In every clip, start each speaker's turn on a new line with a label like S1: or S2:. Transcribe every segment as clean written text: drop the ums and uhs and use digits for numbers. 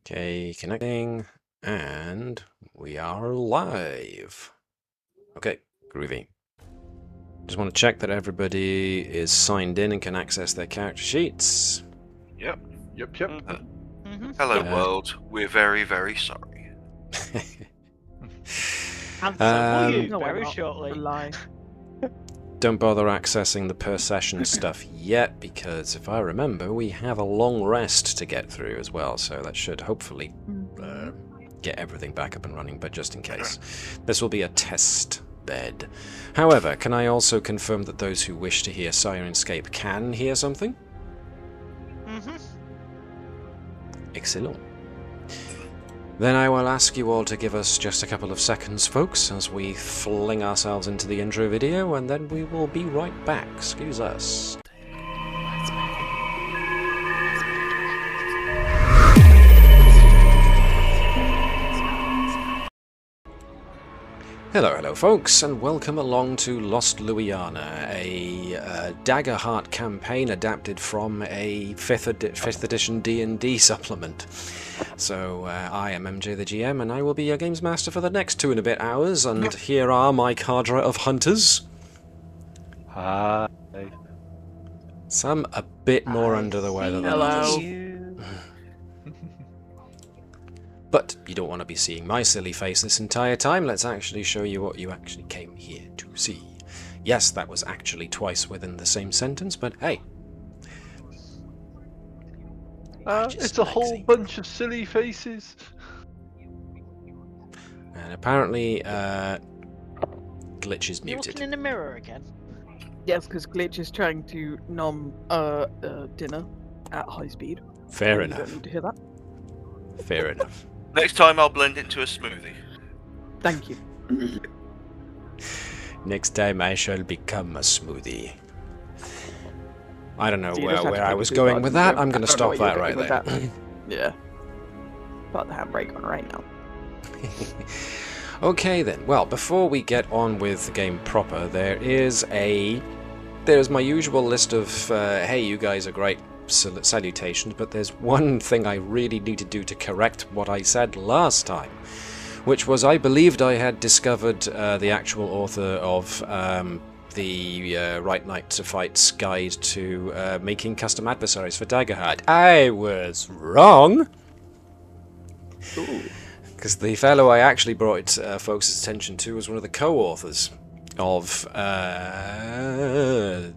S1: Okay, connecting, and we are live. Okay, groovy. Just want to check that everybody is signed in and can access their character sheets.
S2: Yep.
S3: Hello, world. We're very, very sorry.
S4: And so will you
S5: No, we're
S4: very
S5: not.
S4: shortly.
S5: A lie.
S1: Don't bother accessing the per session stuff yet, because if I remember, we have a long rest to get through as well, so that should hopefully get everything back up and running, but just in case. This will be a test bed. However, can I also confirm that those who wish to hear Syrinscape can hear something? Excellent. Then I will ask you all to give us just a couple of seconds, folks, as we fling ourselves into the intro video, and then we will be right back. Excuse us. Hello folks, and welcome along to Lost Luyarnha, a Daggerheart campaign adapted from a 5th edition D&D supplement. So, I am MJ the GM, and I will be your games master for the next 2 and a bit hours, and here are my cadre of hunters.
S2: Hi.
S1: Some a bit more under the weather than others. But you don't want to be seeing my silly face this entire time. Let's actually show you what you actually came here to see. Yes, that was actually twice within the same sentence, but hey.
S2: It's a whole bunch of silly faces.
S1: And apparently, Glitch is
S4: You're looking
S1: muted.
S4: in the mirror again.
S5: Yes, because Glitch is trying to nom dinner at high speed.
S1: Fair
S5: You don't
S1: enough.
S5: need to hear that.
S1: Fair enough.
S3: Next time I'll blend into a smoothie.
S5: Thank you.
S1: Next time I shall become a smoothie. I don't know
S5: So you just have
S1: where
S5: to
S1: I
S5: take
S1: was
S5: a
S1: going
S5: bite
S1: with
S5: and
S1: that.
S5: go,
S1: I'm going to
S5: I don't know
S1: stop
S5: where
S1: that
S5: you're
S1: right
S5: going
S1: there.
S5: with that. Yeah. Put the handbrake on right now.
S1: Okay then, well, before we get on with the game proper, there's my usual list of, hey, you guys are great salutations, but there's one thing I really need to do to correct what I said last time, which was I believed I had discovered the actual author of the Right Knight to Fight's guide to making custom adversaries for Daggerheart. I was wrong! Because the fellow I actually brought folks' attention to was one of the co-authors of, I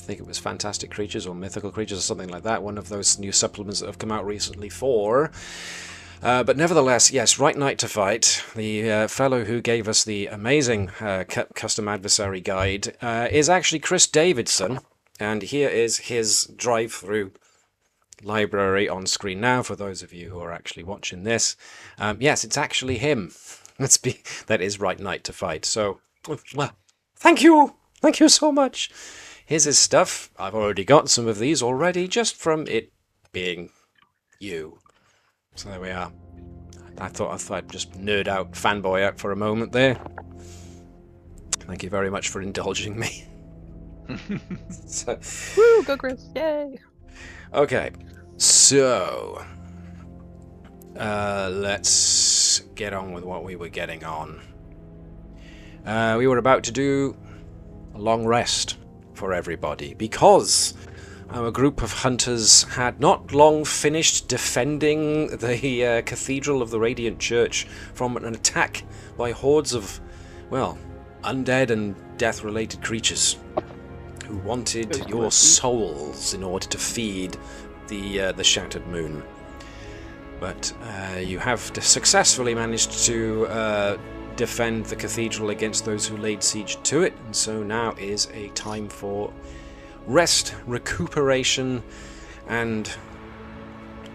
S1: think it was Fantastic Creatures or Mythical Creatures or something like that, one of those new supplements that have come out recently for. But nevertheless, yes, Right Knight to Fight, the fellow who gave us the amazing custom adversary guide, is actually Chris Davidson, and here is his drive-through library on screen now for those of you who are actually watching this. Yes, it's actually him. That is Right Knight to Fight. So, well, thank you so much. Here's his stuff. I've already got some of these already, just from it being you. So there we are. I thought I'd just nerd out, fanboy out for a moment there. Thank you very much for indulging me. So,
S5: Woo, go Chris! Yay!
S1: okay, so let's get on with what we were getting on. We were about to do a long rest for everybody because our group of hunters had not long finished defending the Cathedral of the Radiant Church from an attack by hordes of, well, undead and death-related creatures who wanted your souls in order to feed the Shattered Moon. But you have successfully managed to defend the cathedral against those who laid siege to it, and so now is a time for rest, recuperation, and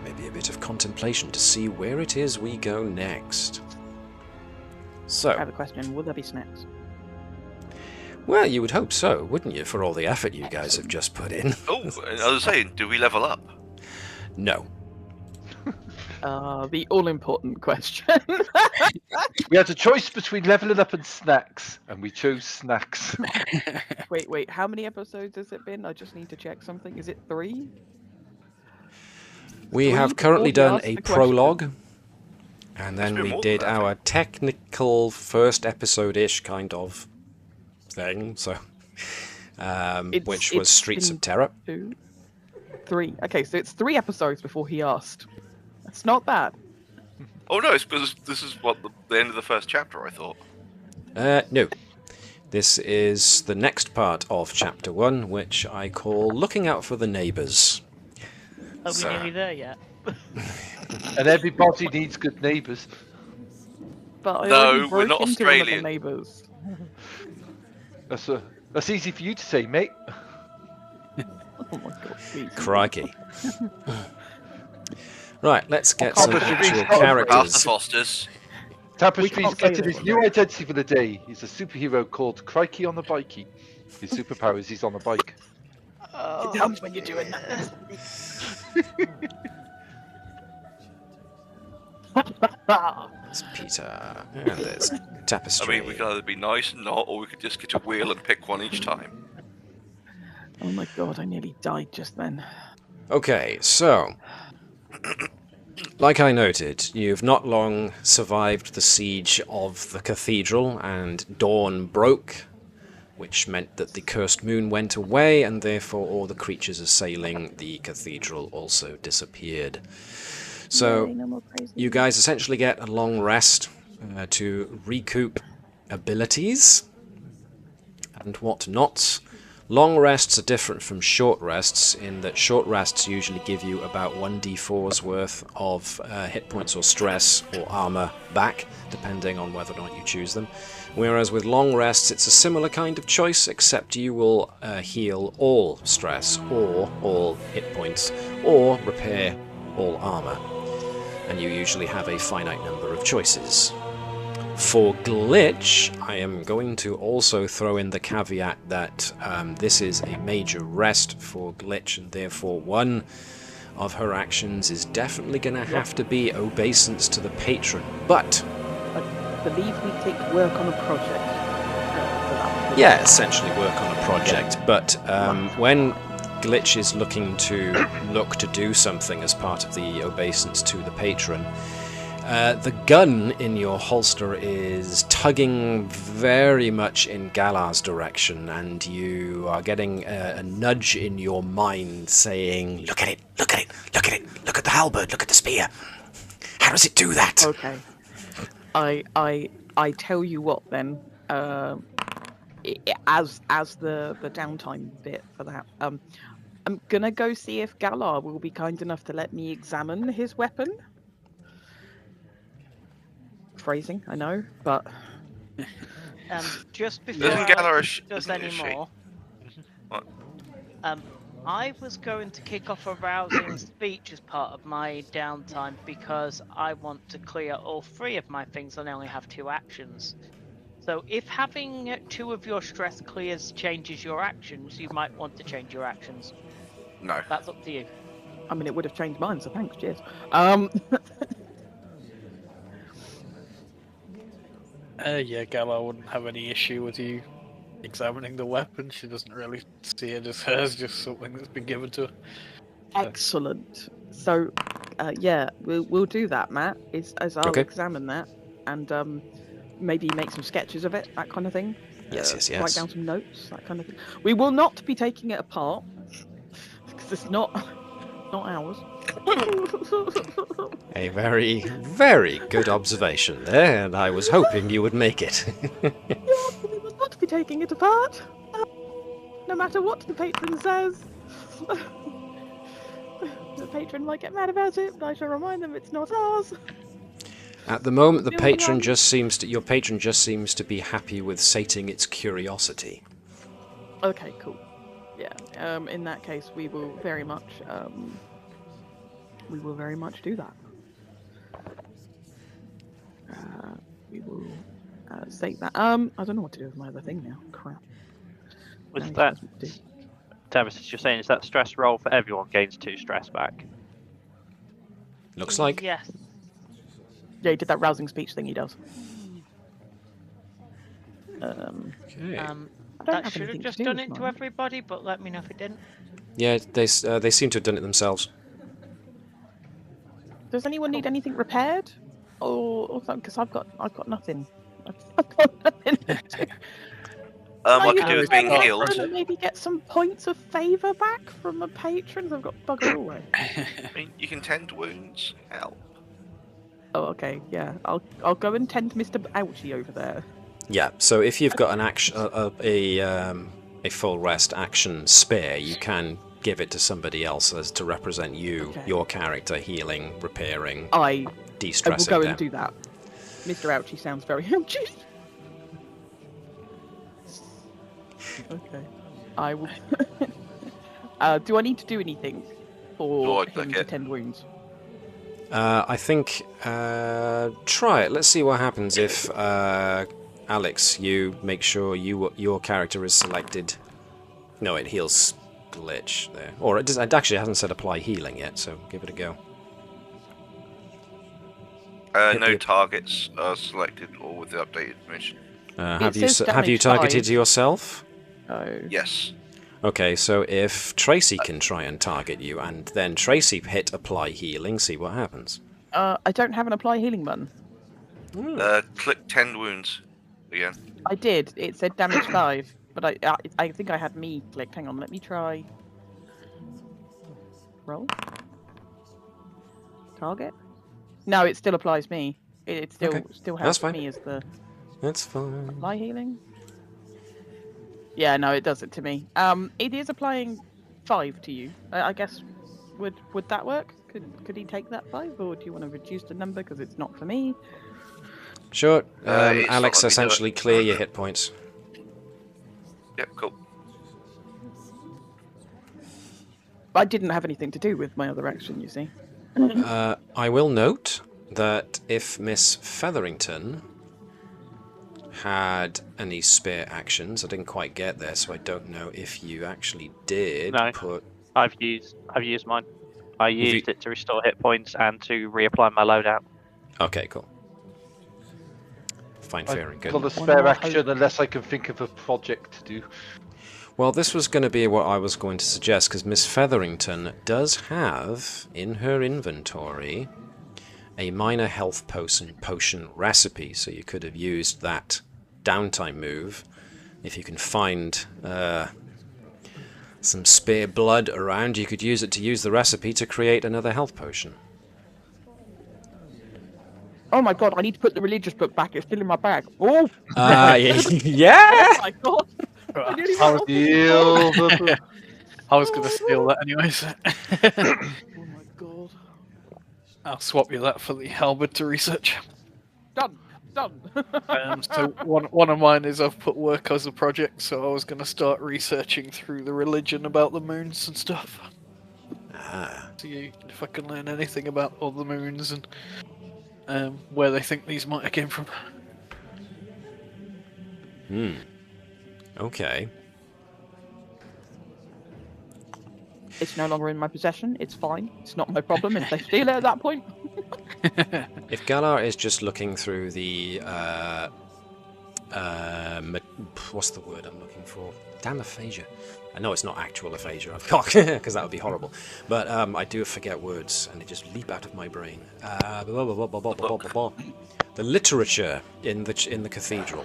S1: maybe a bit of contemplation to see where it is we go next. So,
S5: I have a question. Will there be snacks?
S1: well, you would hope so, wouldn't you, for all the effort you guys have just put in?
S3: Oh, and I was saying, do we level up?
S1: No.
S5: The all-important question.
S2: We had a choice between leveling up and snacks, and we chose snacks.
S5: Wait, how many episodes has it been? I just need to check something. Is it 3?
S1: We have
S5: before
S1: currently
S5: he
S1: done
S5: asks
S1: a
S5: the question.
S1: prologue, and
S3: It's
S1: then
S3: been
S1: we
S3: more
S1: did
S3: than that, I
S1: our technical first episode-ish kind of thing, so which was
S5: It's
S1: Streets
S5: been
S1: of Terror.
S5: 2, 3. Okay, so it's 3 episodes before he asked. That's not bad.
S3: Oh no, it's because this is what the end of the first chapter. I thought.
S1: No. This is the next part of Chapter 1, which I call Looking Out for the Neighbours.
S4: Are we
S1: So-
S4: nearly there yet?
S2: And everybody needs good neighbours.
S5: But I
S3: No,
S5: already
S3: we're
S5: broke
S3: not
S5: into one of the
S3: Australian.
S5: neighbours.
S2: That's easy for you to say, mate.
S5: Oh my god, please.
S1: Crikey. Right, let's get
S2: Oh,
S1: some
S2: but you're being
S1: actual
S2: Scottish,
S3: After
S1: characters.
S3: Fosters.
S2: Tapestry's
S5: can't say
S2: getting
S5: that
S2: his
S5: one,
S2: new
S5: no.
S2: identity for the day. He's a superhero called Crikey on the Bikey. His superpower is he's on a bike.
S5: It helps when you're doing that.
S1: There's Peter, and there's
S3: I
S1: Tapestry.
S3: mean, we could either be nice and not, or we could just get a wheel and pick one each time.
S5: Oh my god, I nearly died just then.
S1: Okay, so, like I noted, you've not long survived the siege of the cathedral, and dawn broke, which meant that the cursed moon went away, and therefore all the creatures assailing the cathedral also disappeared. So,
S5: Yay, no more crazy.
S1: you guys essentially get a long rest to recoup abilities and whatnot. Long rests are different from short rests in that short rests usually give you about 1d4's worth of hit points or stress or armor back, depending on whether or not you choose them. Whereas with long rests, it's a similar kind of choice, except you will heal all stress or all hit points or repair all armor. And you usually have a finite number of choices. For glitch, I am going to also throw in the caveat that this is a major rest for glitch, and therefore one of her actions is definitely going to have to be obeisance to the patron. But
S5: I believe we take work on a project. For that.
S1: yeah, essentially work on a project. But when glitch is looking to do something as part of the obeisance to the patron, the gun in your holster is tugging very much in Galar's direction, and you are getting a nudge in your mind saying, look at it, look at it, look at it, look at the halberd, look at the spear. How does it do that?
S5: Okay. I tell you what then. As the downtime bit for that, I'm gonna go see if Galar will be kind enough to let me examine his weapon. Phrasing, I know, but
S4: Just before
S3: Isn't
S4: I
S3: Galar
S4: does
S3: isn't
S4: any
S3: it, is she?
S4: more,
S3: What?
S4: I was going to kick off a rousing speech as part of my downtime because I want to clear all 3 of my things and I only have 2 actions. So if having 2 of your stress clears changes your actions, you might want to change your actions.
S3: No.
S4: That's up to you.
S5: I mean, it would have changed mine, so thanks, cheers.
S6: Yeah, Gala wouldn't have any issue with you examining the weapon. She doesn't really see it as hers, just something that's been given to her.
S5: Excellent. So, yeah, we'll do that, Matt. As I'll
S1: Okay.
S5: examine that and maybe make some sketches of it, that kind of thing.
S1: Yes.
S5: Write down some notes, that kind of thing. We will not be taking it apart because it's not ours.
S1: A very, very good observation there, and I was hoping you would make it.
S5: We will not be taking it apart, no matter what the patron says. The patron might get mad about it, but I shall remind them it's not ours.
S1: At the moment, the
S5: Moving
S1: patron
S5: on.
S1: your patron just seems to be happy with sating its curiosity.
S5: Okay, cool. Yeah. In that case, we will very much do that. We will state that. I don't know what to do with my other thing now. Crap.
S7: Was
S5: Now he
S7: that,
S5: tells me what to do.
S7: Tavis, you're saying, is that stress roll for everyone gains 2 stress back?
S1: Looks like.
S4: Yes.
S5: Yeah, he did that rousing speech thing he does.
S1: Okay.
S5: I don't
S4: That
S5: have
S4: should have
S5: anything
S4: just
S5: to do
S4: done
S5: with
S4: it to
S5: mine.
S4: everybody, but let me know if it didn't.
S1: Yeah, they seem to have done it themselves.
S5: Does anyone need anything repaired, or something? Because I've got nothing. I've got nothing.
S3: I could do with being
S5: Can
S3: healed.
S5: I maybe get some points of favour back from the patrons? I've got bugger all away.
S3: I mean, you can tend wounds. Help.
S5: Oh, okay, yeah. I'll go and tend Mr. Ouchie over there.
S1: Yeah. So if you've got an action, a full rest action spare, you can give it to somebody else as to represent you, your character, healing, repairing,
S5: I
S1: de-stressing.
S5: will go and do that. Mr. Ouchie sounds very ouchie. Okay. I will. Do I need to do anything for him to tend wounds?
S1: I think try it. Let's see what happens if Alex, you make sure your character is selected. No, it heals glitch there, or it actually hasn't said apply healing yet. So give it a go.
S3: No targets are selected or with the updated mission.
S1: Have you targeted yourself?
S5: Oh.
S3: Yes.
S1: Okay, so if Tracy can try and target you, and then Tracy hit apply healing, see what happens.
S5: I don't have an apply healing button.
S3: Click 10 wounds again.
S5: I did. It said damage 5, but I think I had me clicked. Hang on, let me try. Roll. Target. No, it still applies me. It still has me as the.
S1: That's fine.
S5: Apply healing. Yeah, no, it does it to me. It is applying 5 to you. I guess would that work? Could he take that 5, or do you want to reduce the number because it's not for me?
S1: Sure. Alex, essentially clear your hit points.
S3: Yep, cool.
S5: I didn't have anything to do with my other action, you see.
S1: I will note that if Miss Featherington had any spare actions, I didn't quite get there, so I don't know if you actually did put.
S7: I've used mine. I used it to restore hit points and to reapply my loadout.
S1: Okay, cool. Fine, fair and good.
S2: Got a spare action unless I can think of a project to do.
S1: Well, this was going to be what I was going to suggest, because Miss Featherington does have in her inventory a minor health potion recipe, so you could have used that downtime move if you can find some spare blood around. You could use it to use the recipe to create another health potion.
S5: Oh my god, I need to put the religious book back. It's still in my bag. Oh!
S1: Yeah!
S5: Oh my god!
S6: I was going to steal that anyways.
S5: Oh my god.
S6: I'll swap you that for the halberd to research.
S5: Done.
S6: So one of mine is I've put work as a project, so I was going to start researching through the religion about the moons and stuff. See if I can learn anything about all the moons and where they think these might have came from.
S1: Okay.
S5: It's no longer in my possession. It's fine. It's not my problem if they steal it at that point.
S1: If Galar is just looking through the what's the word I'm looking for? Damn aphasia. I know it's not actual aphasia, because that would be horrible. But I do forget words, and they just leap out of my brain. The literature in the cathedral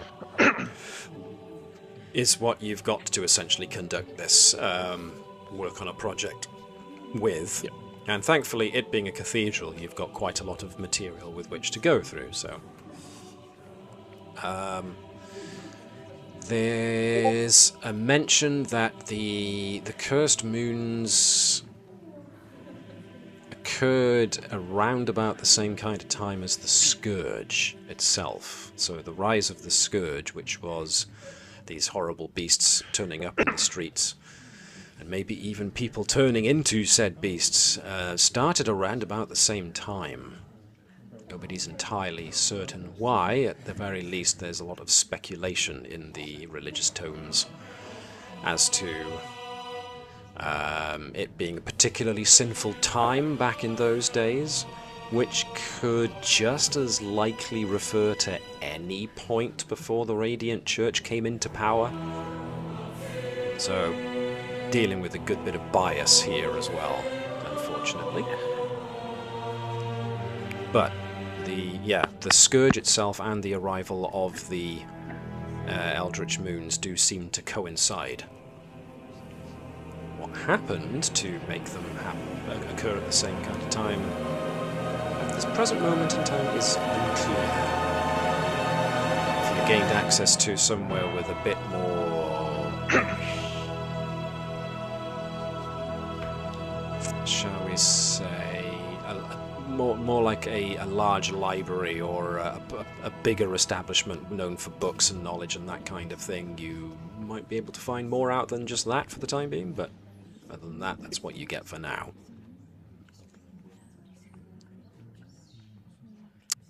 S1: is what you've got to essentially conduct this work on a project with. Yep. And thankfully, it being a cathedral, you've got quite a lot of material with which to go through. So there's a mention that the cursed moons occurred around about the same kind of time as the Scourge itself. So the rise of the Scourge, which was these horrible beasts turning up in the streets, and maybe even people turning into said beasts, started around about the same time. Nobody's entirely certain why. At the very least, there's a lot of speculation in the religious tomes as to it being a particularly sinful time back in those days, which could just as likely refer to any point before the Radiant Church came into power. So, dealing with a good bit of bias here as well, unfortunately. But the Scourge itself and the arrival of the Eldritch Moons do seem to coincide. What happened to make them occur at the same kind of time at this present moment in time is unclear. If you gained access to somewhere with a bit more, shall we say, more like a large library or a bigger establishment known for books and knowledge and that kind of thing, you might be able to find more out than just that for the time being, but other than that, that's what you get for now.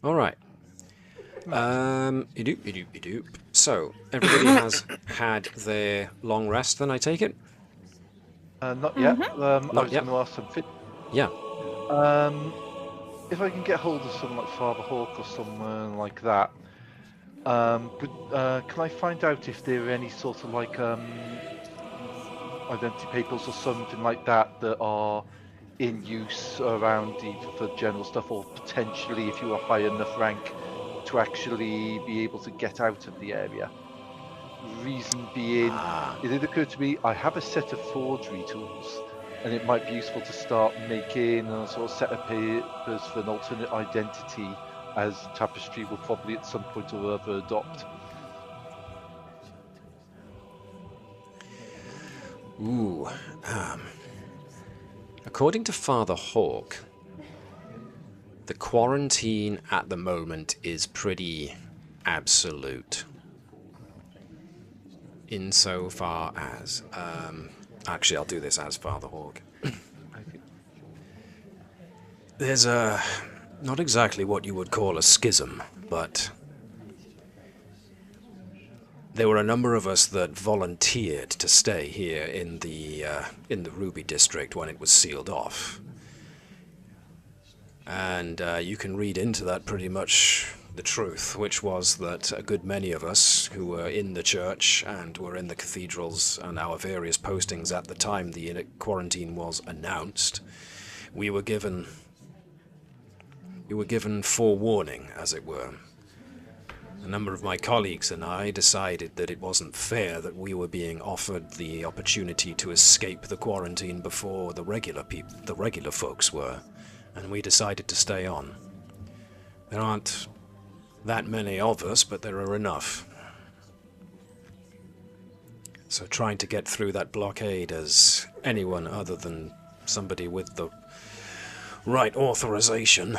S1: Alright. So, everybody has had their long rest, then I take it?
S2: Not yet. I was going to ask something.
S1: Yeah.
S2: If I can get hold of someone like Father Hawk or someone like that, can I find out if there are any sort of like identity papers or something like that that are in use around either for general stuff or potentially if you are high enough rank to actually be able to get out of the area? Reason being, it did occur to me, I have a set of forgery tools, and it might be useful to start making a sort of set of papers for an alternate identity, as Tapestry will probably at some point or other adopt.
S1: Ooh. According to Father Hawk, the quarantine at the moment is pretty absolute. Insofar as... actually, I'll do this as Father Hawk. There's not exactly what you would call a schism, but there were a number of us that volunteered to stay here in the Ruby District when it was sealed off. And you can read into that pretty much the truth, which was that a good many of us who were in the church and were in the cathedrals and our various postings at the time the quarantine was announced, we were given forewarning, as it were. A number of my colleagues and I decided that it wasn't fair that we were being offered the opportunity to escape the quarantine before the regular folks were, and we decided to stay on. There aren't that many of us, but there are enough. So trying to get through that blockade as anyone other than somebody with the right authorization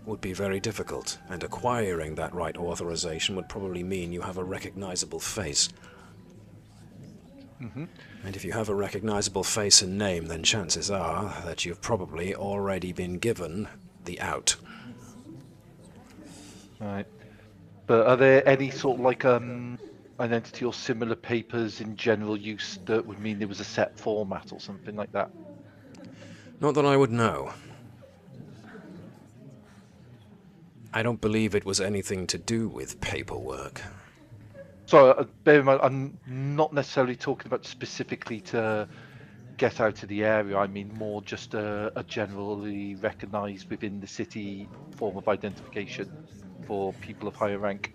S1: would be very difficult, and acquiring that right authorization would probably mean you have a recognizable face.
S2: Mm-hmm.
S1: And if you have a recognizable face and name, then chances are that you've probably already been given the out.
S2: Right. But are there any sort of like identity or similar papers in general use that would mean there was a set format or something like that?
S1: Not that I would know. I don't believe it was anything to do with paperwork.
S2: So, bear in mind, I'm not necessarily talking about specifically to get out of the area. I mean more just a generally recognised within the city form of identification for people of higher rank.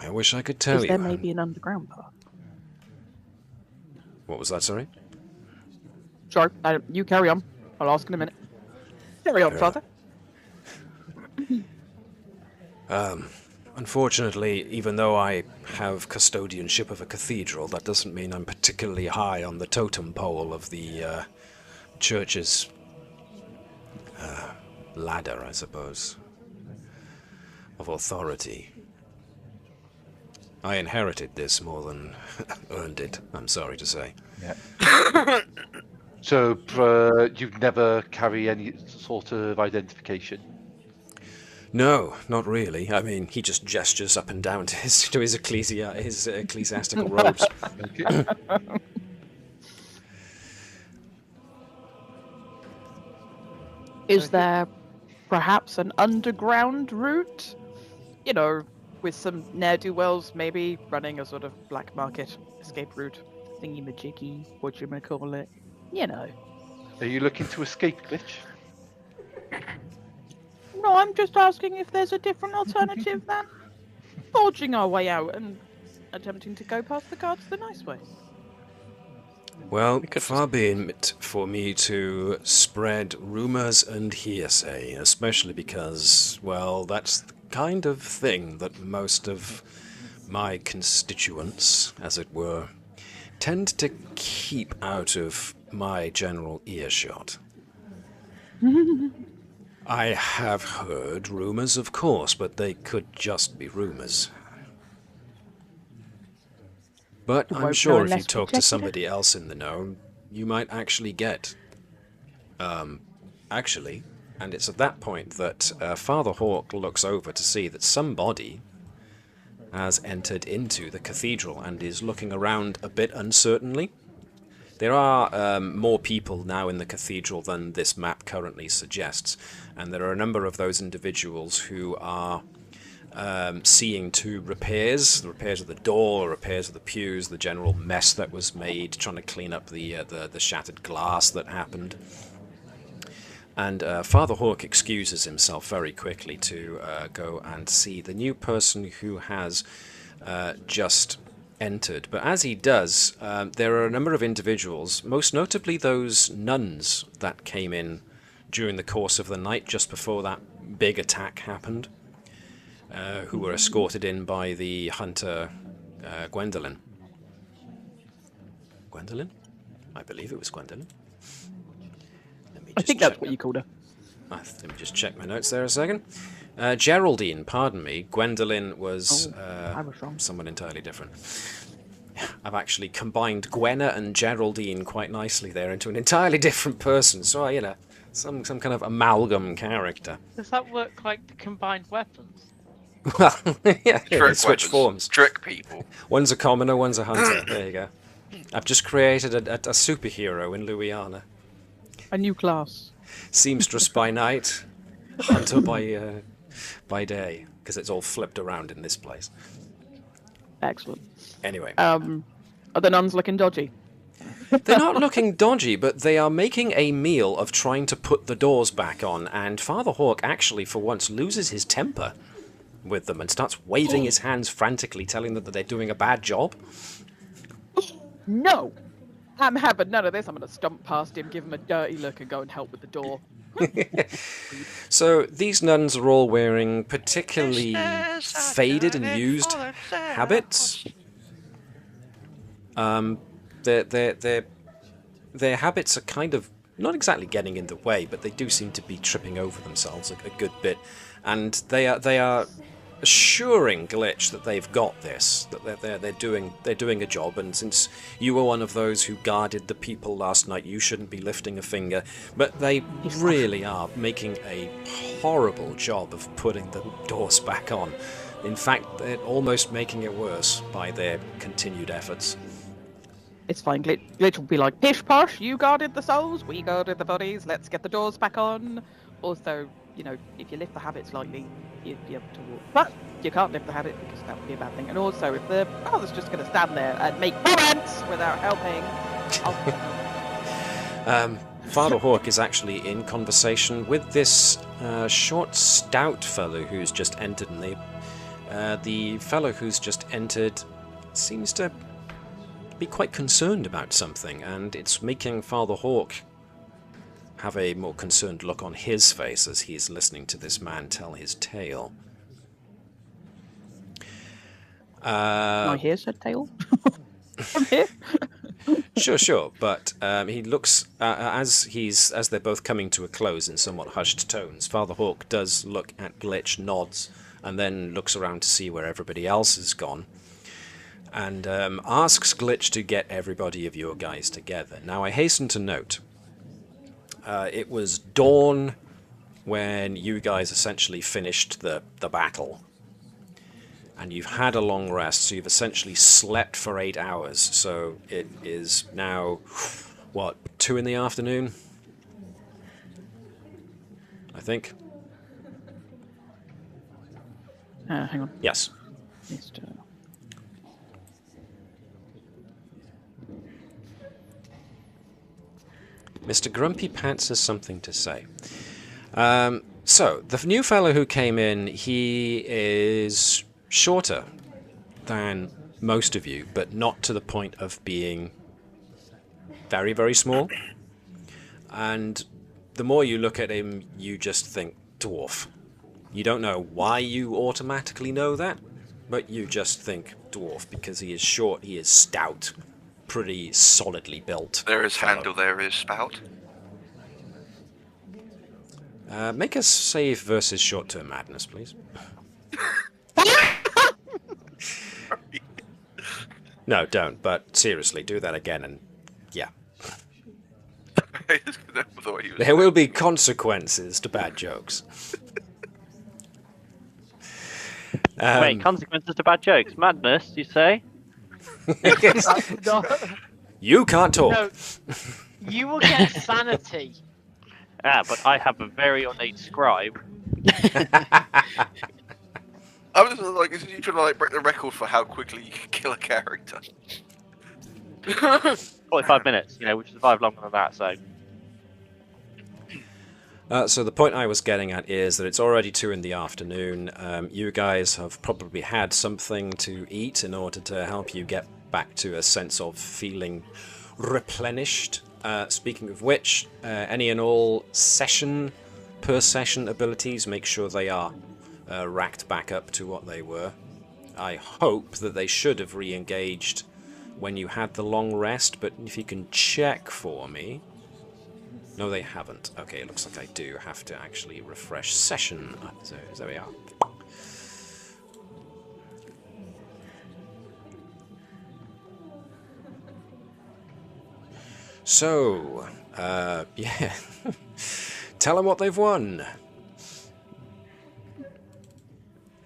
S1: I wish I could tell you.
S5: There may be an underground path.
S1: What was that, sorry?
S5: Sorry, you carry on. I'll ask in a minute. Carry on, Father.
S1: Unfortunately, even though I have custodianship of a cathedral, that doesn't mean I'm particularly high on the totem pole of the church's ladder, I suppose, of authority. I inherited this more than earned it, I'm sorry to say.
S2: Yeah. So, you've never carry any sort of identification?
S1: No, not really. I mean, he just gestures up and down to his ecclesiastical robes.
S2: Okay.
S5: Is there perhaps an underground route? You know, with some ne'er-do-wells maybe running a sort of black market escape route, thingy-majiggy, whatchamacallit, you know.
S2: Are you looking to escape, Glitch?
S5: No, I'm just asking if there's a different alternative than forging our way out and attempting to go past the guards the nice way.
S1: Well, far be it for me to spread rumours and hearsay, especially because, well, that's the kind of thing that most of my constituents, as it were, tend to keep out of my general earshot. I have heard rumours, of course, but they could just be rumours. But I'm sure if you talk to somebody else in the know, you might actually get... Actually, and it's at that point that Father Hawk looks over to see that somebody has entered into the cathedral and is looking around a bit uncertainly. There are more people now in the cathedral than this map currently suggests, and there are a number of those individuals who are seeing to repairs, the repairs of the door, repairs of the pews, the general mess that was made, trying to clean up the shattered glass that happened. And Father Hawk excuses himself very quickly to go and see the new person who has just entered. But as he does, there are a number of individuals, most notably those nuns that came in during the course of the night just before that big attack happened, who were escorted in by the hunter Gwendolyn. Gwendolyn? I believe it was Gwendolyn.
S5: I think that's what you called her.
S1: Let me just check my notes there a second. Geraldine, pardon me. Gwendolyn was,
S5: I was wrong.
S1: Someone entirely different. I've actually combined Gwenna and Geraldine quite nicely there into an entirely different person. So, you know, some kind of amalgam character.
S4: Does that work like the combined weapons?
S1: Well, yeah,
S3: Trick
S1: switch
S3: weapons.
S1: forms.
S3: Trick people.
S1: One's a commoner, one's a hunter. There you go. I've just created a superhero in Luyarnha.
S5: A new class.
S1: Seamstress by night, hunter by day, because it's all flipped around in this place.
S5: Excellent.
S1: Anyway.
S5: Are the nuns looking dodgy?
S1: They're not looking dodgy, but they are making a meal of trying to put the doors back on, and Father Hawk actually, for once, loses his temper with them and starts waving his hands frantically, telling them that they're doing a bad job.
S5: No! I'm having none of this. I'm going to stomp past him, give him a dirty look, and go and help with the door.
S1: So these nuns are all wearing particularly faded and used habits. Their habits are kind of not exactly getting in the way, but they do seem to be tripping over themselves a good bit, and they are assuring Glitch that they've got this, that they're doing a job, and since you were one of those who guarded the people last night, you shouldn't be lifting a finger. But they really are making a horrible job of putting the doors back on. In fact, they're almost making it worse by their continued efforts.
S5: It's fine. Glitch will be like, pish posh, you guarded the souls, we guarded the bodies, let's get the doors back on. Also, you know, if you lift the habit slightly, you'd be able to walk. But you can't lift the habit because that would be a bad thing. And also, if the brother's just going to stand there and make comments without helping,
S1: Father Hawk is actually in conversation with this short, stout fellow who's just entered, and the fellow who's just entered seems to be quite concerned about something, and it's making Father Hawk have a more concerned look on his face as he's listening to this man tell his tale.
S5: I hear said tale. I'm here.
S1: Sure, but he looks as they're both coming to a close in somewhat hushed tones. Father Hawk does look at Glitch, nods, and then looks around to see where everybody else has gone, and asks Glitch to get everybody of your guys together. Now, I hasten to note, it was dawn when you guys essentially finished the battle. And you've had a long rest, so you've essentially slept for 8 hours. So it is now, what, 2 in the afternoon? I think.
S5: Hang on.
S1: Yes. Mr. Grumpy Pants has something to say. So, the new fellow who came in, he is shorter than most of you, but not to the point of being very, very small. And the more you look at him, you just think dwarf. You don't know why you automatically know that, but you just think dwarf because he is short, he is stout, pretty solidly built.
S3: There is
S1: fellow.
S3: handle, there is spout.
S1: Make a save versus short-term madness, please. No, don't, but seriously, do that again and yeah. There will be consequences to bad jokes.
S7: Wait, consequences to bad jokes? Madness, you say?
S1: You can't talk.
S4: No, you will get sanity.
S7: Ah, but I have a very ornate scribe.
S3: I was like, is you trying to like break the record for how quickly you can kill a character?
S7: 45 minutes, you know, we survived longer than that, so...
S1: So the point I was getting at is that it's already 2 in the afternoon. You guys have probably had something to eat in order to help you get back to a sense of feeling replenished. Speaking of which, any and all per session abilities, make sure they are racked back up to what they were. I hope that they should have re-engaged when you had the long rest, but if you can check for me... No, they haven't. Okay, it looks like I do have to actually refresh session. So there we are. So, yeah. Tell them what they've won.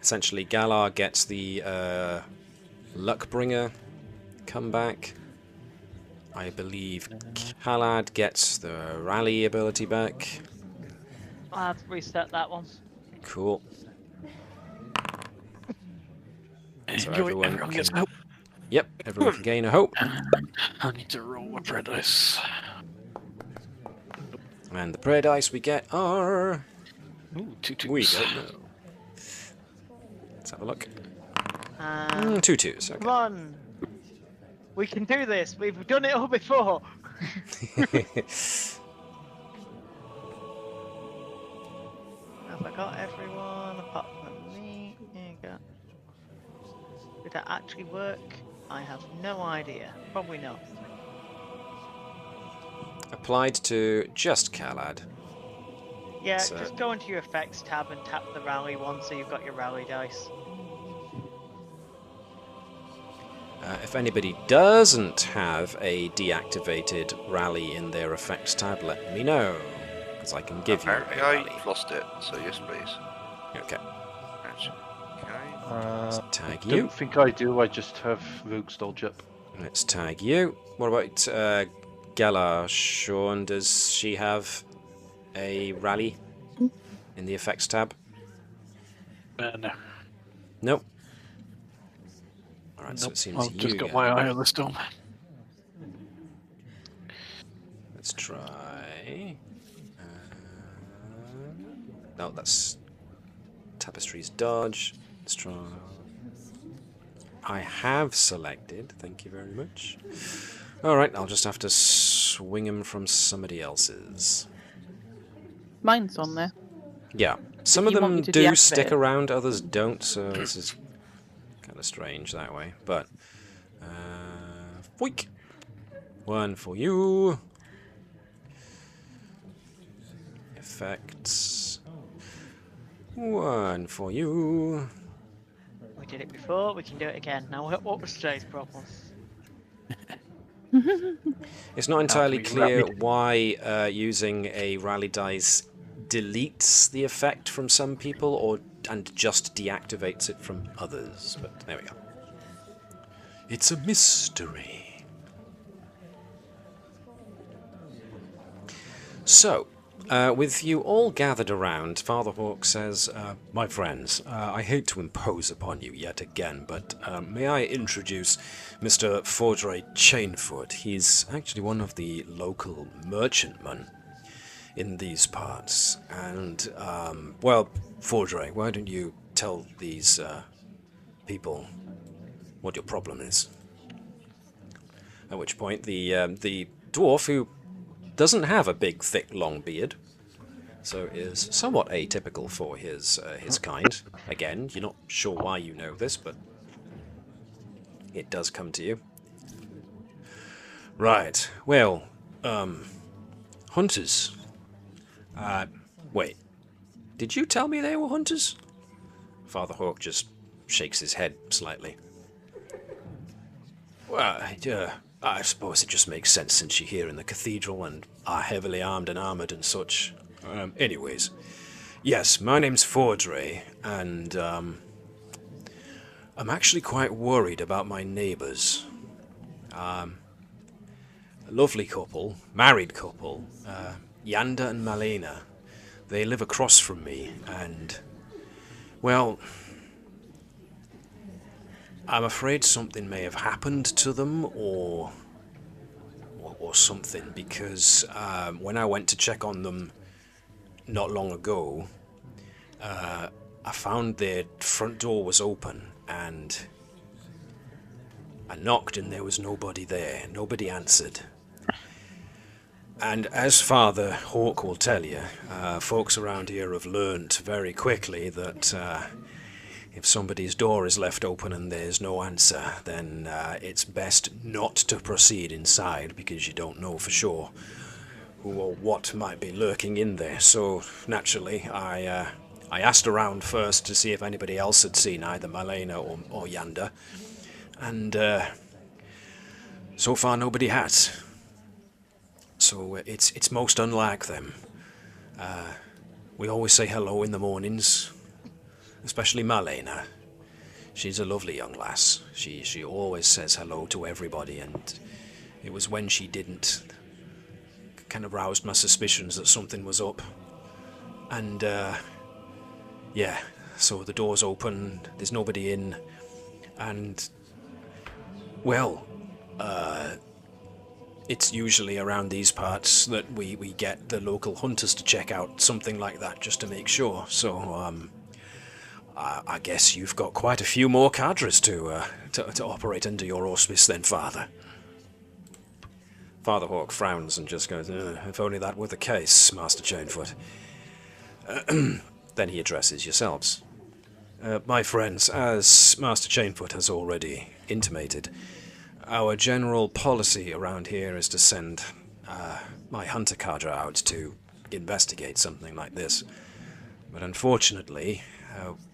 S1: Essentially, Galar gets the Luckbringer comeback. I believe Khalad gets the rally ability back.
S4: I've reset that one.
S1: Cool. So
S6: everyone gets hope.
S1: Yep, everyone can gain a hope.
S6: I need to roll a prayer dice.
S1: And the prayer dice we get are...
S6: Ooh, 2 2s.
S1: We don't know. Let's have a look. 2 2s, okay.
S4: Come on. We can do this. We've done it all before. Have I got everyone apart from me? Here you go. Did that actually work? I have no idea. Probably not.
S1: Applied to just Khalad.
S4: Yeah,
S1: So-
S4: just go into your effects tab and tap the rally one so you've got your rally dice.
S1: If anybody doesn't have a deactivated rally in their effects tab, let me know, because I can give you a
S3: Apparently
S1: rally.
S3: I lost it, so yes please.
S1: Okay,
S3: Actually, okay.
S1: let's tag
S2: Don't
S1: you.
S2: think I do. I just have Rogue Stodge up.
S1: Let's tag you. What about Galar? Sean, does she have a rally in the effects tab?
S6: No.
S1: Nope. Alright, so
S6: Nope.
S1: it seems
S6: I've
S1: you
S6: just got
S1: get-
S6: my eye on the storm.
S1: Let's try... no, that's Tapestry's Dodge. Let's try... I have selected, thank you very much. Alright, I'll just have to swing him from somebody else's.
S5: Mine's on there.
S1: Yeah, some
S5: If
S1: of
S5: you want
S1: them
S5: me to
S1: do
S5: deactivate
S1: stick
S5: it.
S1: around, others don't, so this is kind of strange that way. But, foink! 1 for you. Effects. 1 for you.
S4: We did it before, we can do it again. Now, what was today's problem?
S1: It's not entirely
S6: we
S1: clear
S6: rally-
S1: why using a rally dice deletes the effect from some people and just deactivates it from others, but there we go. It's a mystery. So, With you all gathered around, Father Hawk says, my friends, I hate to impose upon you yet again, but may I introduce Mr. Fourdray Chainfoot? He's actually one of the local merchantmen in these parts. And, well, Fourdray, why don't you tell these people what your problem is? At which point the dwarf, who doesn't have a big, thick, long beard, so is somewhat atypical for his kind. Again, you're not sure why you know this, but it does come to you. Right, well, hunters. Wait, did you tell me they were hunters? Father Hawk just shakes his head slightly. Well, I suppose it just makes sense since you're here in the cathedral and are heavily armed and armoured and such. Anyways, yes, my name's Fourdray, and I'm actually quite worried about my neighbours. A lovely couple, married couple, Yanda and Malena. They live across from me, and, well, I'm afraid something may have happened to them, or something, because when I went to check on them not long ago, I found their front door was open, and I knocked and there was nobody there. Nobody answered. And as Father Hawk will tell you, folks around here have learnt very quickly that if somebody's door is left open and there's no answer, then it's best not to proceed inside, because you don't know for sure who or what might be lurking in there. So naturally, I asked around first to see if anybody else had seen either Malena or Yanda, and so far nobody has. So it's most unlike them. We always say hello in the mornings. Especially Malena. She's a lovely young lass. She always says hello to everybody, and it was when she didn't kind of roused my suspicions that something was up. And, yeah, so the door's open, there's nobody in, and, well, it's usually around these parts that we get the local hunters to check out something like that, just to make sure. So, I guess you've got quite a few more cadres to operate under your auspice then, Father. Father Hawk frowns and just goes, if only that were the case, Master Chainfoot. Then he addresses yourselves. My friends, as Master Chainfoot has already intimated, our general policy around here is to send my hunter cadre out to investigate something like this. But unfortunately,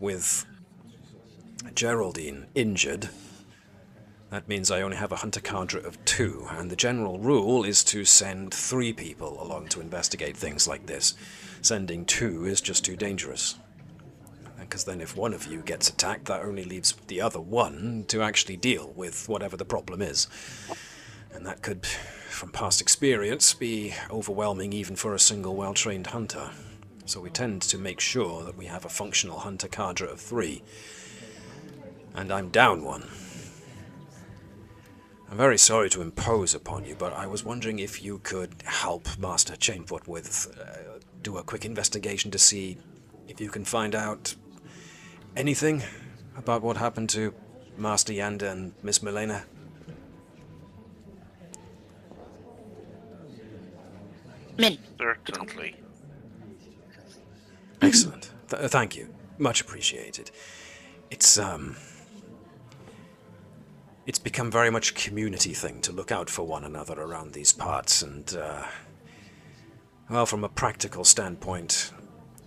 S1: with Geraldine injured, that means I only have a hunter cadre of 2, and the general rule is to send 3 people along to investigate things like this. Sending 2 is just too dangerous. Because then if one of you gets attacked, that only leaves the other one to actually deal with whatever the problem is. And that could, from past experience, be overwhelming even for a single well-trained hunter. So we tend to make sure that we have a functional hunter cadre of 3. And I'm down 1. I'm very sorry to impose upon you, but I was wondering if you could help Master Chainfoot with, do a quick investigation to see if you can find out anything about what happened to Master Yanda and Miss Malena.
S3: Certainly.
S1: Excellent. Thank you. Much appreciated. It's become very much a community thing to look out for one another around these parts, and, well, from a practical standpoint,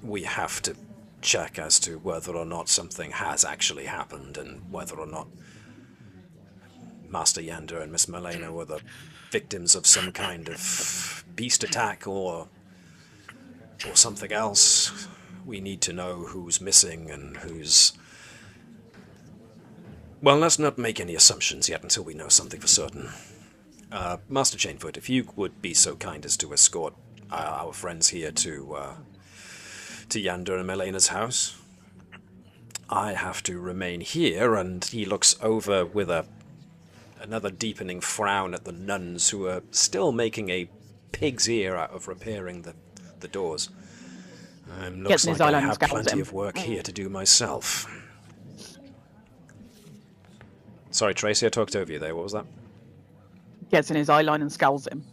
S1: we have to check as to whether or not something has actually happened, and whether or not Master Yanda and Miss Malena were the victims of some kind of beast attack or something else. We need to know who's missing and who's... Well, let's not make any assumptions yet until we know something for certain. Master Chainfoot, if you would be so kind as to escort our friends here to Yander and Melena's house. I have to remain here, and he looks over with another deepening frown at the nuns who are still making a pig's ear out of repairing the doors. Looks like I have plenty of work here to do myself. Sorry, Tracy, I talked over you there. What was that?
S5: Gets in his eye line and scowls him.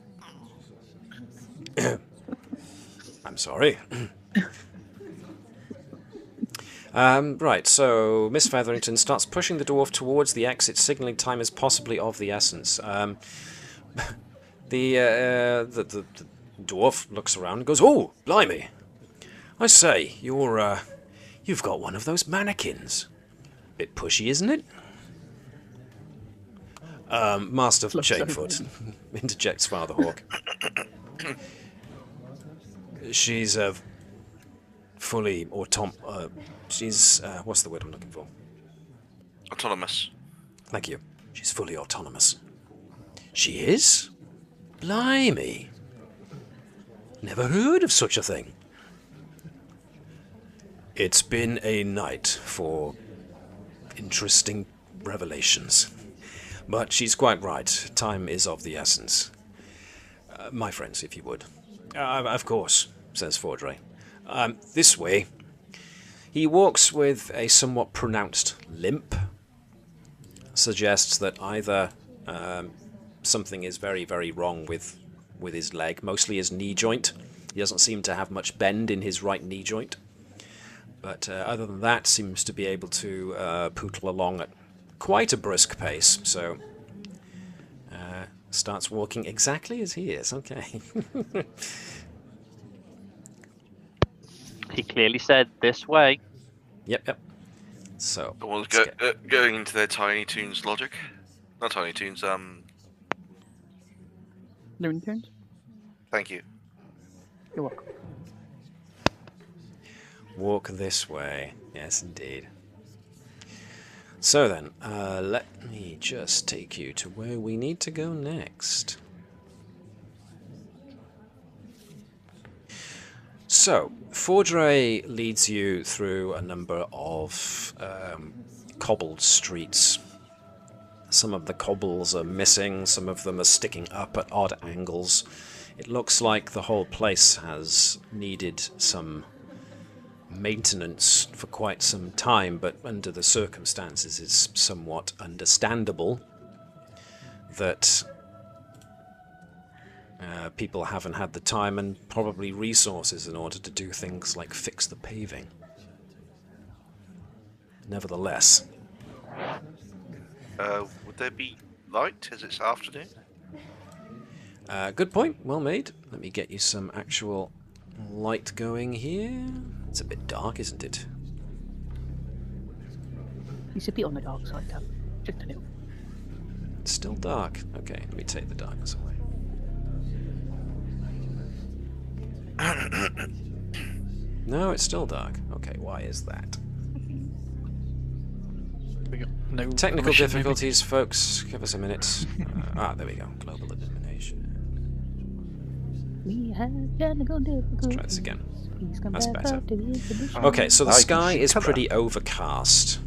S1: I'm sorry. Right, so Miss Featherington starts pushing the dwarf towards the exit, signaling time is possibly of the essence. The dwarf looks around and goes, "Oh, blimey! I say, you've got one of those mannequins. Bit pushy, isn't it?" Master Chainfoot interjects Father Hawk. She's fully she's what's the word I'm looking for?
S3: Autonomous.
S1: Thank you. She's fully autonomous. She is? Blimey. Never heard of such a thing. It's been a night for interesting revelations. But she's quite right. Time is of the essence. My friends, if you would. Of course, says Fordray. This way. He walks with a somewhat pronounced limp. Suggests that either something is very, very wrong with his leg, mostly his knee joint. He doesn't seem to have much bend in his right knee joint. But other than that, seems to be able to pootle along at quite a brisk pace. So starts walking exactly as he is. Okay.
S7: He clearly said this way.
S1: Yep. So
S3: Someone's going into their Tiny Toons logic. Not Tiny Toons,
S5: Looney Tunes?
S3: Thank you.
S5: You're welcome.
S1: Walk this way. Yes, indeed. So then, let me just take you to where we need to go next. So, Fordray leads you through a number of cobbled streets. Some of the cobbles are missing, some of them are sticking up at odd angles. It looks like the whole place has needed some maintenance for quite some time, but under the circumstances it's somewhat understandable that people haven't had the time and probably resources in order to do things like fix the paving. Nevertheless.
S3: Would there be light as it's afternoon?
S1: Good point, well made. Let me get you some actual light going here. It's a bit dark, isn't it?
S5: It's a bit on the dark side, Tom. Just a little.
S1: It's still dark. Okay, let me take the darkness away. No, it's still dark. Okay, why is that?
S6: We got no
S1: Technical
S6: permission,
S1: difficulties, folks. Give us a minute. There we go. Global illumination.
S5: We have technical difficulties.
S1: Let's try this again.
S5: Please come
S1: That's
S5: back
S1: better.
S5: up to the exhibition.
S1: Okay, so the
S2: I can
S1: sky
S2: see
S1: is
S2: colour.
S1: pretty overcast.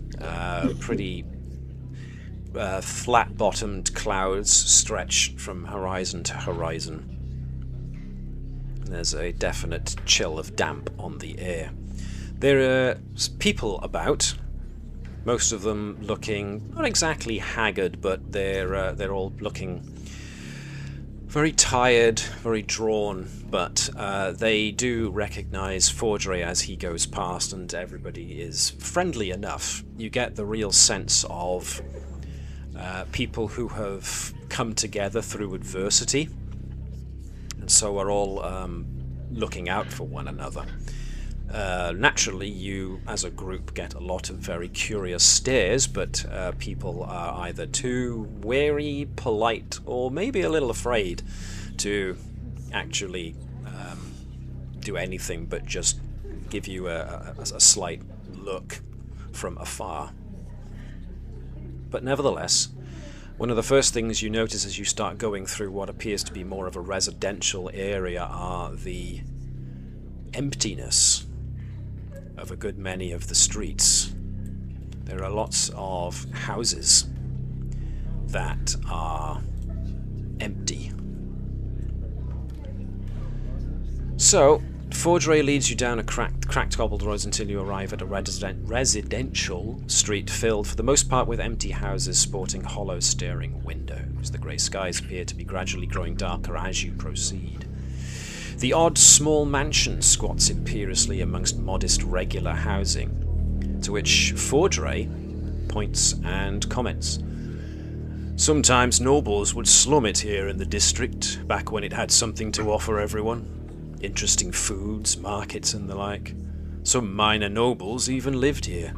S1: Pretty flat-bottomed clouds stretch from horizon to horizon. There's a definite chill of damp on the air. There are people about, most of them looking not exactly haggard, but they're all looking very tired, very drawn, but they do recognize Fordray as he goes past, and everybody is friendly enough. You get the real sense of people who have come together through adversity, and so are all looking out for one another. Naturally, you as a group get a lot of very curious stares, but people are either too wary, polite, or maybe a little afraid to actually do anything but just give you a slight look from afar. But nevertheless, One of the first things you notice as you start going through what appears to be more of a residential area are the emptiness of a good many of the streets. There are lots of houses that are empty. So, Fourdray leads you down a cracked cobbled roads until you arrive at a residential street filled for the most part with empty houses sporting hollow staring windows. The grey skies appear to be gradually growing darker as you proceed. The odd small mansion squats imperiously amongst modest regular housing, to which Fourdray points and comments. Sometimes nobles would slum it here in the district, back when it had something to offer everyone. Interesting foods, markets and the like. Some minor nobles even lived here.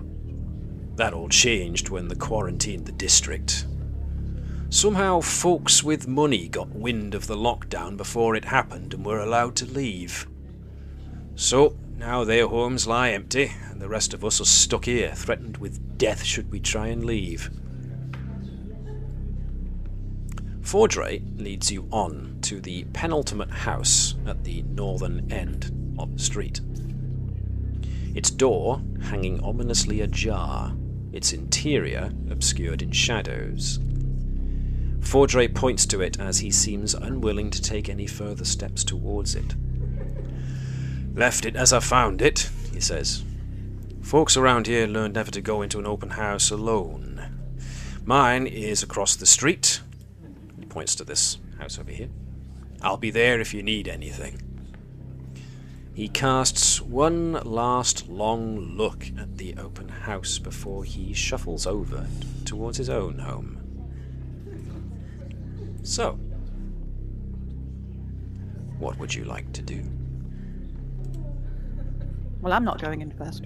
S1: That all changed when they quarantined the district. Somehow folks with money got wind of the lockdown before it happened and were allowed to leave. So, now their homes lie empty, and the rest of us are stuck here, threatened with death should we try and leave. Fourdray leads you on to the penultimate house at the northern end of the street. Its door hanging ominously ajar, its interior obscured in shadows. Fourdray points to it as he seems unwilling to take any further steps towards it. Left it as I found it, he says. Folks around here learned never to go into an open house alone. Mine is across the street. He points to this house over here. I'll be there if you need anything. He casts one last long look at the open house before he shuffles over towards his own home. So, what would you like to do?
S5: Well, I'm not going in first.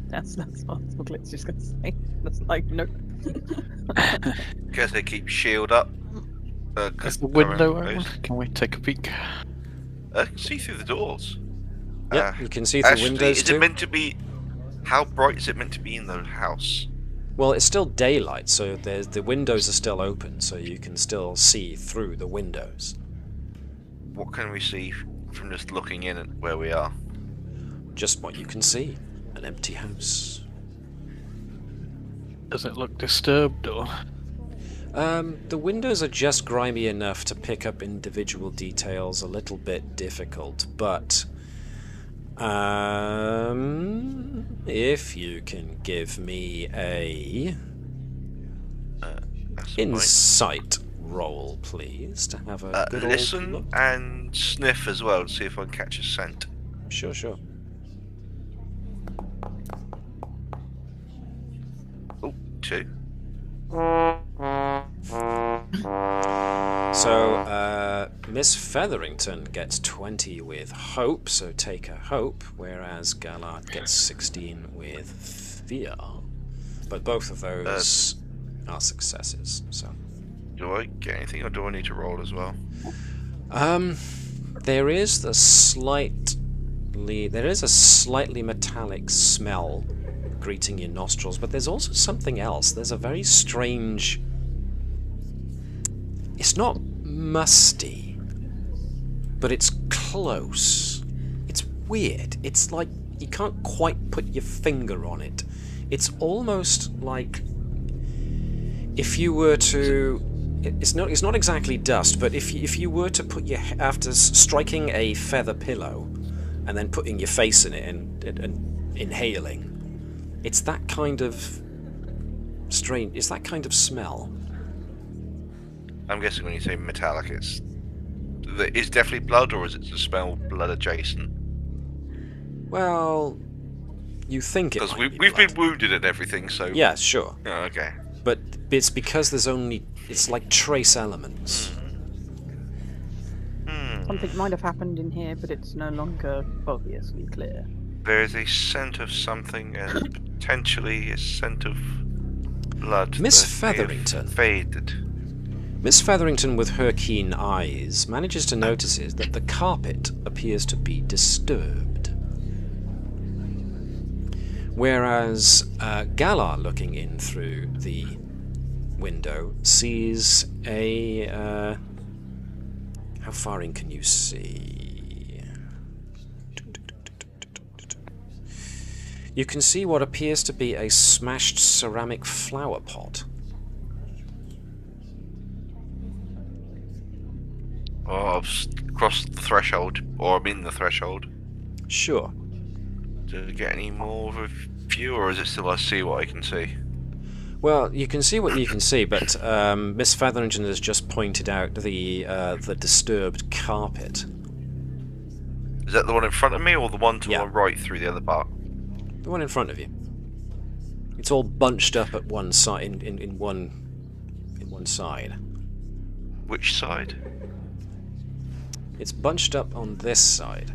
S5: That's what Smuggler's just going to say. That's like, nope.
S3: Guess they keep shield up.
S6: Is the window open? Can we take a peek?
S3: I can see through the doors.
S1: Yeah, you can see through windows
S3: is
S1: too.
S3: it meant to be? How bright is it meant to be in the house?
S1: Well, it's still daylight, so the windows are still open, so you can still see through the windows.
S3: What can we see from just looking in at where we are?
S1: Just what you can see. An empty house.
S6: Does it look disturbed or?
S1: The windows are just grimy enough to pick up individual details, a little bit difficult, but if you can give me a insight roll, please, to have a good old
S3: listen
S1: look.
S3: And sniff as well to see if I can catch a scent.
S1: Sure.
S3: Oh, 2.
S1: So, Miss Featherington gets 20 with hope, so take a hope, whereas Gallard gets 16 with fear. But both of those are successes, so.
S3: Do I get anything or do I need to roll as well?
S1: There is a slightly metallic smell greeting your nostrils, but there's also something else. There's a very strange... It's not musty, but it's close. It's weird. It's like you can't quite put your finger on it. It's almost like if you were to... It's not exactly dust, but if you were to put your... After striking a feather pillow and then putting your face in it and inhaling, it's that kind of strange... It's that kind of smell.
S3: I'm guessing when you say metallic, it's definitely blood, or is it to smell blood adjacent?
S1: Well, you think it
S3: because
S1: might
S3: we've
S1: be
S3: been wounded and everything, so
S1: yeah, sure.
S3: Oh, okay.
S1: But it's because there's only... It's like trace elements.
S5: Something might have happened in here, but it's no longer obviously clear.
S3: There is a scent of something and potentially a scent of blood.
S1: Miss
S3: that may have
S1: Featherington.
S3: Faded.
S1: Miss Featherington, with her keen eyes, manages to notice that the carpet appears to be disturbed. Whereas Galar, looking in through the window, sees a... how far in can you see? You can see what appears to be a smashed ceramic flower pot.
S3: Oh, I've crossed the threshold, or I'm in the threshold.
S1: Sure.
S3: Do I get any more of a view, or is it still I see what I can see?
S1: Well, you can see what you can see, but Miss Featherington has just pointed out the disturbed carpet.
S3: Is that the one in front of me, or the one to
S1: Yeah.
S3: my right through the other part?
S1: The one in front of you. It's all bunched up at one side, in one side.
S3: Which side?
S1: It's bunched up on this side.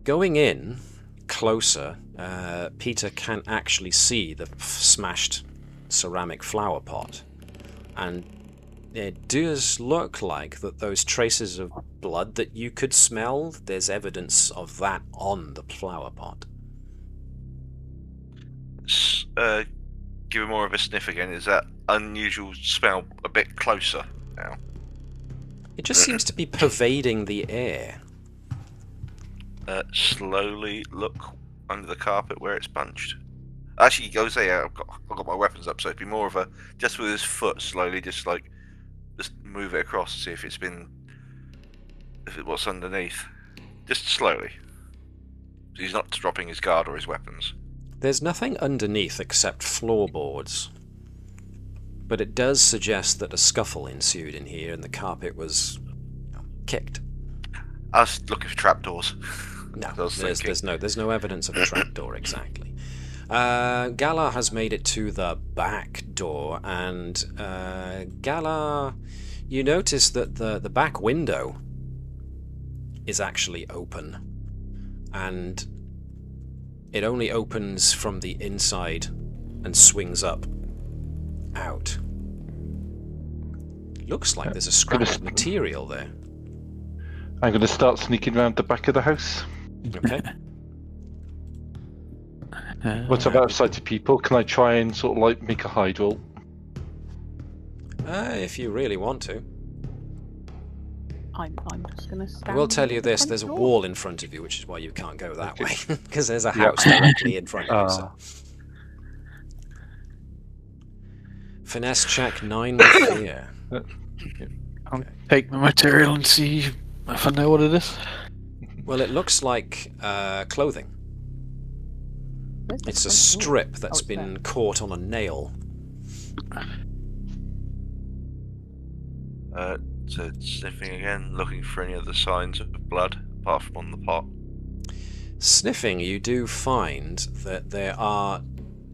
S1: Going in closer, Peter can actually see the smashed ceramic flower pot, and it does look like that those traces of blood that you could smell, there's evidence of that on the flower pot.
S3: Give it more of a sniff again. Is that unusual smell a bit closer now?
S1: It just seems to be pervading the air.
S3: Slowly look under the carpet where it's bunched. Actually, he goes there. I've got my weapons up, so it'd be more of a just with his foot slowly, just move it across to see if what's underneath. Just slowly. He's not dropping his guard or his weapons.
S1: There's nothing underneath except floorboards, but it does suggest that a scuffle ensued in here and the carpet was kicked.
S3: I was looking for trapdoors.
S1: No, there's no evidence of a trapdoor exactly. Galar has made it to the back door, and Galar, you notice that the back window is actually open, and it only opens from the inside and swings up out. Looks like there's a scrap of material there.
S2: I'm going to start sneaking around the back of the house.
S1: Okay.
S2: Once I'm outside to people, can I try and sort of like make a hide roll?
S1: If you really want to.
S5: I'm just going to stand.
S1: I will tell you this,
S5: front
S1: there's a
S5: door.
S1: wall in front of you, which is why you can't go that way, because there's a
S2: Yeah.
S1: house directly in front of you. So. Finesse check 9 with fear.
S6: I'll take the material and see if I know what it is.
S1: Well, it looks like clothing.
S5: Where's the
S1: It's a
S5: front door?
S1: strip that's
S5: Oh, it's
S1: been
S5: there.
S1: caught on a nail.
S3: So sniffing again, looking for any other signs of blood apart from on the pot.
S1: Sniffing, you do find that there are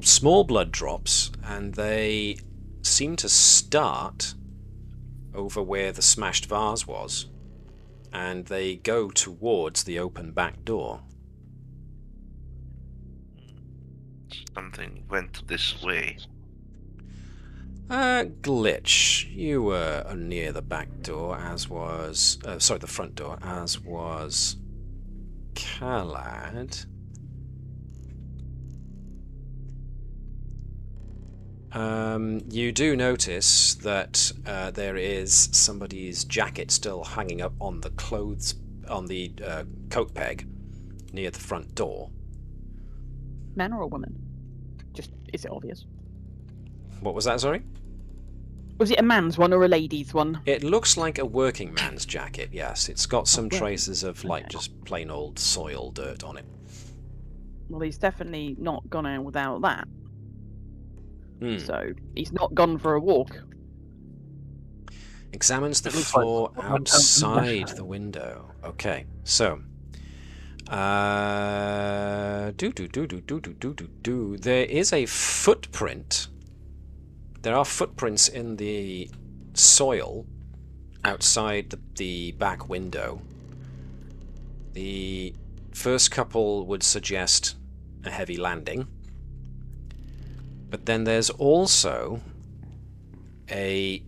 S1: small blood drops, and they seem to start over where the smashed vase was, and they go towards the open back door.
S3: Something went this way.
S1: Glitch, you were near the back door, as was... the front door, as was Khalad. You do notice that there is somebody's jacket still hanging up on the clothes, on the coat peg near the front door.
S5: Man or a woman? Just, is it obvious?
S1: What was that, sorry?
S5: Was it a man's one or a lady's one?
S1: It looks like a working man's jacket, yes. It's got some
S5: well,
S1: traces of, like,
S5: okay.
S1: just plain old soil dirt on it.
S5: Well, he's definitely not gone out without that.
S1: Hmm.
S5: So, he's not gone for a walk.
S1: Examines the
S6: It looks like
S1: floor
S6: someone
S1: outside the window. Okay, so... There is a footprint. There are footprints in the soil outside the back window. The first couple would suggest a heavy landing. But then there's also a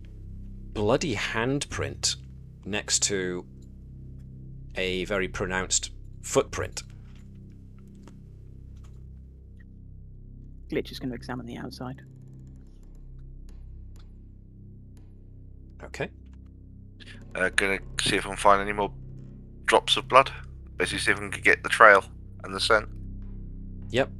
S1: bloody handprint next to a very pronounced footprint.
S5: Glitch is going to examine the outside.
S1: Okay.
S3: Gonna see if I can find any more drops of blood. Basically, see if I can get the trail and the scent.
S1: Yep.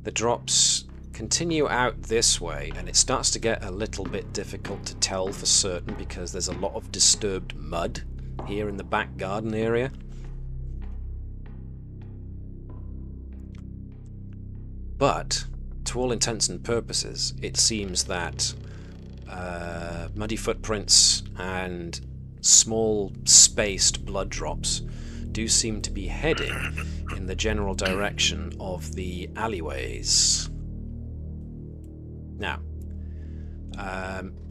S1: The drops continue out this way, and it starts to get a little bit difficult to tell for certain because there's a lot of disturbed mud here in the back garden area. But, to all intents and purposes, it seems that muddy footprints and small spaced blood drops do seem to be heading in the general direction of the alleyways. Now,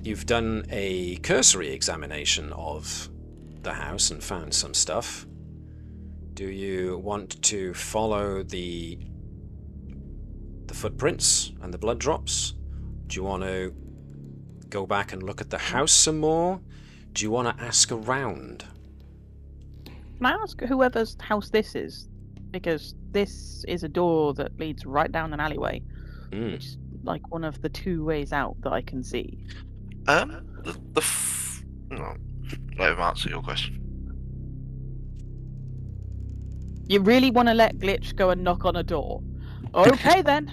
S1: you've done a cursory examination of the house and found some stuff. Do you want to follow the footprints and the blood drops? Do you want to go back and look at the house some more? Do you want to ask around?
S5: Can I ask whoever's house this is? Because this is a door that leads right down an alleyway. Which is like one of the two ways out that I can see.
S3: No, let him answer your question.
S5: You really want to let Glitch go and knock on a door? Okay then.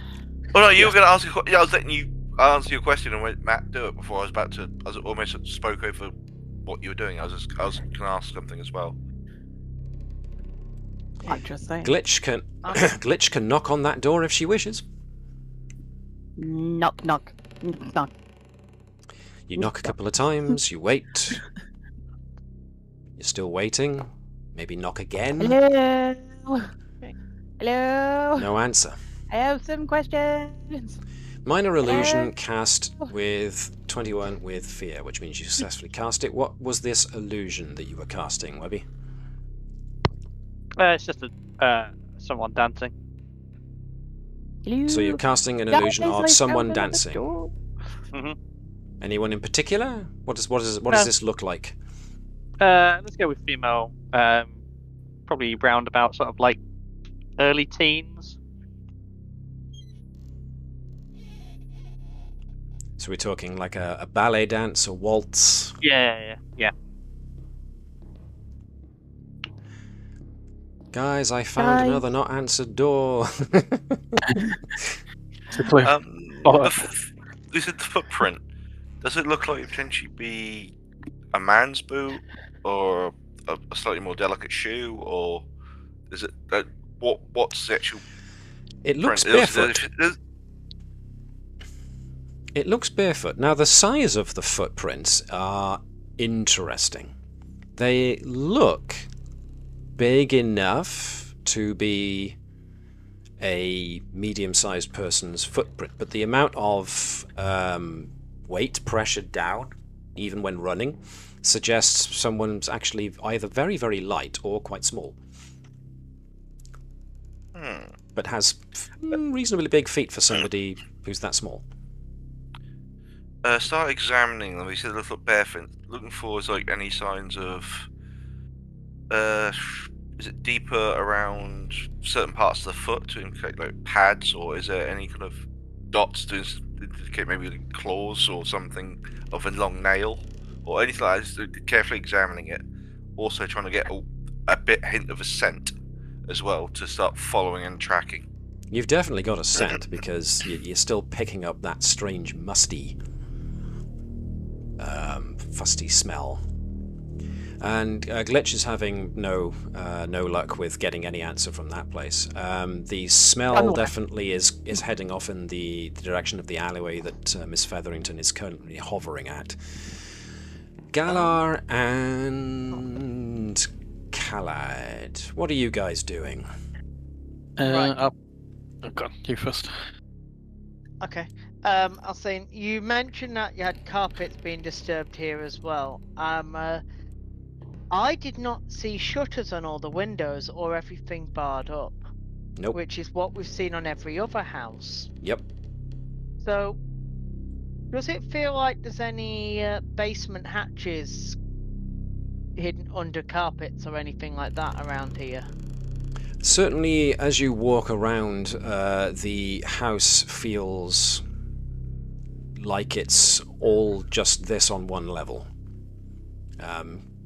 S3: Oh no, you were going to ask. Yeah, I was letting you answer your question and let Matt do it before I was about to. I was almost spoke over what you were doing. I was going to ask something as well.
S5: I'm just saying.
S1: Glitch can knock on that door if she wishes.
S5: Knock, knock, knock.
S1: You knock a couple of times. You wait. You're still waiting. Maybe knock again.
S5: Hello. Hello.
S1: No answer.
S5: I have some questions.
S1: Minor illusion cast with 21 with fear, which means you successfully cast it. What was this illusion that you were casting, Webby?
S7: It's just someone dancing.
S5: Hello.
S1: So you're casting an illusion of someone dancing.
S7: Mm-hmm.
S1: Anyone in particular? What does this look like?
S7: Let's go with female. Probably round about sort of like early teens.
S1: So we're talking like a ballet dance, a waltz.
S7: Yeah.
S1: Guys, I found another not answered door.
S3: This is the footprint. Does it look like it potentially be a man's boot or a slightly more delicate shoe, or is it what's the actual?
S1: It looks
S3: print?
S1: barefoot. It looks barefoot. Now the size of the footprints are interesting. They look big enough to be a medium-sized person's footprint, but the amount of weight pressured down, even when running, suggests someone's actually either very, very light or quite small. But has reasonably big feet for somebody who's that small.
S3: Start examining them. We said look barefoot. Looking for any signs of. Is it deeper around certain parts of the foot to indicate pads, or is there any kind of dots to indicate maybe claws or something of a long nail, or anything like that? Carefully examining it. Also trying to get a bit hint of a scent as well to start following and tracking.
S1: You've definitely got a scent because you're still picking up that strange musty, fusty smell. And Glitch is having no luck with getting any answer from that place. The smell definitely is heading off in the direction of the alleyway that Miss Featherington is currently hovering at. Galar and Khalid, what are you guys doing?
S6: Right. Okay, you first.
S4: Okay. I was saying, you mentioned that you had carpets being disturbed here as well. I did not see shutters on all the windows or everything barred up.
S1: Nope.
S4: Which is what we've seen on every other house.
S1: Yep.
S4: So, Does it feel like there's any basement hatches hidden under carpets or anything like that around here?
S1: Certainly, as you walk around, the house feels like it's all just this on one level.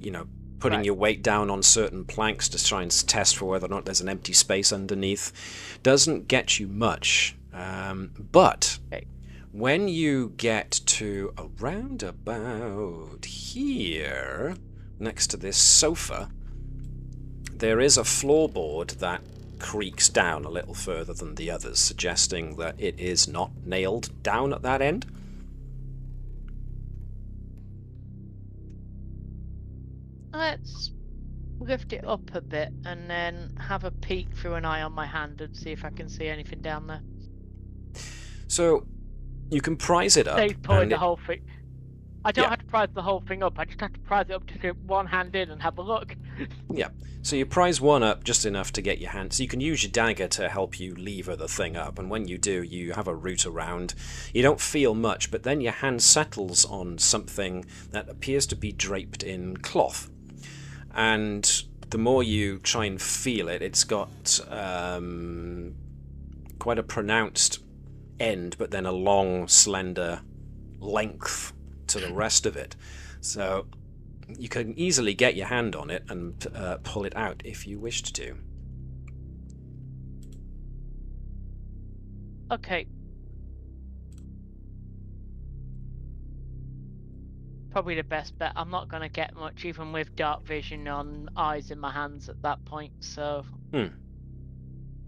S1: You know, putting your weight down on certain planks to try and test for whether or not there's an empty space underneath doesn't get you much. But when you get to around about here, next to this sofa, there is a floorboard that creaks down a little further than the others, suggesting that it is not nailed down at that end.
S4: Let's lift it up a bit and then have a peek through an eye on my hand and see if I can see anything down there.
S1: So you can prise it up.
S4: Save pulling the
S1: it-
S4: whole thing. I don't
S1: Yeah.
S4: have to prise the whole thing up. I just have to prise it up to get one hand in and have a look.
S1: Yeah, so you prise one up just enough to get your hand, so you can use your dagger to help you lever the thing up, and when you do, you have a root around. You don't feel much, but then your hand settles on something that appears to be draped in cloth. And the more you try and feel it, it's got quite a pronounced end, but then a long, slender length to the rest of it. So you can easily get your hand on it and pull it out if you wished to.
S4: Okay. Probably the best bet. I'm not going to get much, even with dark vision on eyes in my hands at that point, so...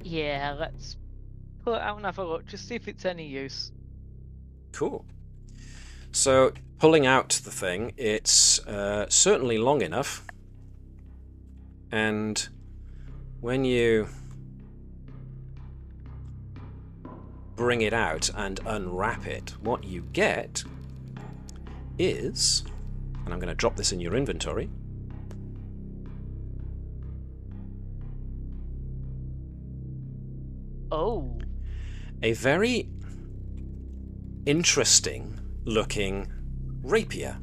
S4: Yeah, let's pull it out and have a look, just see if it's any use.
S1: Cool. So, pulling out the thing, it's certainly long enough, and when you bring it out and unwrap it, what you get is, and I'm going to drop this in your inventory,
S4: Oh.
S1: a very interesting looking rapier.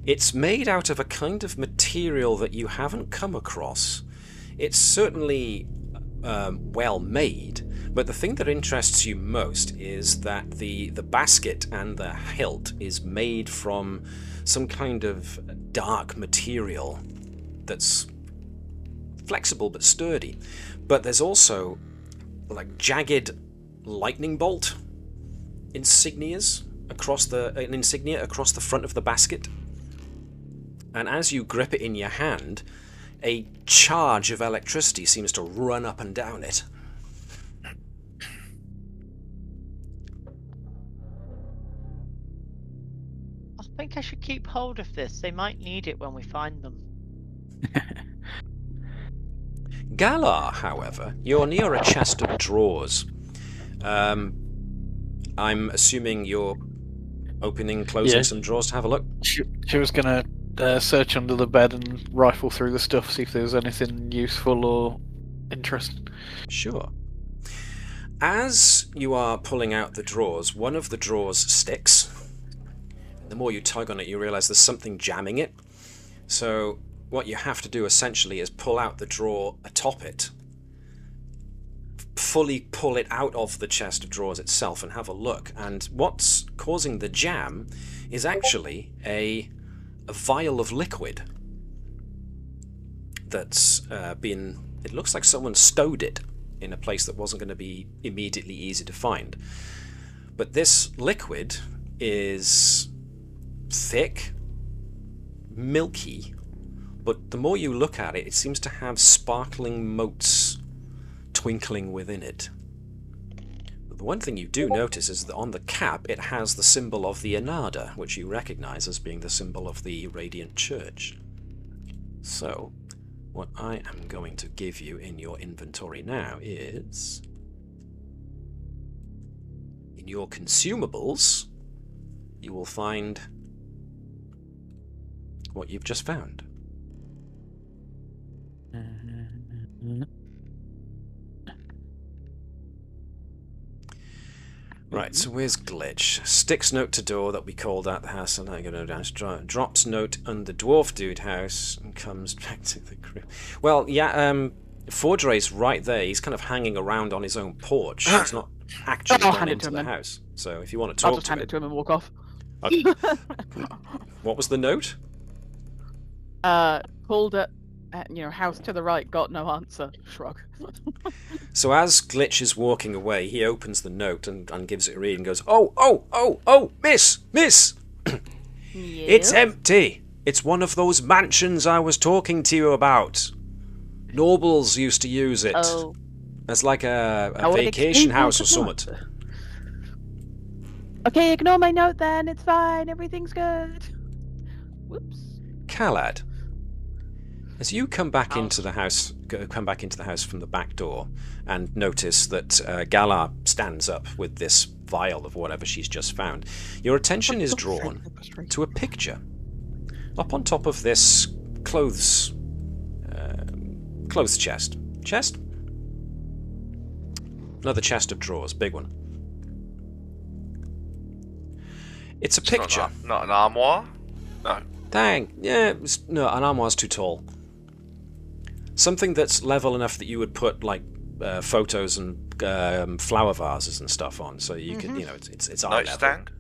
S1: It's made out of a kind of material that you haven't come across. It's certainly well made, but the thing that interests you most is that the basket and the hilt is made from some kind of dark material that's flexible but sturdy. But there's also like jagged lightning bolt insignias across an insignia across the front of the basket. And as you grip it in your hand, a charge of electricity seems to run up and down it.
S4: I think I should keep hold of this. They might need it when we find them.
S1: Galar, however, you're near a chest of drawers. I'm assuming you're opening, closing some drawers to have a look?
S6: She was going to search under the bed and rifle through the stuff, see if there was anything useful or interesting.
S1: Sure. As you are pulling out the drawers, one of the drawers sticks. The more you tug on it, you realise there's something jamming it. So what you have to do essentially is pull out the drawer atop it, fully pull it out of the chest of drawers itself and have a look. And what's causing the jam is actually a vial of liquid that's been... It looks like someone stowed it in a place that wasn't going to be immediately easy to find. But this liquid is thick, milky, but the more you look at it, it seems to have sparkling motes twinkling within it. But the one thing you do notice is that on the cap it has the symbol of the Inada, which you recognise as being the symbol of the Radiant Church. So, what I am going to give you in your inventory now is... in your consumables, you will find what you've just found. Right, so where's Glitch? Sticks note to door that we called at the house, and I go no down. Drops note on the dwarf dude house and comes back to the group. Well, yeah, Fordray's right there. He's kind of hanging around on his own porch. He's not actually gone into the house. So if you want to talk
S5: I'll just hand it to him and walk off.
S1: Okay. What was the note?
S5: Called at house to the right, got no answer. Shrug.
S1: So as Glitch is walking away, he opens the note and gives it a read and goes, oh, miss! It's empty! It's one of those mansions I was talking to you about. Nobles used to use it.
S5: Oh.
S1: As like a vacation house or something.
S5: Okay, ignore my note then, it's fine, everything's good. Whoops.
S1: Kalad, as you come back into the house from the back door and notice that Galar stands up with this vial of whatever she's just found, your attention is drawn to a picture up on top of this clothes chest. Chest? Another chest of drawers, big one. It's a picture.
S3: Not an armoire? No.
S1: Dang. Yeah, no, an armoire's too tall. Something that's level enough that you would put like photos and flower vases and stuff on, so you could, it's eye level.
S3: Nightstand?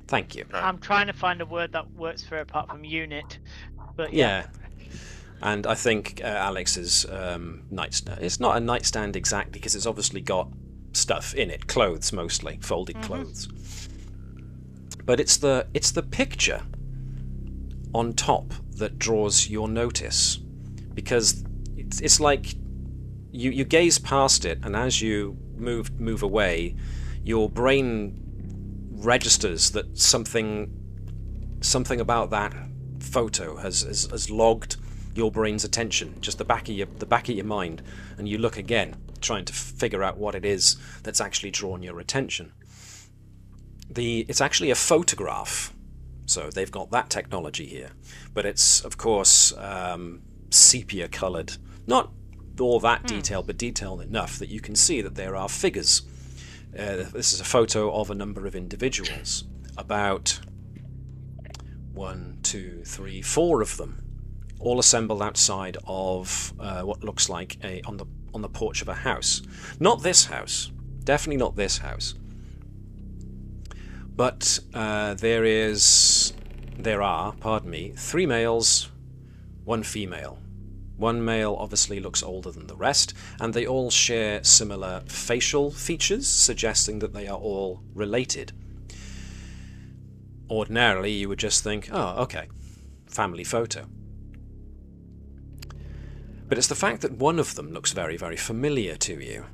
S1: Thank you.
S3: No.
S4: I'm trying to find a word that works for it apart from unit, but
S1: Yeah. And I think Alex's nightstand. It's not a nightstand exactly because it's obviously got stuff in it, clothes mostly, folded clothes. But it's the picture on top that draws your notice, because it's like you gaze past it, and as you move away, your brain registers that something about that photo has logged your brain's attention, just the back of your mind, and you look again, trying to figure out what it is that's actually drawn your attention. It's actually a photograph, so they've got that technology here, but it's of course sepia coloured, not all that detailed, but detailed enough that you can see that there are figures. This is a photo of a number of individuals, about 1, 2, 3, 4 of them, all assembled outside of what looks like on the porch of a house. Not this house, definitely not this house. But there are 3 males, 1 female. One male obviously looks older than the rest, and they all share similar facial features, suggesting that they are all related. Ordinarily, you would just think, oh, okay, family photo. But it's the fact that one of them looks very, very familiar to you.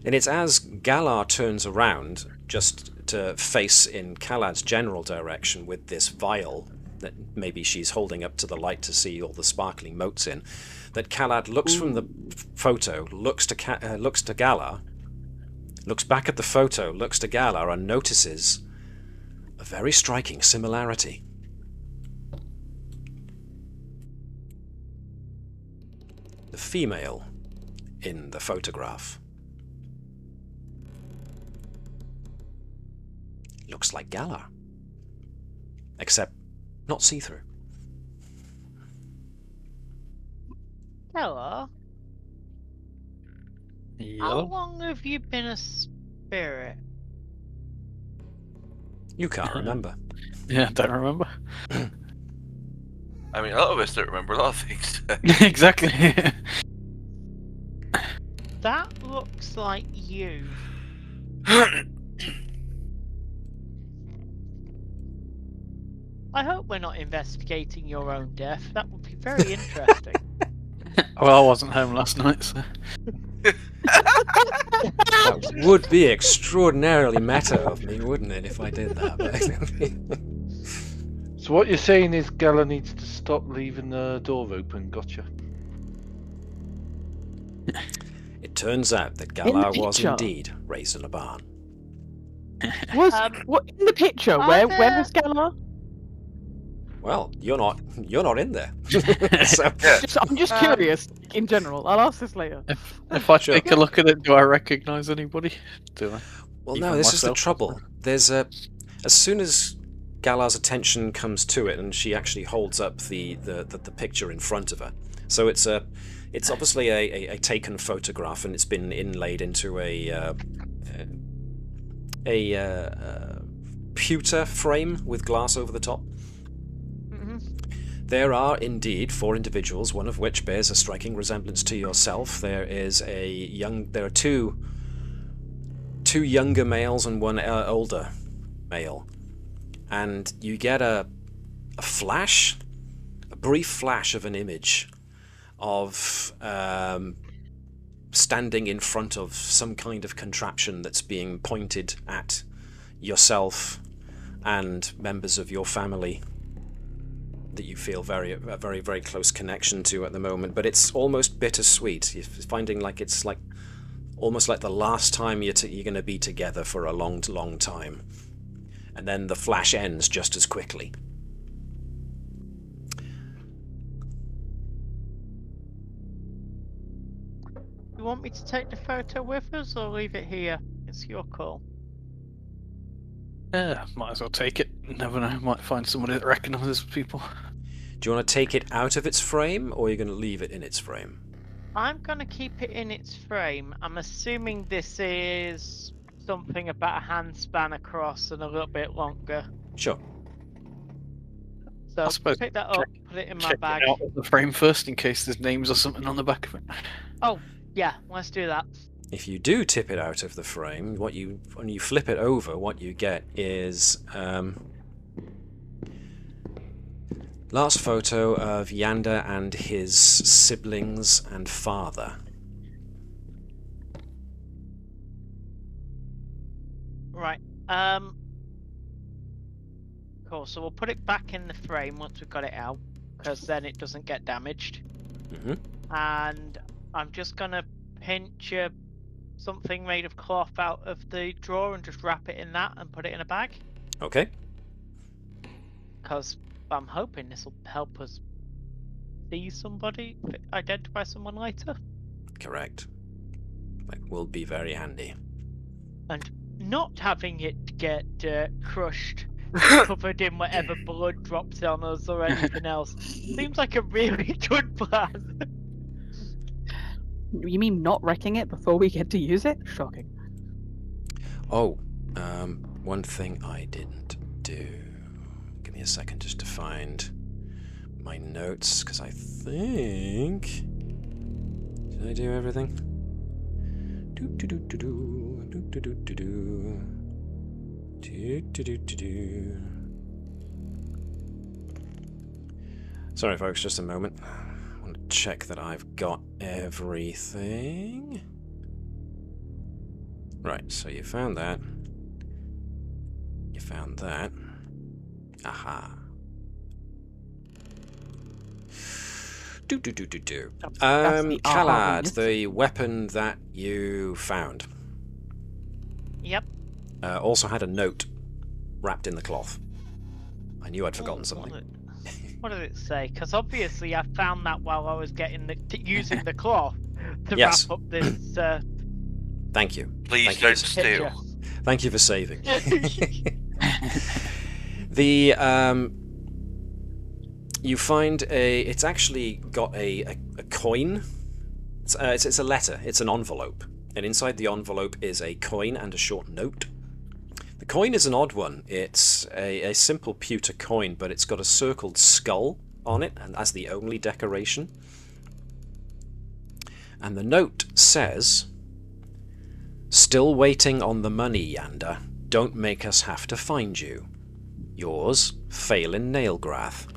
S1: And it's as Galar turns around, just to face in Kalad's general direction with this vial that maybe she's holding up to the light to see all the sparkling motes in, that Kalad looks from the photo, looks to Galar, looks back at the photo, looks to Galar, and notices a very striking similarity. The female in the photograph looks like Galar, except not see-through.
S4: Hello. How long have you been a spirit?
S1: You can't remember.
S6: Yeah, I don't remember.
S3: I mean, a lot of us don't remember a lot of things.
S6: Exactly.
S4: That looks like you. I hope we're not investigating your own death. That would be very interesting.
S6: Well, I wasn't home last night, so...
S1: That would be extraordinarily meta of me, wouldn't it, if I did that?
S2: So what you're saying is Gala needs to stop leaving the door open, gotcha.
S1: It turns out that Galar was indeed raised in a barn.
S5: What in the picture? Where was Galar?
S1: Well, you're not in there. So,
S5: I'm just curious in general. I'll ask this later.
S6: If I take a look at it, do I recognise anybody? Do I?
S1: Well,
S6: Even
S1: no, this is the
S6: myself.
S1: trouble. There's a... As soon as Galar's attention comes to it, and she actually holds up the picture in front of her. So it's obviously a taken photograph, and it's been inlaid into a pewter frame with glass over the top. There are indeed 4 individuals, one of which bears a striking resemblance to yourself. There are two younger males and one older male, and you get a brief flash of an image of standing in front of some kind of contraption that's being pointed at yourself and members of your family that you feel a very, very close connection to at the moment. But it's almost bittersweet. You're finding like it's like almost like the last time you're going to be together for a long, long time. And then the flash ends just as quickly.
S4: You want me to take the photo with us or leave it here? It's your call.
S6: Yeah, might as well take it. Never know, might find somebody that recognises people.
S1: Do you want to take it out of its frame, or are you going to leave it in its frame?
S4: I'm going to keep it in its frame. I'm assuming this is something about a hand span across and a little bit longer.
S1: Sure.
S4: So
S6: I suppose
S4: pick that up, put it in my
S6: Check
S4: bag.
S6: it out of the frame first, in case there's names or something on the back of it.
S4: Oh, yeah, let's do that.
S1: If you do tip it out of the frame, when you flip it over, what you get is last photo of Yander and his siblings and father.
S4: Right. Cool. So we'll put it back in the frame once we've got it out, because then it doesn't get damaged. And I'm just gonna pinch something made of cloth out of the drawer and just wrap it in that and put it in a bag.
S1: Okay.
S4: Because I'm hoping this will help us see somebody, identify someone later.
S1: Correct. That will be very handy.
S4: And not having it get crushed, covered in whatever blood drops on us or anything else, seems like a really good plan.
S5: You mean not wrecking it before we get to use it? Shocking.
S1: Oh, one thing I didn't do. Give me a second just to find my notes, because I think... Did I do everything? Sorry folks, just a moment. I want to check that I've got everything. Right, so you found that. You found that. Aha. Khalad, the weapon that you found.
S4: Yep.
S1: Also had a note wrapped in the cloth. I knew I'd forgotten something.
S4: What did it say? Because obviously I found that while I was using the cloth to
S1: Yes.
S4: wrap up this.
S1: Thank you.
S3: Please
S1: Thank
S3: don't
S1: you.
S3: steal.
S1: Thank you for saving. The you find it's actually got a coin. It's a letter. It's an envelope, and inside the envelope is a coin and a short note. The coin is an odd one. It's a simple pewter coin, but it's got a circled skull on it, and as the only decoration. And the note says, "Still waiting on the money, Yander. Don't make us have to find you. Yours, Phelan Nailgrath."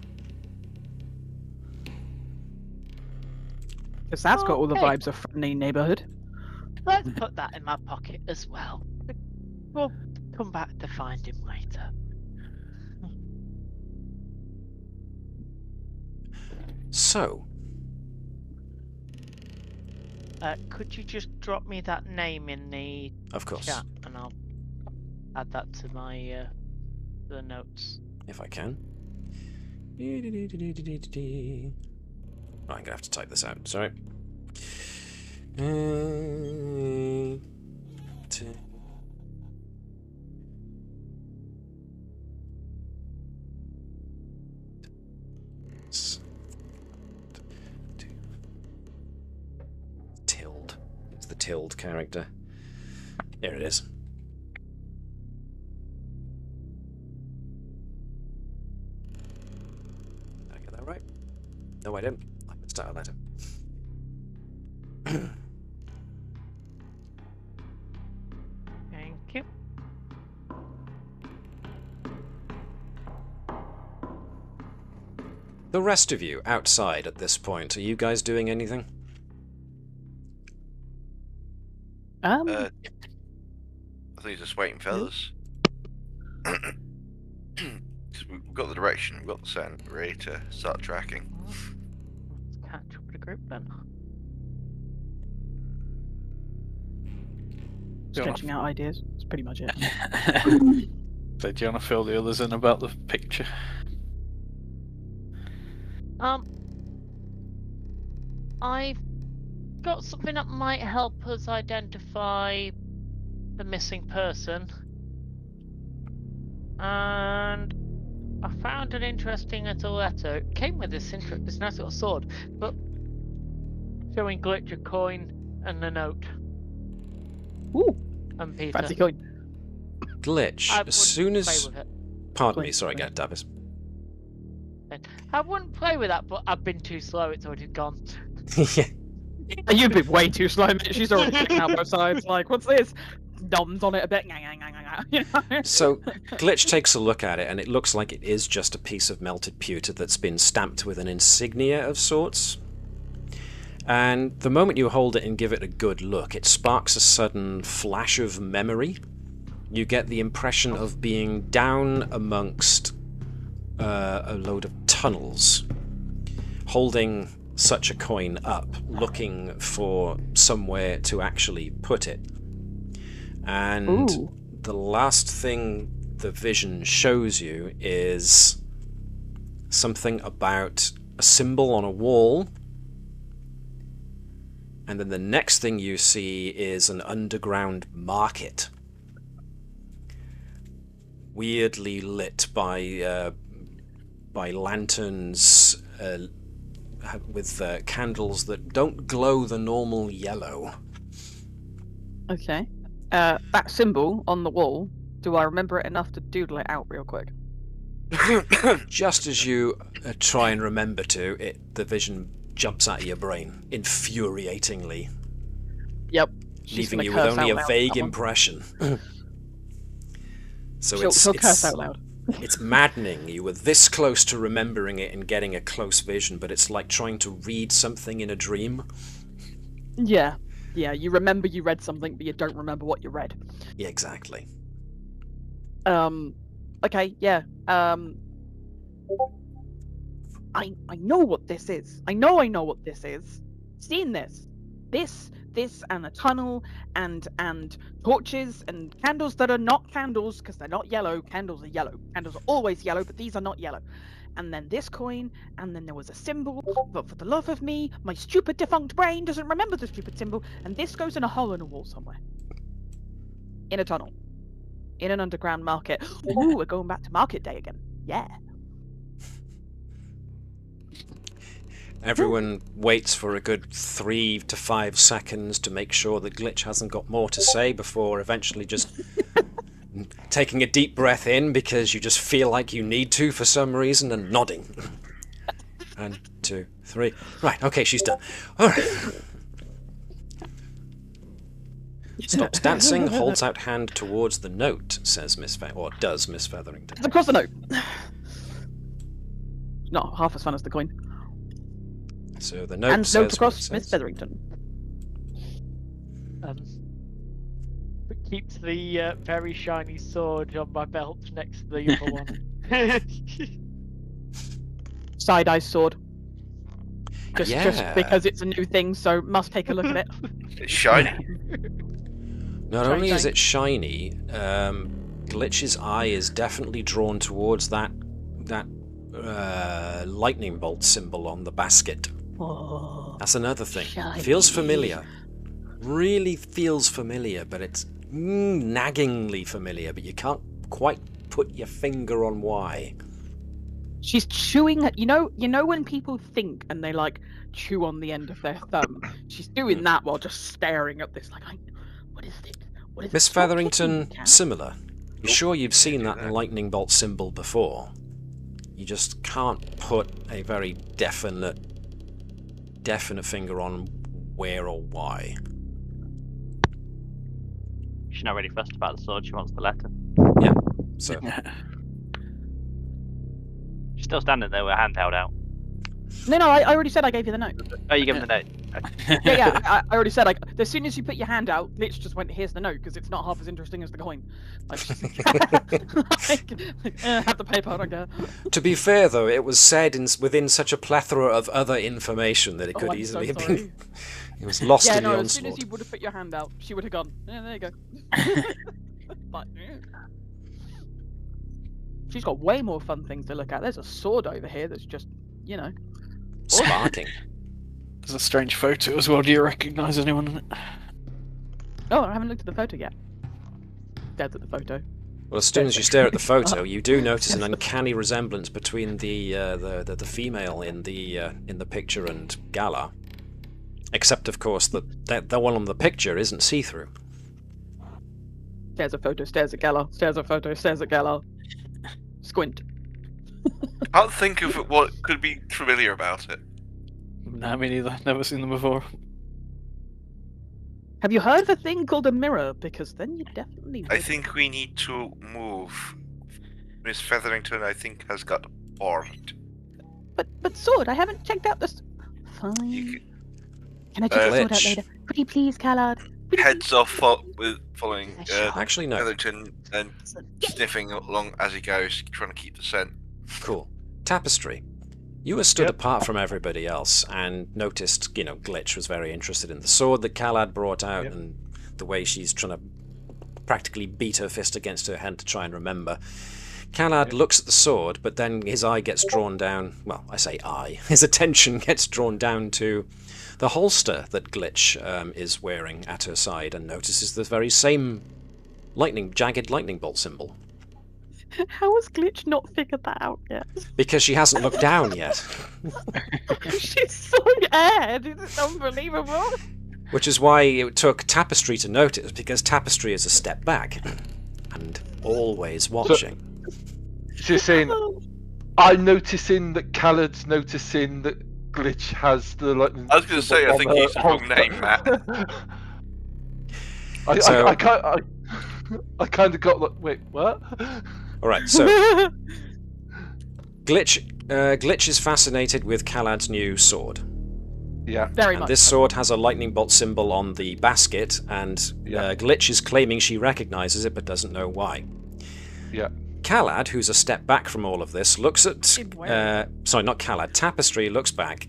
S5: Because that's got all the
S4: Okay.
S5: vibes of friendly neighbourhood.
S4: Let's put that in my pocket as well. We'll come back to find him later.
S1: So,
S4: Could you just drop me that name in the
S1: of course,
S4: chat, and I'll add that to my the notes.
S1: if I can. Oh, I'm gonna have to type this out. Sorry. the tilled character. There it is. Did I get that right? No, I didn't. I missed out a letter.
S4: Thank you.
S1: The rest of you outside at this point, are you guys doing anything?
S3: I think just waiting for others. We've got the direction, we've got the scent, we're ready to start tracking.
S4: Let's catch up with the group then.
S5: Stretching out ideas. That's pretty much it.
S6: So do you want to fill the others in about the picture?
S4: I've got something that might help us identify the missing person. And I found an interesting little letter. It came with this nice little sword, but showing Glitch a coin and a note.
S5: Ooh,
S4: And Peter.
S5: fancy coin.
S1: Glitch,
S4: I
S1: as soon
S4: wouldn't
S1: as...
S4: play with it.
S1: Pardon me,
S5: Coin,
S1: sorry,
S5: coin.
S1: get Davis.
S4: I wouldn't play with that, but I've been too slow. It's already gone.
S1: Yeah.
S5: You've been way too slow, mate. She's already checking out both sides. Like, what's this? Noms on it a bit. You know?
S1: So, Glitch takes a look at it, and it looks like it is just a piece of melted pewter that's been stamped with an insignia of sorts. And the moment you hold it and give it a good look, it sparks a sudden flash of memory. You get the impression of being down amongst a load of tunnels, holding such a coin up, looking for somewhere to actually put it. And
S5: Ooh.
S1: the last thing the vision shows you is something about a symbol on a wall, and then the next thing you see is an underground market, weirdly lit by lanterns with candles that don't glow the normal yellow.
S5: Okay. That symbol on the wall, do I remember it enough to doodle it out real quick?
S1: Just as you try and remember to, the vision jumps out of your brain, infuriatingly,
S5: Yep.
S1: leaving you with only a vague impression. So
S5: She'll curse out loud.
S1: It's maddening. You were this close to remembering it and getting a close vision, but it's like trying to read something in a dream.
S5: Yeah. Yeah, you remember you read something, but you don't remember what you read.
S1: Yeah, exactly.
S5: Okay, yeah. I know what this is. I know what this is. Seen this. This and a tunnel and torches and candles that are not candles because they're not yellow. Candles are yellow. Candles are always yellow, but these are not yellow. And then this coin, and then there was a symbol, but for the love of me, my stupid defunct brain doesn't remember the stupid symbol, and this goes in a hole in a wall somewhere. In a tunnel. In an underground market. Ooh, we're going back to market day again. Yeah.
S1: Everyone waits for a good 3 to 5 seconds to make sure that Glitch hasn't got more to say before eventually just taking a deep breath in because you just feel like you need to for some reason and nodding. 1, 2, 3. Right, okay, she's done. Alright. Stops dancing, holds out hand towards the note, says does Miss Featherington.
S5: It's across the note. Not half as fun as the coin.
S1: So the note
S5: And
S1: says
S5: note
S1: what
S5: across
S1: it
S5: Miss
S1: says.
S5: Featherington.
S4: But keeps the very shiny sword on my belt next to the other one.
S5: Side-eye sword. Just
S1: Yeah.
S5: because it's a new thing, so must take a look at it.
S3: It's shiny.
S1: Not
S5: Shiny,
S1: only is
S5: shiny.
S1: it shiny, Glitch's eye is definitely drawn towards that lightning bolt symbol on the basket.
S5: Oh,
S1: That's another thing.
S5: shiny.
S1: Feels familiar. Really feels familiar, but it's naggingly familiar, but you can't quite put your finger on why.
S5: She's chewing. You know when people think and they like chew on the end of their thumb. She's doing that while just staring at this. Like, what is it? What is
S1: Miss
S5: it? Stop
S1: Featherington,
S5: kicking,
S1: similar. You sure you've seen that lightning bolt symbol before? You just can't put a very definite finger on where or why.
S7: She's not really fussed about the sword. She wants the letter.
S1: Yeah. So.
S7: She's still standing there with her hand held out.
S5: No, I already said I gave you the note.
S7: Oh, you give him the note.
S5: Yeah, I already said. Like, as soon as you put your hand out, Glitch just went, "Here's the note," because it's not half as interesting as the coin. Like, have the paper. I don't care.
S1: To be fair, though, it was said within such a plethora of other information that it could easily have been. It was lost in the onslaught.
S5: As soon as you would have put your hand out, she would have gone. Yeah, there you go. But, she's got way more fun things to look at. There's a sword over here that's just,
S1: sparking.
S6: There's a strange photo as well. Do you recognise anyone in it?
S5: Oh, I haven't looked at the photo yet. Dead at the photo.
S1: Well, as soon as you stare at the photo, you do notice an uncanny resemblance between the female in the picture and Gala. Except, of course, that the one on the picture isn't see-through.
S5: Stares at photo, stares at Gala, stares at photo, stares at Gala. Squint.
S3: I can't think of what could be familiar about it.
S6: No, me neither. Never seen them before.
S5: Have you heard of a thing called a mirror? Because then you definitely would.
S3: I think we need to move. Miss Featherington, I think, has got bored.
S5: But sword, I haven't checked out this. Fine. Can I check the sword out later? Pretty please, Callard.
S3: Heads off with following
S1: Actually, no.
S3: Featherington and sniffing along as he goes, trying to keep the scent.
S1: Cool. Tapestry. You were stood apart from everybody else and noticed, Glitch was very interested in the sword that Callard brought out and the way she's trying to practically beat her fist against her head to try and remember. Callard looks at the sword, but then his eye gets drawn down. Well, I say eye. His attention gets drawn down to the holster that Glitch is wearing at her side and notices the very same jagged lightning bolt symbol.
S5: How has Glitch not figured that out yet?
S1: Because she hasn't looked down yet.
S5: She's so scared. It's unbelievable.
S1: Which is why it took Tapestry to notice, because Tapestry is a step back and always watching.
S2: So you're saying, I'm noticing that Callad's noticing that Glitch has the lightning.
S3: I was going to say, I think he used the wrong name, Matt.
S2: I kind of got like, wait, what?
S1: All right, so Glitch is fascinated with Callad's new sword.
S2: Yeah,
S5: very
S1: and
S5: much.
S1: This sword has a lightning bolt symbol on the basket, and Glitch is claiming she recognizes it but doesn't know why.
S2: Yeah.
S1: Callad, who's a step back from all of this, looks at... sorry, not Callad. Tapestry looks back.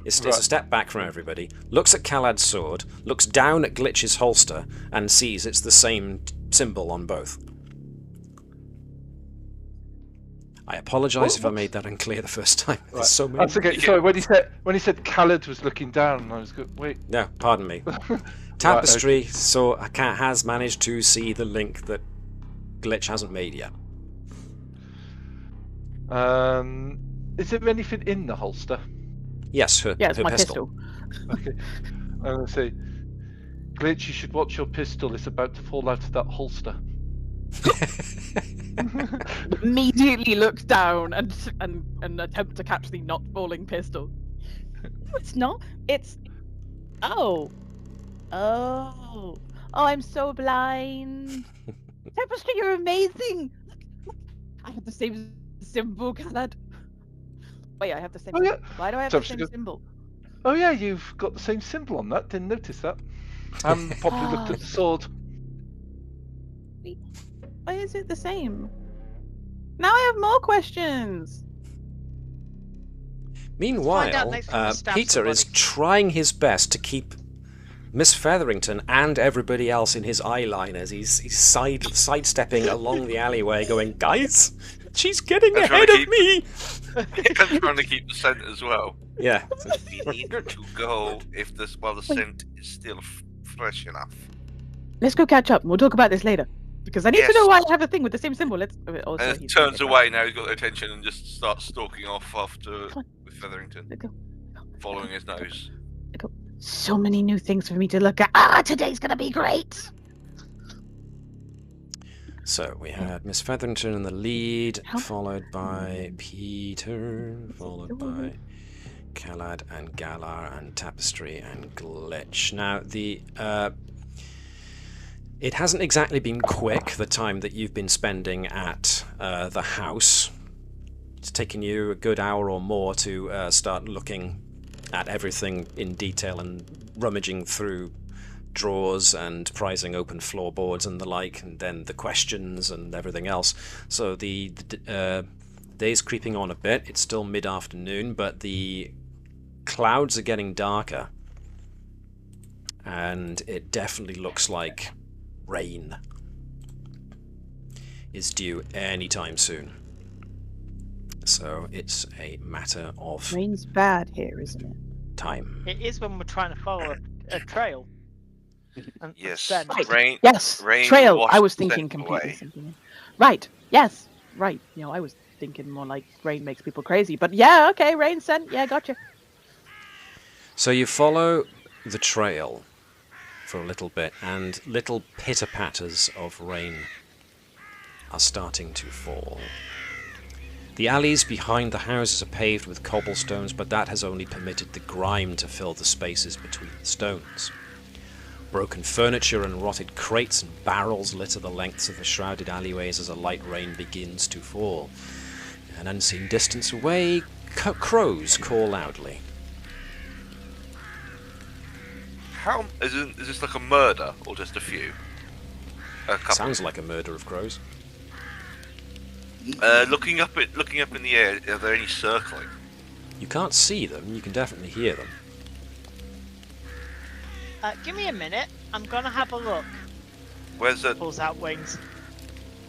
S1: It's a step back from everybody. Looks at Callad's sword, looks down at Glitch's holster, and sees it's the same symbol on both. I apologise if I made that unclear the first time.
S2: Right.
S1: So many...
S2: That's okay. Sorry, when he said Callad was looking down, I was going, wait.
S1: No, pardon me. Tapestry has managed to see the link that Glitch hasn't made yet.
S2: Is there anything in the holster?
S1: Yes,
S5: it's
S1: her
S5: my
S1: pistol.
S2: Okay. I'm going to say, Glitch, you should watch your pistol. It's about to fall out of that holster.
S5: Immediately looks down and attempt to catch the not falling pistol. No, it's not. It's oh, I'm so blind. Tapestry, you're amazing. I have the same symbol, Callad. Wait, I have the same symbol. Why do I have the same symbol?
S2: Oh yeah, you've got the same symbol on that. Didn't notice that. Probably looked at the sword.
S5: Why is it the same? Now I have more questions.
S1: Meanwhile, Peter is trying his best to keep Miss Featherington and everybody else in his eye line as he's sidestepping along the alleyway going, guys, she's getting ahead of me!
S3: I'm trying to keep the scent as well.
S1: Yeah.
S3: We need her to go while the scent is still fresh enough.
S5: Let's go catch up. We'll talk about this later. Because I need to
S3: Yes.
S5: know why I have a thing with the same symbol. Oh,
S3: And
S5: sorry,
S3: it
S5: he's
S3: turns
S5: gonna
S3: away now. He's got their attention and just starts stalking off after
S5: Come on.
S3: with Featherington,
S5: Let go.
S3: following his nose.
S5: So many new things for me to look at. Ah, today's gonna be great.
S1: So we had Miss Featherington in the lead,
S5: How-
S1: followed by Peter, followed by Kalad and Galar and Tapestry and Glitch. Now it hasn't exactly been quick, the time that you've been spending at the house. It's taken you a good hour or more to start looking at everything in detail and rummaging through drawers and prizing open floorboards and the like, and then the questions and everything else. So the day's creeping on a bit. It's still mid-afternoon, but the clouds are getting darker, and it definitely looks like rain is due anytime soon. So it's a matter of
S5: Rain's bad here, isn't it?
S1: time.
S4: It is when we're trying to follow a trail. And
S3: Yes.
S4: scent.
S5: Right.
S3: Rain.
S5: Yes.
S3: Rain
S5: Trail.
S3: washed
S5: I was
S3: the
S5: thinking
S3: scent
S5: completely
S3: away.
S5: something. Right. Yes. Right. I was thinking more like rain makes people crazy. But yeah, okay, rain scent. Yeah, gotcha.
S1: So you follow the trail for a little bit, and little pitter-patters of rain are starting to fall. The alleys behind the houses are paved with cobblestones, but that has only permitted the grime to fill the spaces between the stones. Broken furniture and rotted crates and barrels litter the lengths of the shrouded alleyways as a light rain begins to fall. An unseen distance away, crows call loudly.
S3: How is this like a murder or just a few? A couple.
S1: Sounds like a murder of crows.
S3: Looking up in the air, are there any circling?
S1: You can't see them, you can definitely hear them.
S4: Give me a minute. I'm gonna have a look.
S3: Where's the?
S4: Pulls out wings.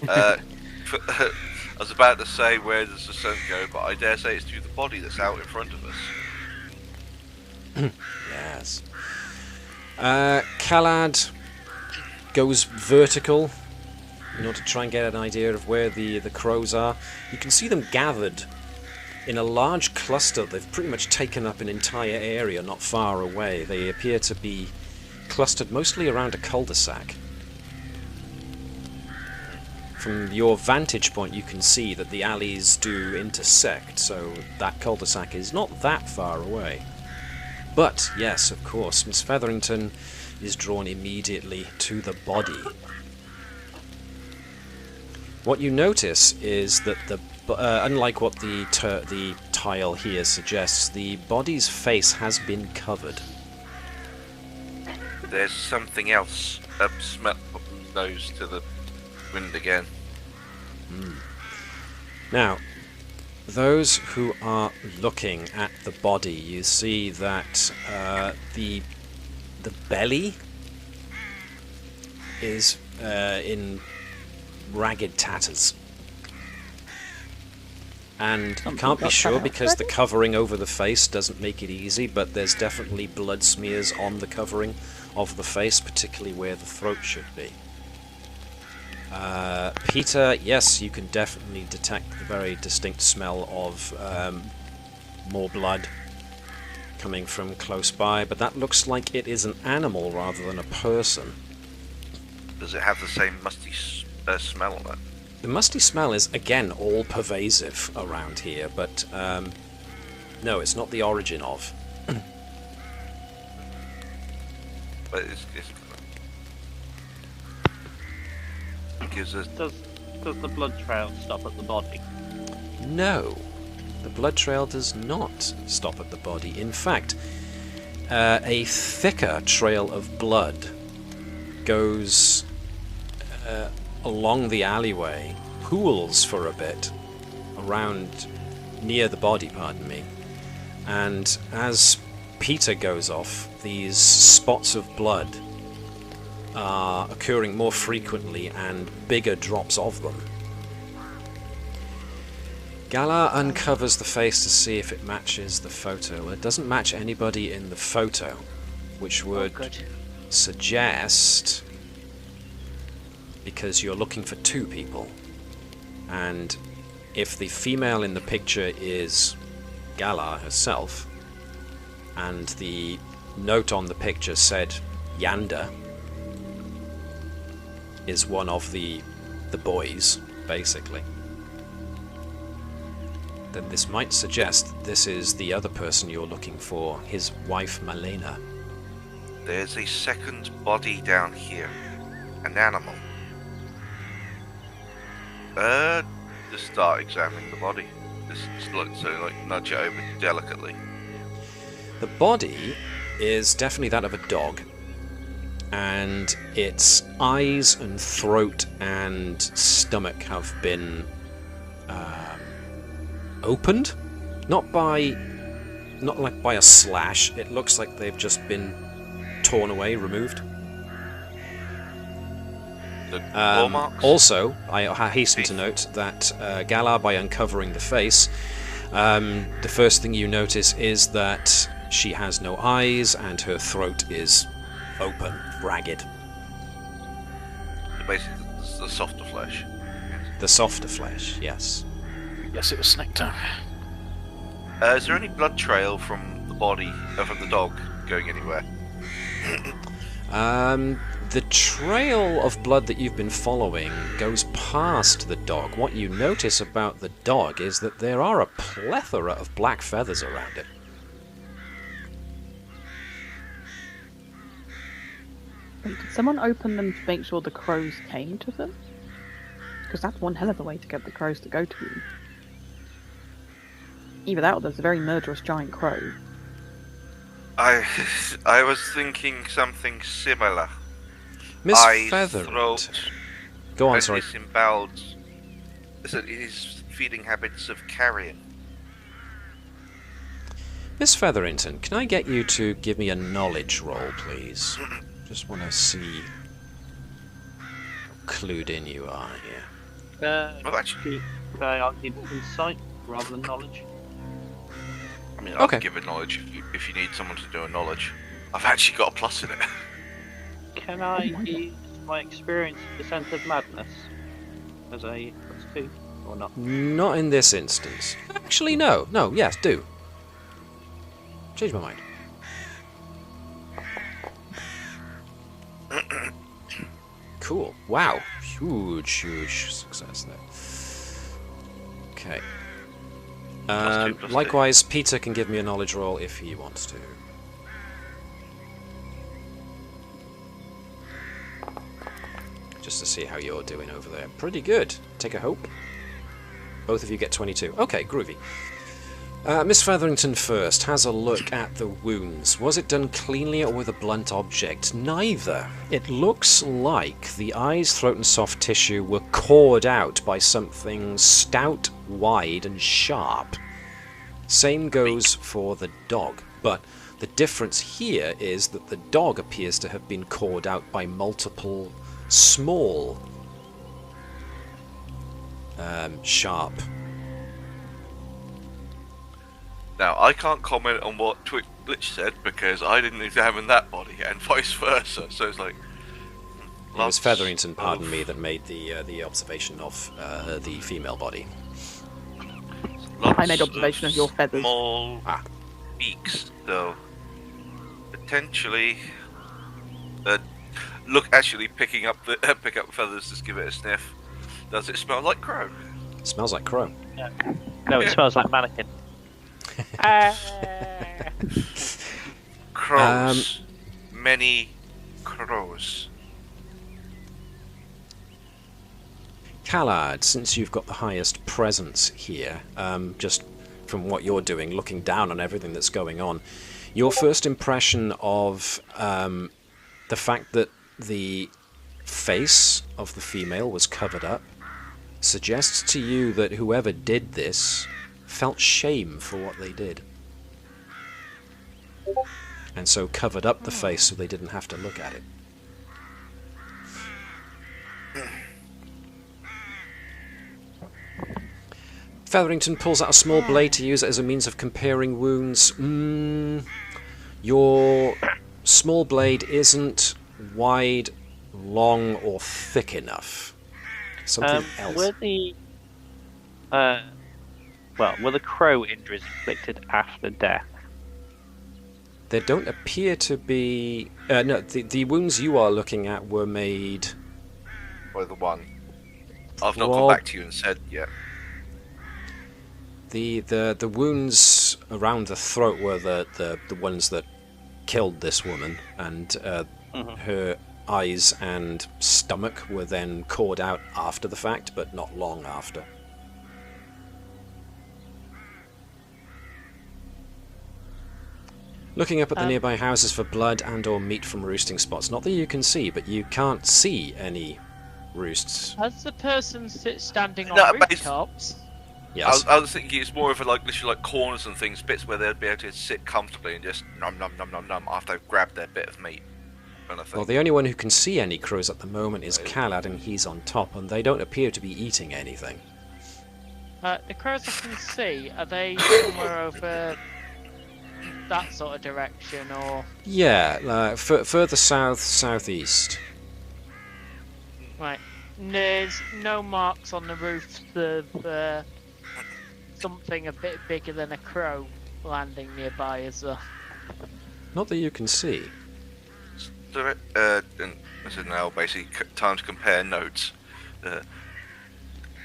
S3: I was about to say where does the sun go, but I dare say it's through the body that's out in front of us.
S1: Yes. Kalad goes vertical in order to try and get an idea of where the crows are. You can see them gathered in a large cluster. They've pretty much taken up an entire area not far away. They appear to be clustered mostly around a cul-de-sac. From your vantage point, you can see that the alleys do intersect, so that cul-de-sac is not that far away. But, yes, of course, Miss Featherington is drawn immediately to the body. What you notice is that unlike what the tile here suggests, the body's face has been covered.
S3: There's something else. Smell nose to the wind again.
S1: Now, those who are looking at the body, you see that the belly is in ragged tatters. And you can't be sure because the covering over the face doesn't make it easy, but there's definitely blood smears on the covering of the face, particularly where the throat should be. Peter, yes, you can definitely detect the very distinct smell of more blood coming from close by, but that looks like it is an animal rather than a person.
S3: Does it have the same musty smell on it?
S1: The musty smell is, again, all pervasive around here, but no, it's not the origin of.
S3: But it gives us.
S7: Does the blood trail stop at the body?
S1: No, the blood trail does not stop at the body. In fact, a thicker trail of blood goes along the alleyway, pools for a bit around near the body, pardon me, and as Peter goes off, these spots of blood are occurring more frequently and bigger drops of them. Galar uncovers the face to see if it matches the photo. Well, it doesn't match anybody in the photo, which would suggest because you're looking for 2 people. And if the female in the picture is Galar herself, and the note on the picture said Yanda is one of the boys, basically, then this might suggest this is the other person you're looking for, his wife Malena.
S3: There's a second body down here. An animal. Just start examining the body. Just look, so like nudge it over delicately.
S1: The body is definitely that of a dog, and its eyes and throat and stomach have been opened, not like by a slash. It looks like they've just been torn away, removed. Also, I hasten to note that Galar, by uncovering the face, the first thing you notice is that she has no eyes and her throat is open, ragged.
S3: Basically, the softer flesh.
S1: The softer flesh, yes.
S6: Yes, it was snack time.
S3: Is there any blood trail from the body, from the dog, going anywhere?
S1: The trail of blood that you've been following goes past the dog. What you notice about the dog is that there are a plethora of black feathers around it.
S5: Wait, did someone open them to make sure the crows came to them? Because that's one hell of a way to get the crows to go to you. Either that or there's a very murderous giant crow.
S3: I was thinking something similar.
S1: Miss
S3: Eyes,
S1: Featherington.
S3: throat,
S1: Go on,
S3: and
S1: sorry.
S3: his feeding habits of carrion.
S1: Miss Featherington, can I get you to give me a knowledge roll, please? Just want to see how clued in you are here.
S3: Well, actually,
S7: I'll need insight rather than knowledge.
S3: I mean,
S1: Okay.
S3: I'll give it knowledge if you need someone to do a knowledge. I've actually got a plus in it.
S7: Can I use my experience with the Sense of Madness as a +2 or not?
S1: Not in this instance. Actually, no. No, yes, do. Change my mind. Cool. Wow. Huge success there. Okay.
S3: +2.
S1: Likewise, Peter can give me a knowledge roll if he wants to. Just to see how you're doing over there. Pretty good. Take a hope. Both of you get 22. Okay, groovy. Miss Featherington first has a look at the wounds. Was it done cleanly or with a blunt object? Neither. It looks like the eyes, throat and soft tissue were cored out by something stout, wide and sharp. Same goes for the dog, but the difference here is that the dog appears to have been cored out by multiple small, sharp.
S3: Now, I can't comment on what Glitch said because I didn't examine that body, and vice versa. So it's like
S1: It was Featherington, pardon me, that made the observation of the female body.
S5: I made observation of your feathers.
S3: Small beaks, though. Potentially, actually picking up the feathers, just give it a sniff. Does it smell like crow?
S1: It smells like crow.
S7: Yeah. No, it smells like mannequin.
S3: Crows. Many crows.
S1: Callard, since you've got the highest presence here, just from what you're doing, looking down on everything that's going on, your first impression of the fact that the face of the female was covered up suggests to you that whoever did this felt shame for what they did, and so covered up the face so they didn't have to look at it. Featherington pulls out a small blade to use it as a means of comparing wounds. Your small blade isn't wide long or thick enough. Something else.
S7: Were the were the crow injuries inflicted after death?
S1: There don't appear to be... no, the wounds you are looking at were made...
S3: By the one. I've not
S1: Well,
S3: come back to you and said yet.
S1: The wounds around the throat were the ones that killed this woman, and her eyes and stomach were then clawed out after the fact, but not long after. Looking up at the nearby houses for blood and or meat from roosting spots. Not that you can see, but you can't see any roosts.
S4: As the person standing on
S3: No, but
S4: rooftops...
S1: Yes.
S3: I was thinking it's more of a, literally corners and things, bits where they'd be able to sit comfortably and just nom nom nom nom nom after they've grabbed their bit of meat. Kind of thing.
S1: Well, the only one who can see any crows at the moment is Khalad, and he's on top, and they don't appear to be eating anything.
S4: the crows I can see, are they somewhere over that sort of direction, or...?
S1: Yeah, further south, southeast.
S4: Right. There's no marks on the roofs of something a bit bigger than a crow landing nearby, is there?
S1: Not that you can see.
S3: And I said now, basically, time to compare notes. The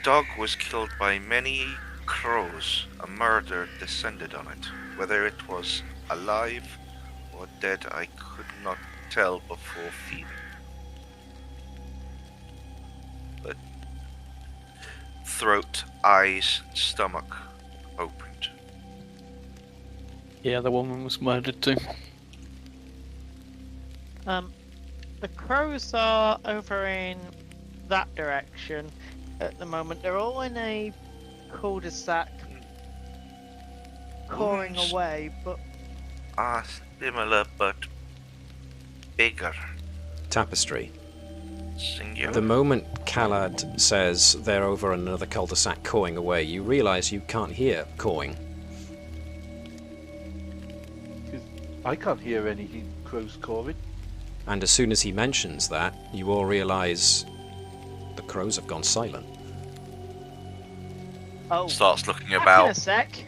S3: dog was killed by many crows. A murder descended on it. Whether it was alive or dead, I could not tell before feeding. But throat, eyes, stomach opened.
S6: Yeah, the woman was murdered too.
S4: The crows are over in that direction at the moment. They're all in a cul-de-sac, cawing away, but...
S3: Ah, similar but bigger.
S1: Tapestry.
S3: Singular.
S1: The moment Khalad says they're over another cul-de-sac cawing away, you realise you can't hear cawing.
S2: I can't hear any crows cawing.
S1: And as soon as he mentions that, you all realise the crows have gone silent.
S4: Oh,
S3: Starts looking
S4: back in
S3: about.
S4: a sec.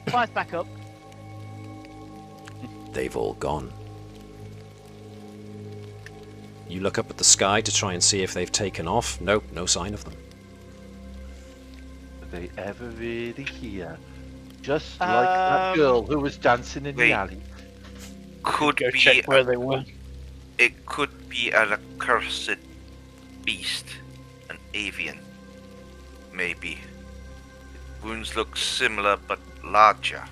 S4: Flies back up.
S1: They've all gone. You look up at the sky to try and see if they've taken off. Nope, no sign of them.
S2: Are they ever really here? Just like that girl who was dancing in the
S3: wait.
S2: alley.
S3: Could
S6: Go
S3: be
S6: check where they were.
S3: It could be an accursed beast, an avian, maybe. Wounds look similar but larger,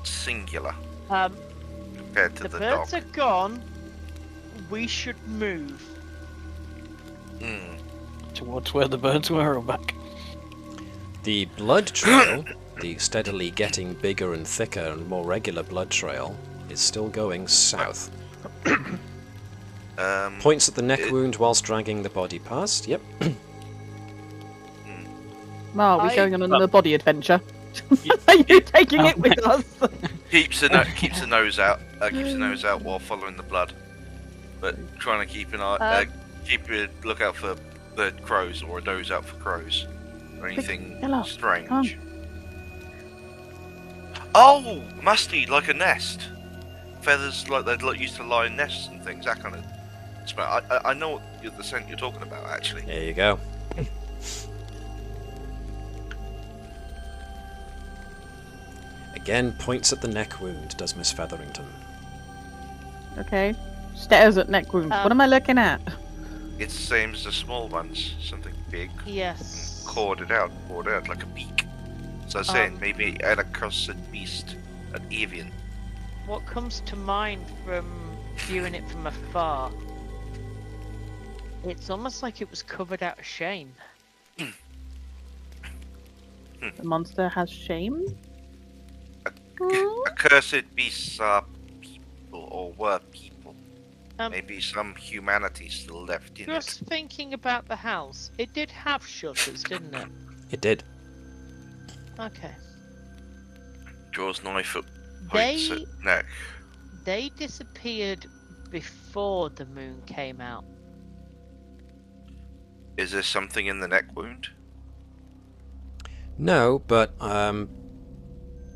S3: singular compared to
S4: The
S3: the
S4: birds
S3: dog.
S4: are gone. We should move.
S6: Towards where the birds were or back?
S1: The blood trail, the steadily getting bigger and thicker and more regular blood trail, is still going south. Points at the neck wound whilst dragging the body past. Yep.
S5: Well, are we going on another body adventure? Are you taking it with us?
S3: Keeps the nose out. Keeps the nose out while following the blood, but trying to keep an eye, keep a lookout for the crows, or a nose out for crows, or anything
S5: Hello.
S3: strange.
S5: Come.
S3: Oh, musty, like a nest. Feathers like they'd used to lie in nests and things. That kind of smell. I know what the scent you're talking about, actually.
S1: There you go. Again, points at the neck wound, does Miss Featherington.
S5: Okay. Stares at neck wound. What am I looking at?
S3: It's the same as the small ones. Something big.
S4: Yes.
S3: Bored out like a beak. So I was saying maybe an accursed beast, an avian.
S4: What comes to mind from viewing it from afar? It's almost like it was covered out of shame.
S5: The monster has shame?
S3: Accursed beasts are people, or were people.
S4: Maybe
S3: some humanity still left in
S4: Just
S3: it.
S4: thinking about the house, it did have shutters, didn't it?
S1: It did.
S4: Okay.
S3: Draws knife at points at neck.
S4: They disappeared before the moon came out.
S3: Is there something in the neck wound?
S1: No, but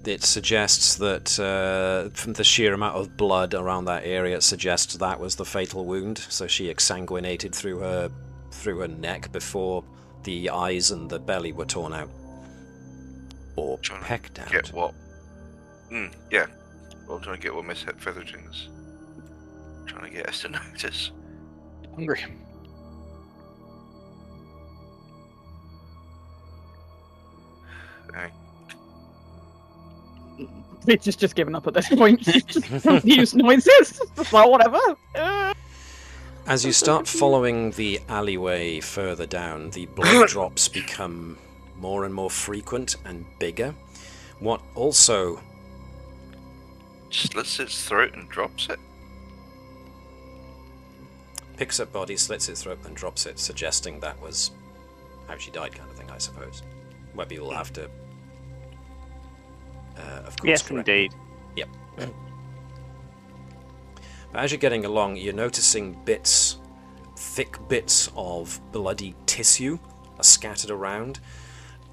S1: it suggests that from the sheer amount of blood around that area, it suggests that was the fatal wound. So she exsanguinated through her neck before the eyes and the belly were torn out. Or pecked out.
S3: Get what? Yeah. Well, I'm trying to get what Miss Featherton's trying to get us to notice.
S6: Hungry.
S3: Okay.
S5: It's just given up at this point. Confused noises. Well, whatever.
S1: As you start following the alleyway further down, the blood drops become more and more frequent and bigger. What also
S3: slits its throat and drops it.
S1: picks up body, slits its throat, and drops it, suggesting that was how she died, kind of thing, I suppose. Webby will have to, of course,
S7: Yes,
S1: correct.
S7: indeed.
S1: Yep. But as you're getting along, you're noticing thick bits of bloody tissue are scattered around,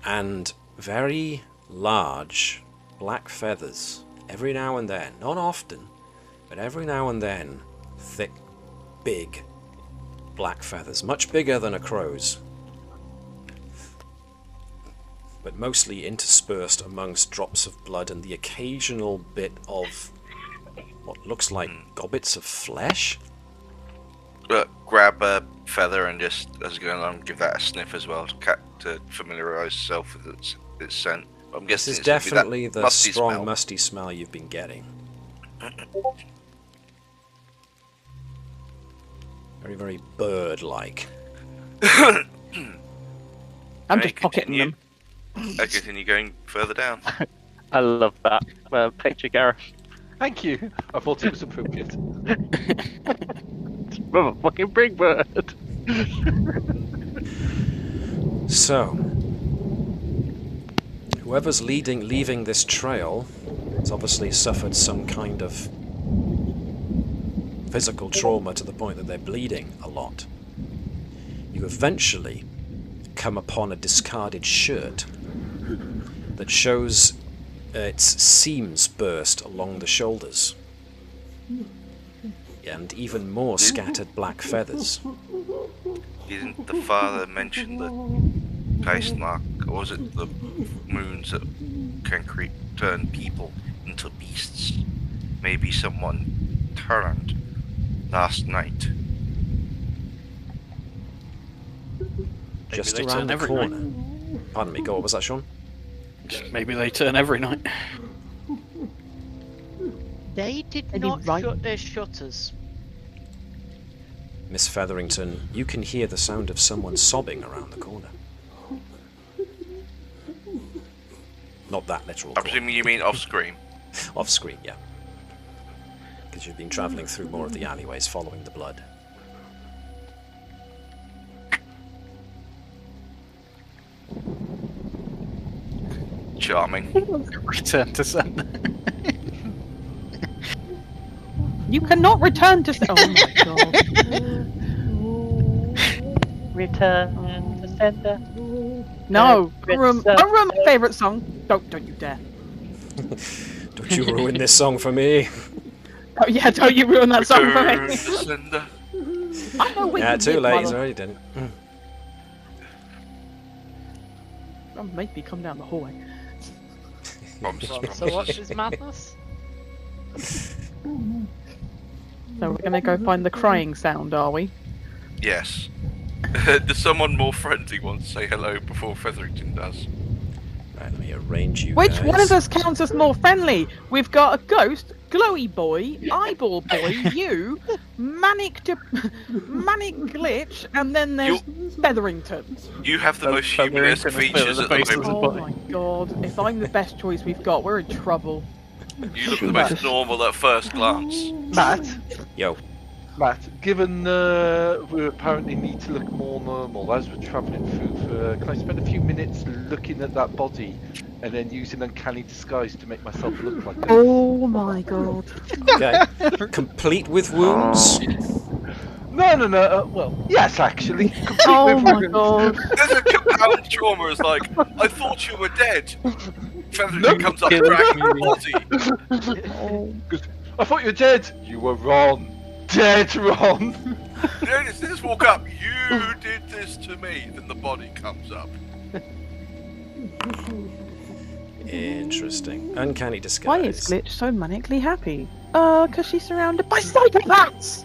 S1: and very large black feathers. Every now and then, not often, but every now and then, thick, big black feathers, much bigger than a crow's, but mostly interspersed amongst drops of blood and the occasional bit of what looks like gobbets of flesh.
S3: Grab a feather and just, as you're going along, give that a sniff as well to familiarise yourself with its scent. I'm
S1: This
S3: guessing
S1: is
S3: it's gonna be that
S1: definitely the
S3: musty
S1: strong,
S3: smell.
S1: musty smell you've been getting. Very, very bird-like.
S5: I'm
S3: Right,
S5: just pocketing
S3: continue.
S5: them.
S3: I continue going further down.
S7: I love that picture, Gareth.
S2: Thank you. I thought it was appropriate.
S7: Motherfucking big bird.
S1: So, whoever's leaving this trail has obviously suffered some kind of physical trauma to the point that they're bleeding a lot. You eventually come upon a discarded shirt that shows its seams burst along the shoulders, and even more scattered black feathers.
S3: Didn't the father mention the Geistnacht, or was it the moons that can turn people into beasts? Maybe someone turned last night.
S1: Just
S6: they
S1: around
S6: turn
S1: the
S6: every
S1: corner.
S6: night.
S1: Pardon me, go, what was that, Sean?
S6: Maybe they turn every night.
S4: They did
S5: Any
S4: not
S5: right-
S4: shut their shutters.
S1: Miss Featherington, you can hear the sound of someone sobbing around the corner. Not that literal
S3: I'm
S1: corner.
S3: presuming you mean off screen.
S1: Off screen, yeah. Because you've been travelling through more of the alleyways following the blood.
S3: Charming.
S6: Return to sender.
S5: You cannot return to. Oh my god.
S7: Return to sender.
S5: No,
S7: It's,
S5: don't ruin my favourite song. Don't you dare.
S1: Don't you ruin this song for me.
S5: Oh yeah, don't you ruin that song for
S3: Return
S5: me.
S3: to sender.
S5: I know we
S1: Yeah,
S5: can
S1: too
S5: live,
S1: late, he's
S5: mother.
S1: already done it.
S5: Don't make me come down the hallway.
S4: So what's this madness?
S5: So we're gonna go find the crying sound, are we?
S3: Yes. Does someone more friendly want to say hello before Featherington does?
S1: Right, let me arrange you
S5: Which
S1: guys.
S5: one of us counts as more friendly? We've got a ghost, glowy boy, eyeball boy, you, manic glitch, and then there's Featherington.
S3: You have the
S6: Oh,
S3: most humanist
S6: Featherington is
S3: features
S6: the
S3: at the
S6: face of
S3: moment.
S6: the
S5: Oh
S6: body.
S5: my god! If I'm the best choice we've got, we're in trouble.
S3: You look the most normal at first glance.
S2: Matt,
S1: Yo,
S2: given we apparently need to look more normal as we're travelling through, can I spend a few minutes looking at that body and then use an uncanny disguise to make myself look like a...
S5: Oh my god.
S1: Okay. Complete with wounds.
S2: No. Well, yes, actually. Complete
S5: Oh
S2: with
S5: my
S2: wounds.
S5: god.
S3: There's a compound trauma. It's like, I thought you were dead. Feather comes up dragging your body.
S2: I thought you were dead. You were wrong. Dead wrong.
S3: They just walk up. You did this to me. Then the body comes up.
S1: Interesting. Uncanny disguise.
S5: Why is Glitch so manically happy? Because she's surrounded by psychopaths!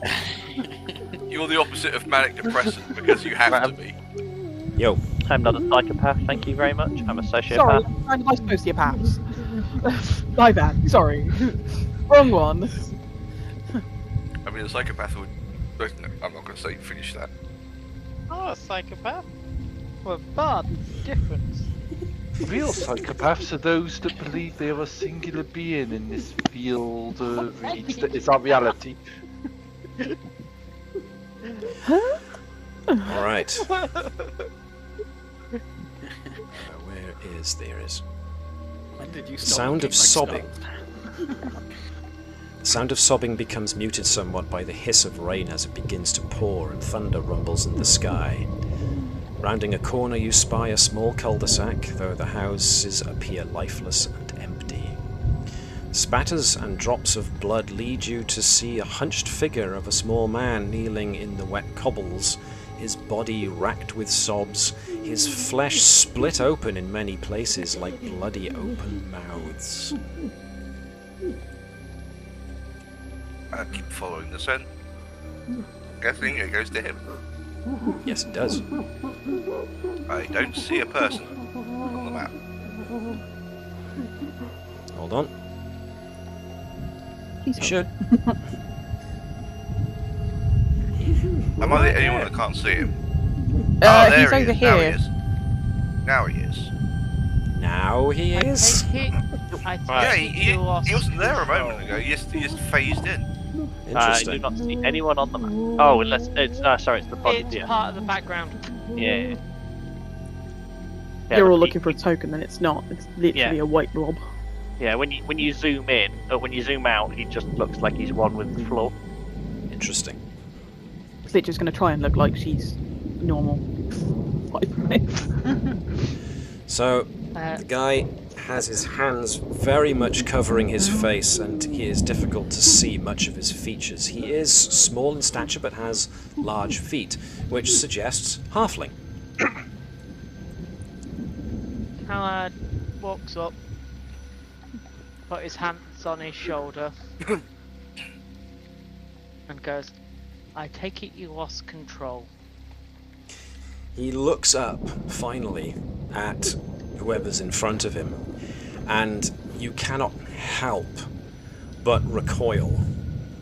S3: You're the opposite of manic depressant because you have to be.
S1: Yo.
S7: I'm not a psychopath, thank you very much. I'm a sociopath.
S5: Sorry, I'm surrounded by sociopaths. My bad, sorry. Wrong one.
S3: I mean, a psychopath would. No, I'm not going to say finish that.
S4: Oh, a psychopath? Well, but difference.
S2: Real psychopaths are those that believe they are a singular being in this field of reach that is our reality.
S1: All right. Where is there is?
S6: When did you
S1: Sound of sobbing. The sound of sobbing becomes muted somewhat by the hiss of rain as it begins to pour and thunder rumbles in the sky. Rounding a corner you spy a small cul-de-sac, though the houses appear lifeless and empty. Spatters and drops of blood lead you to see a hunched figure of a small man kneeling in the wet cobbles, his body racked with sobs, his flesh split open in many places like bloody open mouths.
S3: I keep following the scent. Guessing it goes to him.
S1: Yes, it does.
S3: I don't see a person on the map.
S1: Hold on.
S5: Please
S1: You should.
S3: Am I the only one that can't see him?
S5: He's
S3: he
S5: over
S3: is.
S5: here.
S3: Now he is.
S1: Now he is.
S3: Yeah, he wasn't there a moment ago. He just phased in.
S7: I do
S1: Interesting.
S7: not see anyone on the map. Oh, unless it's sorry, it's the body.
S4: It's
S7: Yeah.
S4: part of the background.
S7: Yeah.
S5: You're all
S7: when
S5: looking for a token, then it's not. It's literally a white blob.
S7: Yeah, when you zoom in, or when you zoom out, he just looks like he's one with the floor.
S1: Interesting.
S5: Glitch is going to try and look like she's normal.
S1: So, the guy has his hands very much covering his face, and he is difficult to see much of his features. He is small in stature, but has large feet, which suggests halfling.
S4: Howard walks up, put his hands on his shoulder, and goes, "I take it you lost control."
S1: He looks up, finally, at whoever's in front of him, and you cannot help but recoil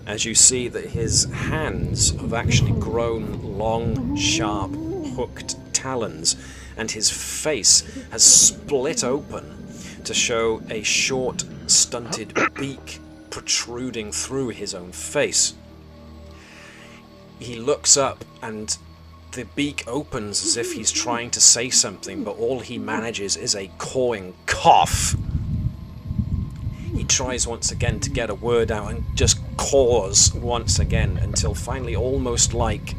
S1: as you see that his hands have actually grown long, sharp, hooked talons, and his face has split open to show a short, stunted beak protruding through his own face. He looks up and the beak opens as if he's trying to say something, but all he manages is a cawing cough. He tries once again to get a word out and just caws once again until finally, almost like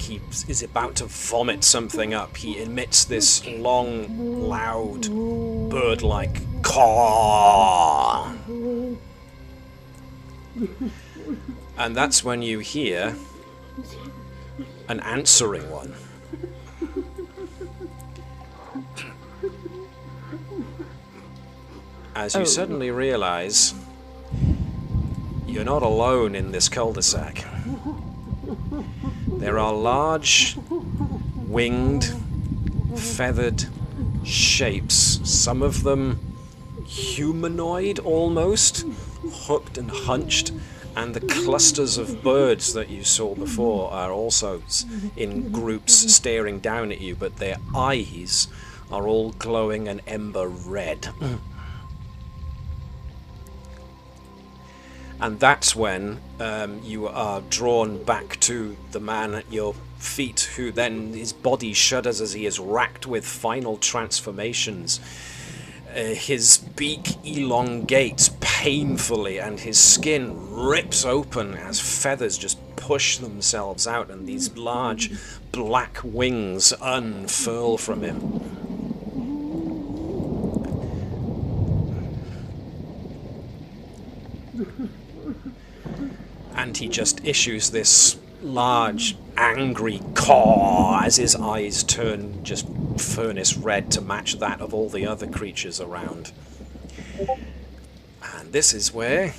S1: he is about to vomit something up, he emits this long, loud, bird-like caw. And that's when you hear an answering one. As you suddenly realize you're not alone in this cul-de-sac. There are large, winged, feathered shapes, some of them humanoid almost, hooked and hunched, and the clusters of birds that you saw before are also in groups staring down at you, but their eyes are all glowing an ember red. And that's when you are drawn back to the man at your feet, who then, his body shudders as he is racked with final transformations. His beak elongates painfully and his skin rips open as feathers just push themselves out and these large black wings unfurl from him. And he just issues this large, angry caw as his eyes turn just furnace red to match that of all the other creatures around. And this is where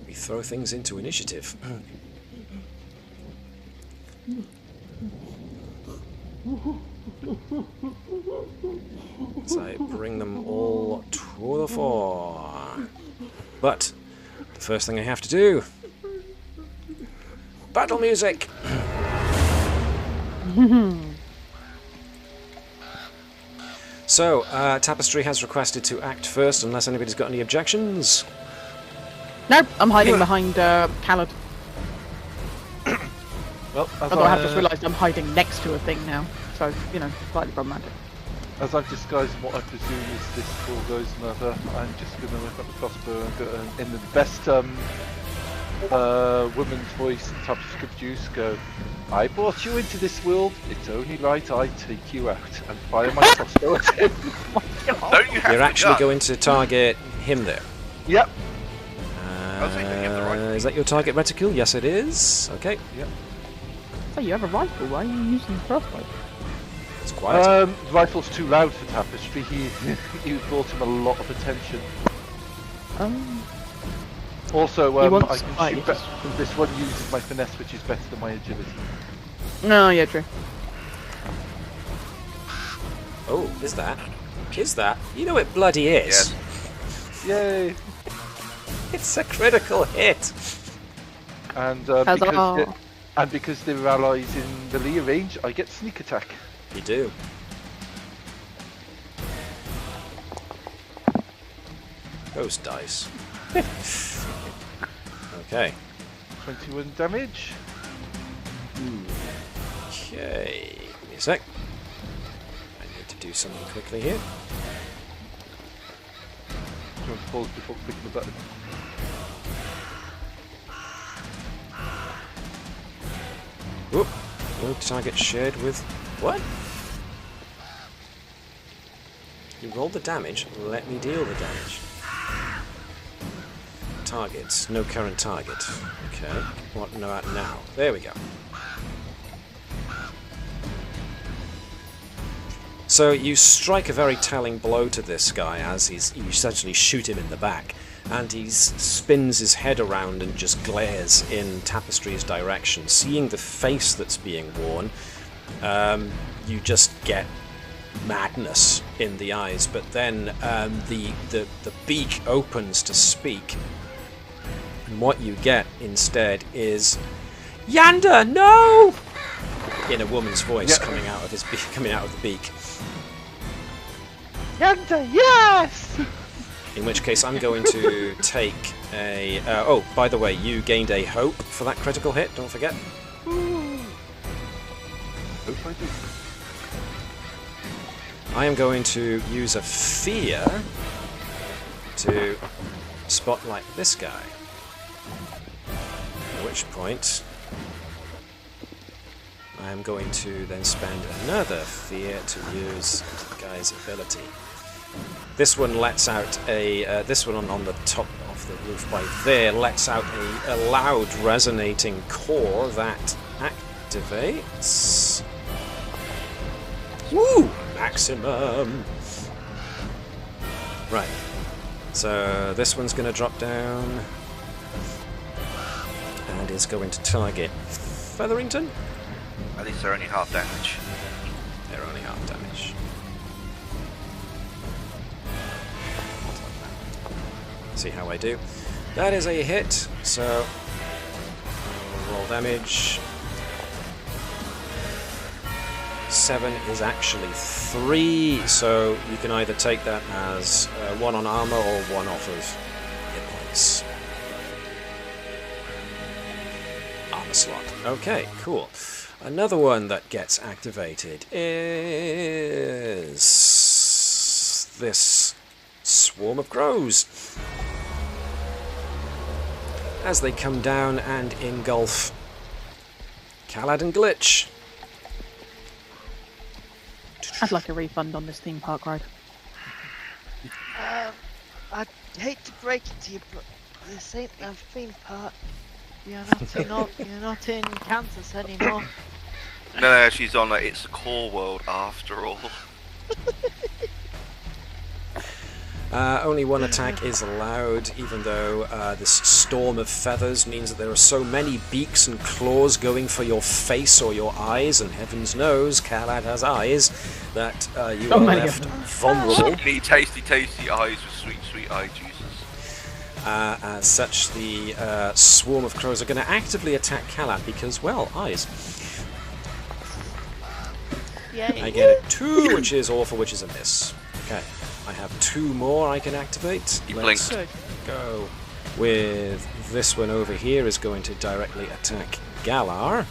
S1: we throw things into initiative. So I bring them all to the fore. But the first thing I have to do... battle music! So, Tapestry has requested to act first, unless anybody's got any objections.
S5: Nope, I'm hiding behind Khaled.
S2: Well,
S5: Although I have just realised I'm hiding next to a thing now, so, you know, slightly problematic.
S2: As I've disguised what I presume is this or goes another, I'm just going to whip up the crossbow and go, in the best woman's voice and type of script use, go, I brought you into this world, it's only right I take you out, and fire my crossbow at him.
S3: Don't you have
S1: You're
S3: the
S1: actually
S3: gun?
S1: going to target him there.
S2: Yep.
S1: Is that your target reticule? Yes, it is. Okay.
S2: Yep.
S5: So you have a rifle, why are you using the crossbow?
S1: It's quiet.
S2: The rifle's too loud for Tapestry, he brought him a lot of attention. Also, I can shoot better. This one uses my finesse, which is better than my agility.
S5: No, yeah, true.
S1: Oh, is that? Is that? You know it bloody is.
S3: Yes.
S2: Yay!
S1: It's a critical hit.
S2: And
S5: Huzzah.
S2: because they're allies in the Leah range, I get sneak attack.
S1: You do. Ghost dice. Okay.
S2: 21 damage.
S1: Okay. Give me a sec. I need to do something quickly here.
S2: Do you want to pause before clicking the button?
S1: Whoop. No target shared with... What? You roll the damage, let me deal the damage. Targets. No current target. Okay. What now? There we go. So you strike a very telling blow to this guy as you essentially shoot him in the back, and he spins his head around and just glares in Tapestry's direction. Seeing the face that's being worn, you just get madness in the eyes, but then the beak opens to speak, and what you get instead is "Yanda, no!" in a woman's voice coming out of the beak.
S2: Yanda, yes!
S1: In which case I'm going to take a... oh, by the way, you gained a hope for that critical hit, don't forget.
S2: Hope I do.
S1: I am going to use a fear to spotlight this guy. At which point I am going to then spend another fear to use the guy's ability. This one lets out a... this one on the top of the roof by there lets out a loud resonating core that activates... Woo! Maximum! Right. So this one's going to drop down and is going to target Featherington.
S3: At least they're only half damage.
S1: They're only half damage. See how I do. That is a hit, so I'll roll damage. 7 is actually 3, so you can either take that as 1 on armor or 1 off of hit points. armor slot. Okay, cool. Another one that gets activated is this swarm of crows. As they come down and engulf Khalad and Glitch.
S5: I'd like a refund on this theme park ride.
S4: I'd hate to break it to you, but this ain't no theme park. You're not in Kansas anymore.
S3: No, she's on It's a Core World after all.
S1: Only one attack is allowed, even though this storm of feathers means that there are so many beaks and claws going for your face or your eyes, and heavens knows Khalad has eyes, that you are left vulnerable.
S3: Many tasty eyes with sweet eye juices.
S1: As such, the swarm of crows are going to actively attack Khalad because, well, eyes.
S4: Yay.
S1: I get a 2, which is awful, which is a miss. Okay. I have 2 more I can activate.
S3: You
S1: Let's
S3: blinked.
S1: go with this one over here is going to directly attack Galar.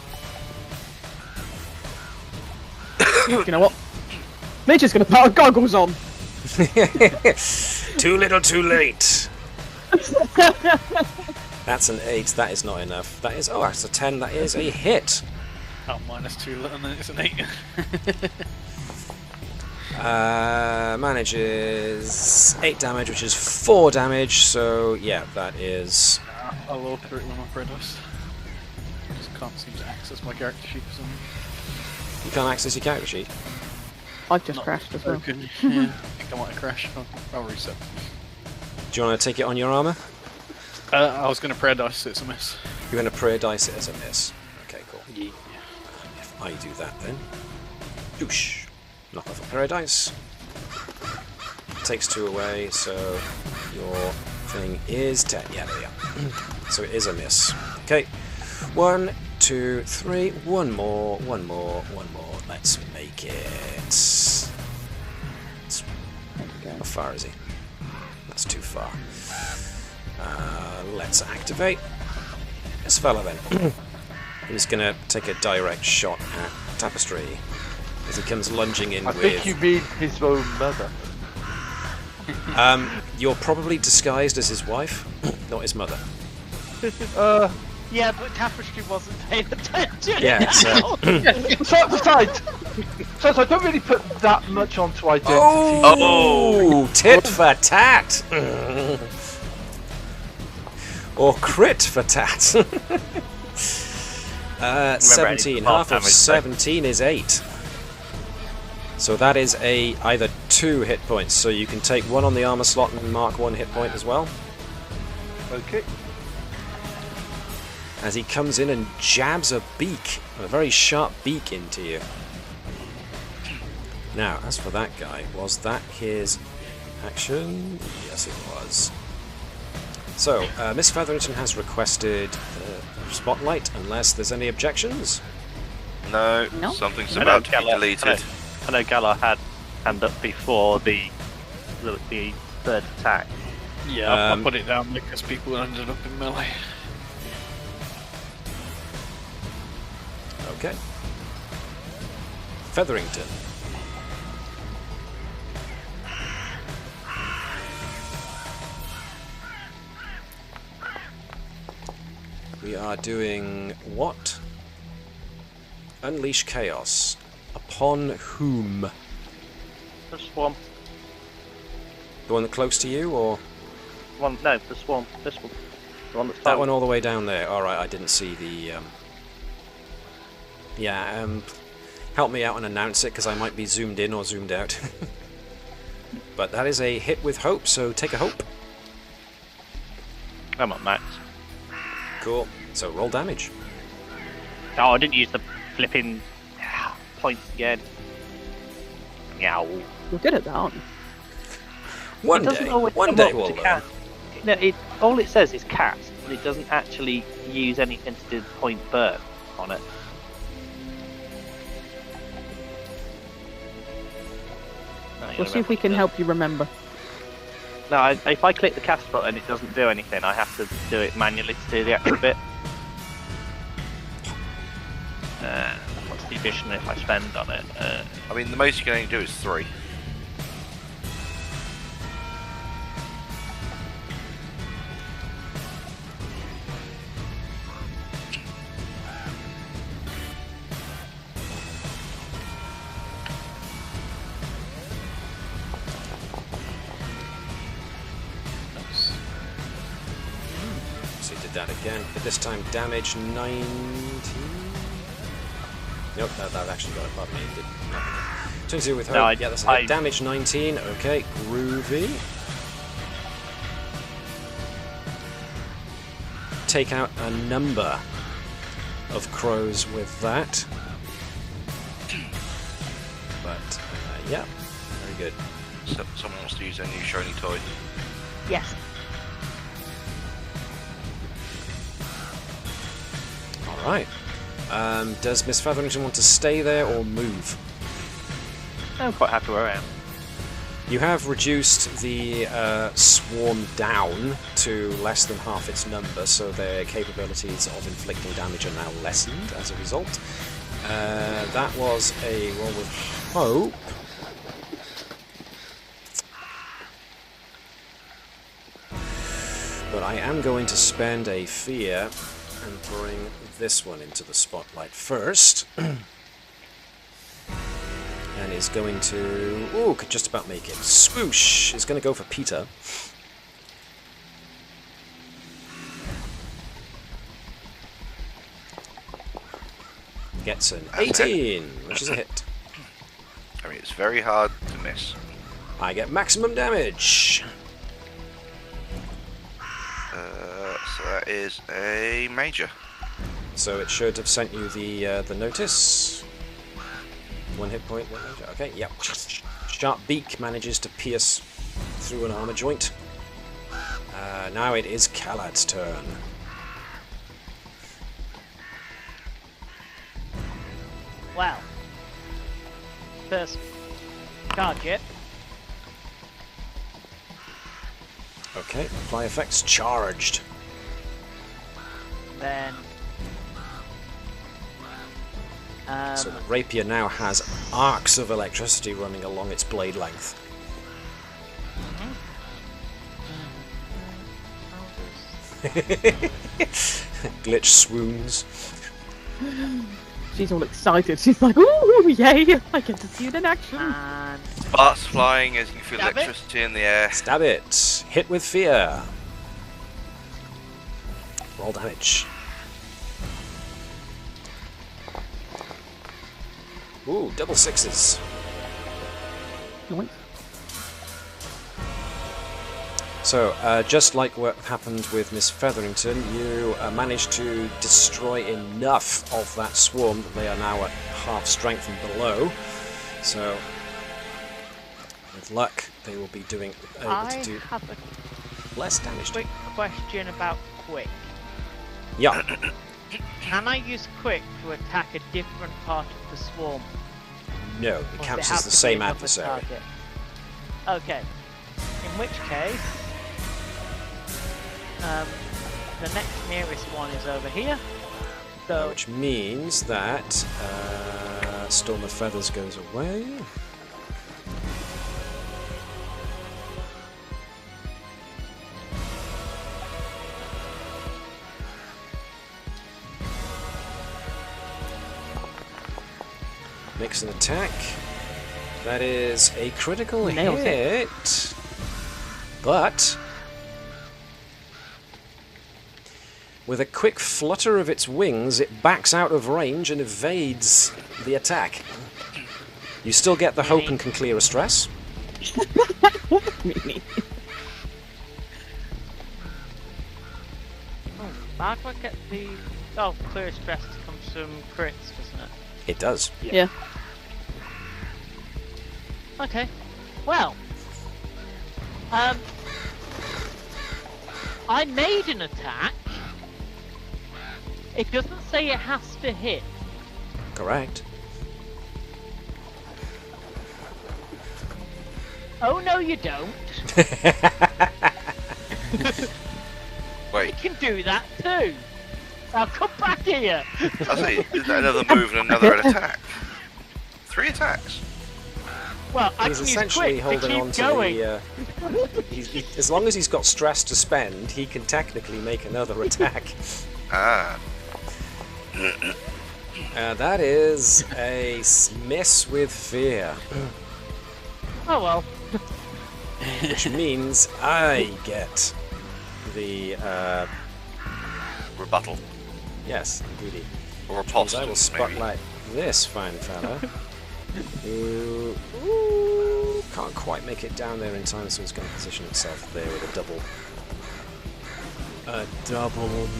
S5: You know what? Nature's gonna put our goggles on!
S1: Too little, too late. That's an 8. That is not enough. That is... Oh, that's a 10. That is a hit.
S6: Oh, -2, and then it's an 8.
S1: Manages 8 damage, which is 4 damage, so yeah, that is...
S6: I'll roll through it with my Predos. I just can't seem to access my character sheet for some reason.
S1: You can't access your character sheet.
S5: I've just
S6: Not
S5: crashed as well.
S6: broken. Yeah, I think I might have crashed. I'll reset.
S1: Do you want to take it on your armor?
S6: I was going to Predos, it's a miss.
S1: You're going to prayer dice it as a miss. Okay, cool.
S6: Yeah.
S1: If I do that then... Doosh. Knock off a prayer dice. Takes 2 away, so your thing is 10. Yeah, there we are. So it is a miss. Okay. 1, 2, 3. One more. Let's make it. How far is he? That's too far. Let's activate this fella then. He's gonna take a direct shot at Tapestry as he comes lunging in
S2: I
S1: with...
S2: think you mean his own mother.
S1: You're probably disguised as his wife, not his mother.
S4: Yeah, but Tapestry wasn't paying attention.
S1: Yeah, so...
S2: Besides, I don't really put that much onto identity.
S1: Oh! Tit for tat! Or crit for tat. 17. Half of 17 is 8. So that is either 2 hit points. So you can take 1 on the armor slot and mark 1 hit point as well.
S2: Okay.
S1: As he comes in and jabs a very sharp beak into you. Now, as for that guy, was that his action? Yes, it was. So, Miss Featherington has requested Spotlight, unless there's any objections.
S3: No,
S5: No?
S3: something's
S7: I know
S3: about to be
S7: Galar-
S3: deleted.
S7: I know Galar had hand up before the third attack.
S6: Yeah, I put it down because people ended up in melee.
S1: Okay. Featherington. We are doing what? Unleash chaos. Upon whom?
S7: The swarm.
S1: The one close to you, or
S7: One, no, the swarm. This one. The one that's
S1: that one all the way down there? All right, I didn't see the. Yeah, help me out and announce it because I might be zoomed in or zoomed out. But that is a hit with hope, so take a hope.
S7: I'm on max.
S1: Cool. So roll damage.
S7: Oh, I didn't use the flipping points again. Meow.
S5: You're good at that, aren't you?
S1: One
S7: doesn't
S1: day
S7: always come
S1: we'll
S7: up to
S1: learn.
S7: cast. No, all it says is cast, and it doesn't actually use anything to do with point burn on it.
S5: We'll see if we can help you remember.
S7: No, if I click the cast button, it doesn't do anything. I have to do it manually to do the actual bit. What's the addition if I spend on it?
S3: I mean, the most you can only do is 3.
S1: So he did that again, but this time damage 19. Nope, that actually got it. Pardon me. Did nothing. 22 with her.
S7: No,
S1: Yeah, that's a hit. Damage 19. Okay, groovy. Take out a number of crows with that. But, yeah, very good.
S3: So, someone wants to use their new shiny toy.
S4: Yes.
S1: Alright. Does Miss Featherington want to stay there or move?
S7: I'm quite happy where I am.
S1: You have reduced the swarm down to less than half its number, so their capabilities of inflicting damage are now lessened as a result. That was a roll with hope. But I am going to spend a fear and bring this one into the spotlight first. And is going to... Ooh, could just about make it. Swoosh! Is going to go for Peter. Gets an 18, which is a hit.
S3: I mean, it's very hard to miss.
S1: I get maximum damage.
S3: So that is a major.
S1: So it should have sent you the notice. 1 hit point, 1 major. Okay, yep. Sharp beak manages to pierce through an armor joint. Now it is Kalad's turn.
S4: Wow. First target.
S1: Okay, apply effects charged.
S4: Then
S1: So the rapier now has arcs of electricity running along its blade length. Glitch swoons.
S5: She's all excited. She's like, ooh, yay! I get to see it in action.
S4: and
S3: Sparks flying as you feel
S4: Stab it.
S3: electricity in the air.
S1: Stab it. Hit with fear. Roll damage. Ooh, double 6s.
S5: Yoink.
S1: So, just like what happened with Miss Featherington, you managed to destroy enough of that swarm that they are now at half strength and below. So, with luck, they will be able
S4: I
S1: to do
S4: have a
S1: less damage.
S4: quick question about quick.
S1: Yeah,
S4: Can I use quick to attack a different part of the swarm?
S1: no, it
S4: Or does
S1: counts
S4: have
S1: as the
S4: to be
S1: same
S4: another
S1: adversary.
S4: target? Okay. In which case, the next nearest one is over here. So
S1: Which means that Storm of Feathers goes away. Makes an attack. That is a critical
S5: Nails it.
S1: hit. But with a quick flutter of its wings, it backs out of range and evades the attack. You still get the hope and can clear a stress.
S5: Mimi.
S4: how do I get the... Oh, clear stress comes from crits, doesn't it?
S1: It does.
S5: Yeah.
S4: Okay. Well. I made an attack. It doesn't say it has to hit.
S1: Correct.
S4: Oh no, you don't.
S3: Wait,
S4: You can do that too. Now come back here!
S3: I see. Is that another move and another attack? 3 attacks.
S4: Well, I
S1: He's
S4: can use
S1: essentially
S4: quick to
S1: holding on
S4: keep
S1: to
S4: going.
S1: the. As long as he's got stress to spend, he can technically make another attack.
S3: Ah.
S1: That is a miss with fear,
S4: Oh well.
S1: which means I get the.
S3: Rebuttal.
S1: Yes, indeed.
S3: Or a
S1: Means
S3: positive,
S1: I will
S3: maybe.
S1: spotlight this fine fella. Who can't quite make it down there in time, so it's going to position itself there with a double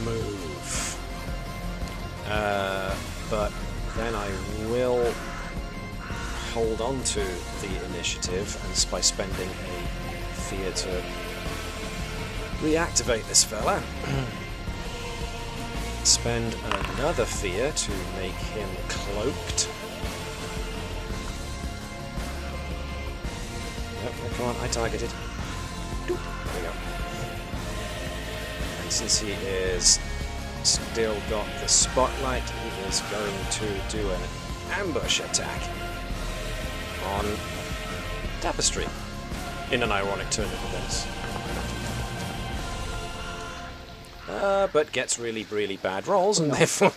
S1: move. But then I will hold on to the initiative and by spending a fear to reactivate this fella. Spend another fear to make him cloaked. Yep, come on, I targeted. There we go. And since he is still got the spotlight, he is going to do an ambush attack on Tapestry in an ironic turn of events. But gets really, really bad rolls, and therefore...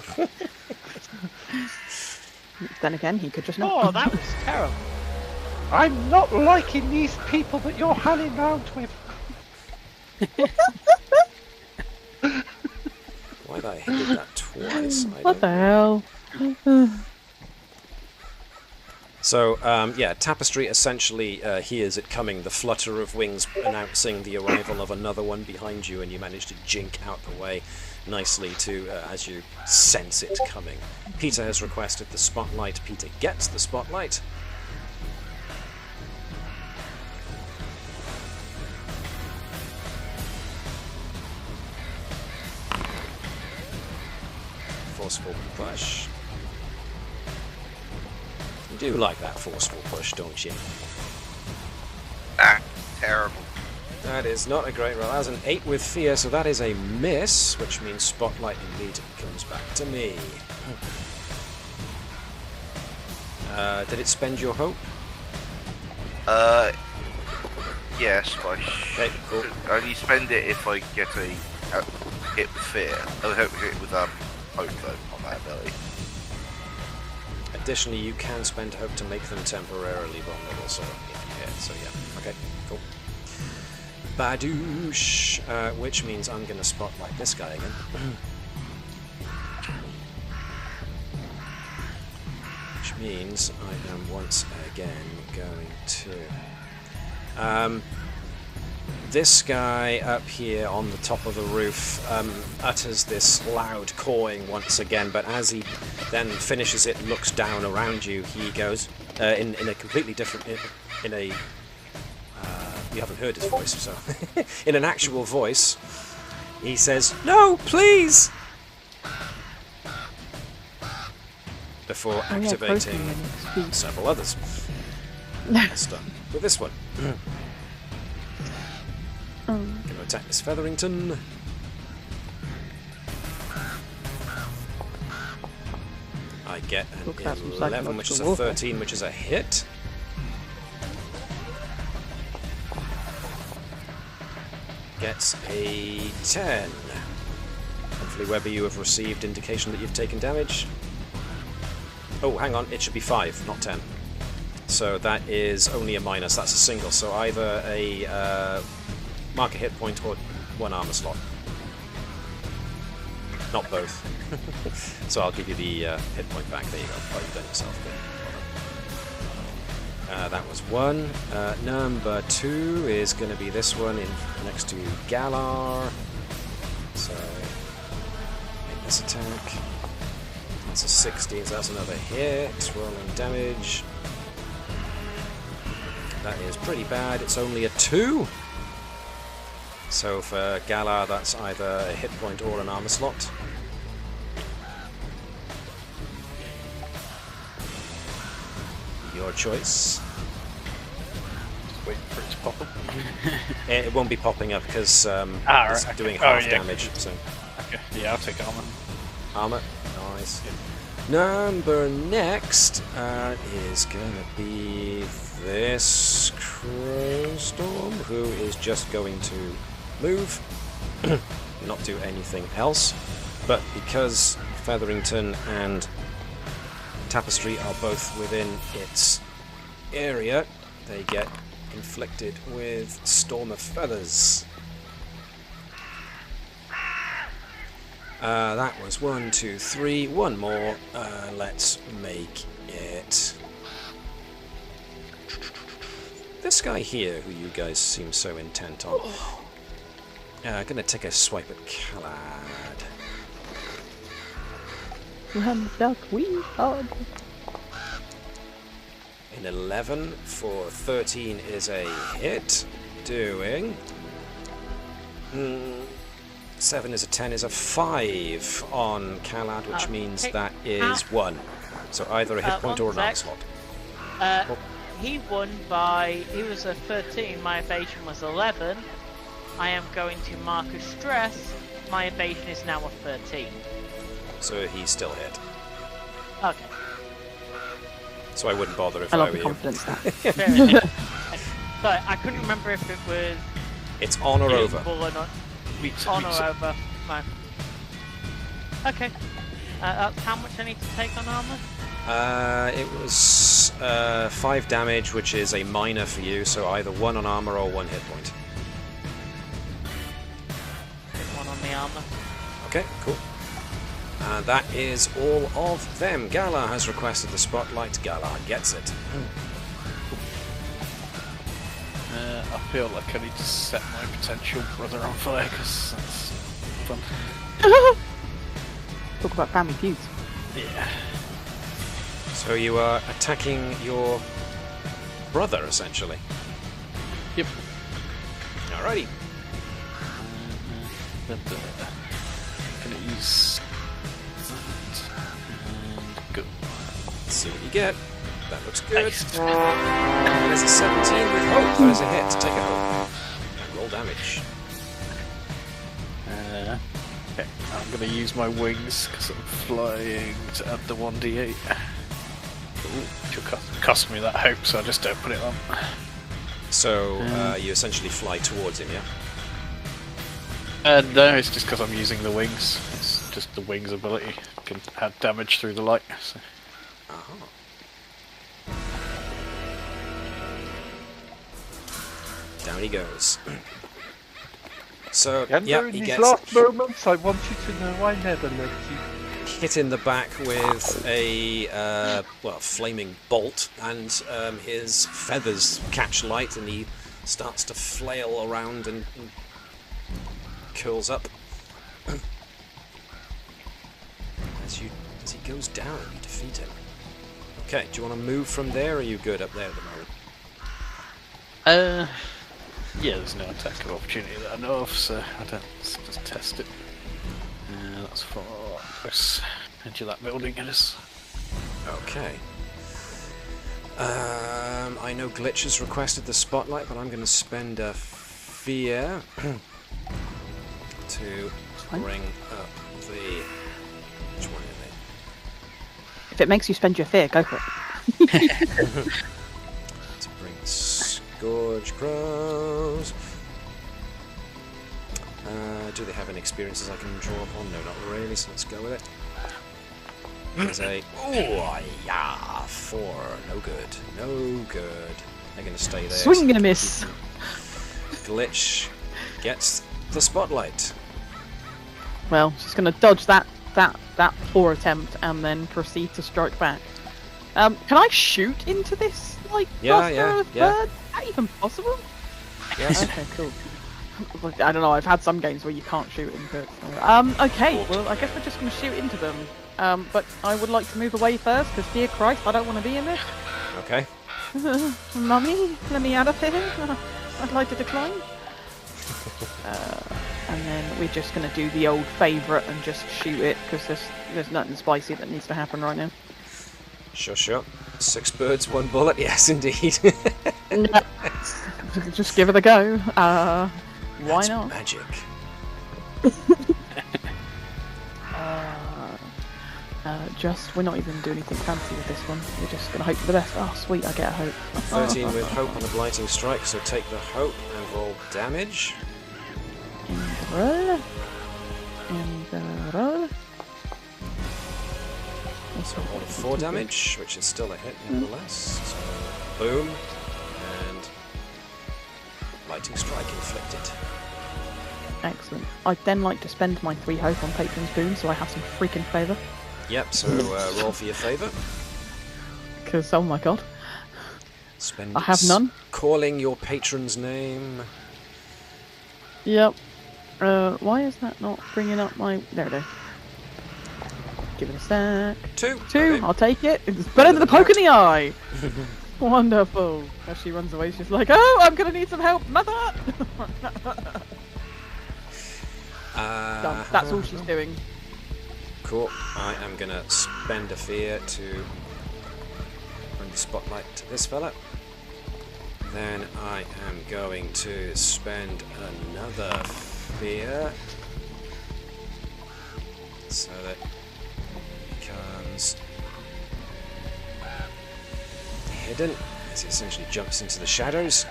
S5: Then again, he could just not.
S4: Oh, that was terrible.
S2: I'm not liking these people that you're hanging around with.
S1: Why did I hit that twice? I
S5: What the
S1: don't
S5: hell?
S1: So, yeah, Tapestry essentially hears it coming, the flutter of wings announcing the arrival of another one behind you, and you manage to jink out the way nicely to as you sense it coming. Peter has requested the spotlight. Peter gets the spotlight. Forceful push. You do like that forceful push, don't you?
S3: Ah, terrible.
S1: That is not a great roll. That was an 8 with fear, so that is a miss, which means spotlight immediately comes back to me. Did it spend your hope?
S3: Yes, but
S1: Okay, cool.
S3: I only spend it if I get a hit with fear. I hope hit with hope though on that ability.
S1: Additionally, you can spend hope to make them temporarily vulnerable, so if you hit, so yeah. Okay, cool. Badoosh, which means I'm going to spotlight this guy again. Which means I am once again going to... this guy up here on the top of the roof utters this loud cawing once again, but as he then finishes it and looks down around you, he goes in a completely different... you haven't heard his voice, so... in an actual voice, he says, "No, please!" Before activating several others. Let's start with this one. Going to attack this Featherington. I get an 11, which is a 13, which is a hit. Gets a 10. Hopefully, Webber, you have received indication that you've taken damage. Oh, hang on, it should be 5, not 10. So that is only a minus, that's a single, so either a mark a hit point or 1 armor slot. Not both. So I'll give you the hit point back, there you go. Oh, you've done yourself, good. That was 1. Number 2 is going to be this one in next to Galar. So, make this attack. That's a 16, so that's another hit. Rolling damage. That is pretty bad. It's only a 2. So for Galar, that's either a hit point or an armor slot. Your choice.
S6: Wait for it to pop up.
S1: It won't be popping up because it's
S6: right,
S1: doing
S6: okay.
S1: half damage. So.
S6: Okay, yeah, I'll take armor.
S1: Armor. Nice. Number next is gonna be this Crowstorm, who is just going to move, not do anything else. But because Featherington and Tapestry are both within its area, they get inflicted with Storm of Feathers. That was 1, 2, 3. One more. Let's make it this guy here, who you guys seem so intent on. Gonna take a swipe at Calad.
S5: Run, duck, we hug.
S1: An 11 for 13 is a hit. Doing 7 is a 10 is a 5 on Calad, which means that is 1. So either a hit point or an onslaught.
S4: He won by... He was a 13, my evasion was 11. I am going to mark a stress. My evasion is now a 13.
S1: So he's still hit.
S4: Okay.
S1: So I wouldn't bother if
S5: I
S1: I
S5: love
S1: were
S5: the
S1: you.
S5: confidence that.
S4: Fair enough. Sorry, I couldn't remember if it was
S1: It's on or over.
S4: equal or not.
S6: Meets
S4: On or over. No. Okay. That's how much I need to take on armor?
S1: It was 5 damage, which is a minor for you, so either 1 on armor or 1 hit point.
S4: 1 on the armor.
S1: Okay, cool. And that is all of them. Gala has requested the spotlight. Gala gets it.
S6: I feel like I need to set my potential brother on fire because that's fun.
S5: Talk about family feuds.
S6: Yeah.
S1: So you are attacking your brother, essentially.
S6: Yep.
S1: Alrighty.
S6: I'm gonna use and go.
S1: Let's see what you get. That looks good.
S6: Nice.
S1: That is a 17 with hope. That is a hit. Take a hope. And roll damage.
S6: Okay, I'm gonna use my wings because I'm flying to add the 1d8. Which will cost me that hope, so I just don't put it on.
S1: So you essentially fly towards him, yeah?
S6: No, it's just because I'm using the wings. It's just the wings ability can add damage through the light. So.
S1: Uh-huh. Down he goes. So,
S2: And
S1: yeah,
S2: in
S1: he
S2: these
S1: gets
S2: last moments, I want you to know I never let you.
S1: hit in the back with a flaming bolt, and his feathers catch light, and he starts to flail around and curls up. As he goes down, you defeat him. Okay, do you want to move from there, or are you good up there at the moment?
S6: Yeah, there's no attack of opportunity that I know of, so I don't just test it. That's for this edge of that building, it is.
S1: Okay. I know Glitch has requested the spotlight, but I'm going to spend a fear to bring up the... Which one is it?
S5: If it makes you spend your fear, go for it.
S1: To bring Scourge Crows. Do they have any experiences I can draw upon? No, not really, so let's go with it. There's a... Oh, yeah! 4. No good. No good. They're going to stay there.
S5: Swing and a miss.
S1: Glitch gets the spotlight.
S5: Well, she's going to dodge that poor attempt and then proceed to strike back. Can I shoot into this, like, bird? Is that even possible?
S1: Yes.
S5: Okay, cool. I don't know, I've had some games where you can't shoot into it. So. Okay, well, I guess we're just going to shoot into them. But I would like to move away first, because dear Christ, I don't want to be in this.
S1: Okay.
S5: Mummy, let me out of here. I'd like to decline. And then we're just going to do the old favourite and just shoot it, because there's nothing spicy that needs to happen right now.
S1: Sure. 6 birds, 1 bullet. Yes, indeed.
S5: Just give it a go. Why
S1: That's
S5: not?
S1: magic.
S5: We're not even going to do anything fancy with this one. We're just going to hope for the best. Oh, sweet, I get a hope.
S1: 13 with hope on the blighting strike, so take the hope and roll damage.
S5: And roll. And roll.
S1: So roll 4 damage, which is still a hit nevertheless. So boom, and blighting strike inflicted.
S5: Excellent. I'd then like to spend my 3 hope on Patron's Boon, so I have some freaking favour.
S1: Yep, so roll for your favour.
S5: Because, oh my god.
S1: Spend
S5: I have none.
S1: Calling your patron's name.
S5: Yep. Why is that not bringing up my... There it is. Give it a sec.
S1: 2.
S5: 2,
S1: Okay.
S5: I'll take it. It's better than the poke in the eye. Wonderful. As she runs away, she's like, oh, I'm going to need some help, mother! Done. That's all she's doing.
S1: Cool. I am going to spend a fear to bring the spotlight to this fella. Then I am going to spend another fear so that it becomes hidden as it essentially jumps into the shadows.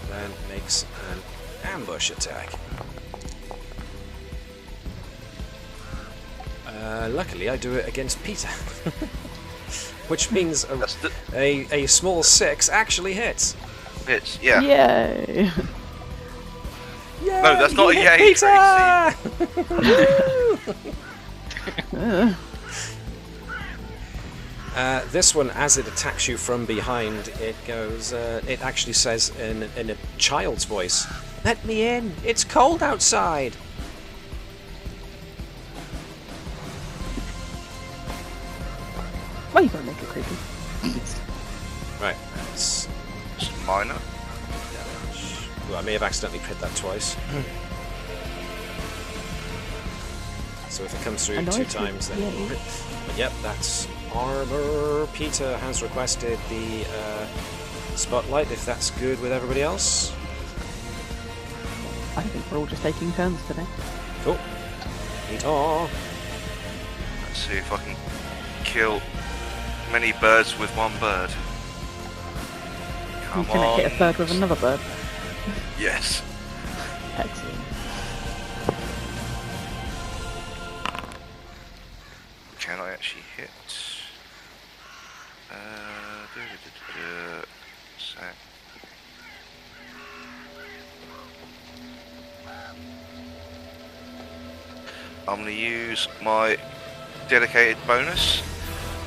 S1: Then makes an ambush attack. Luckily, I do it against Peter, which means a small 6 actually hits.
S3: Hits, yeah.
S5: Yay!
S1: Yay,
S3: No, that's not a yay,
S1: Peter! This one, as it attacks you from behind, it goes. It actually says in a child's voice, "Let me in! It's cold outside."
S5: Why are you going to make it creepy?
S1: Right, that's
S3: Just minor.
S1: damage. Well, I may have accidentally hit that twice. So if it comes through
S5: I know
S1: 2
S5: it's
S1: times, then
S5: yeah.
S1: it'll hit. But yep, that's armor. Peter has requested the spotlight, if that's good with everybody else.
S5: I think we're all just taking turns today.
S1: Cool. Peter.
S3: Let's see if I can kill many birds with one bird. Come
S5: You can
S3: on.
S5: hit a bird with another bird.
S3: Yes.
S5: Excellent.
S3: Can I actually hit? Sec. I'm going to use my dedicated bonus,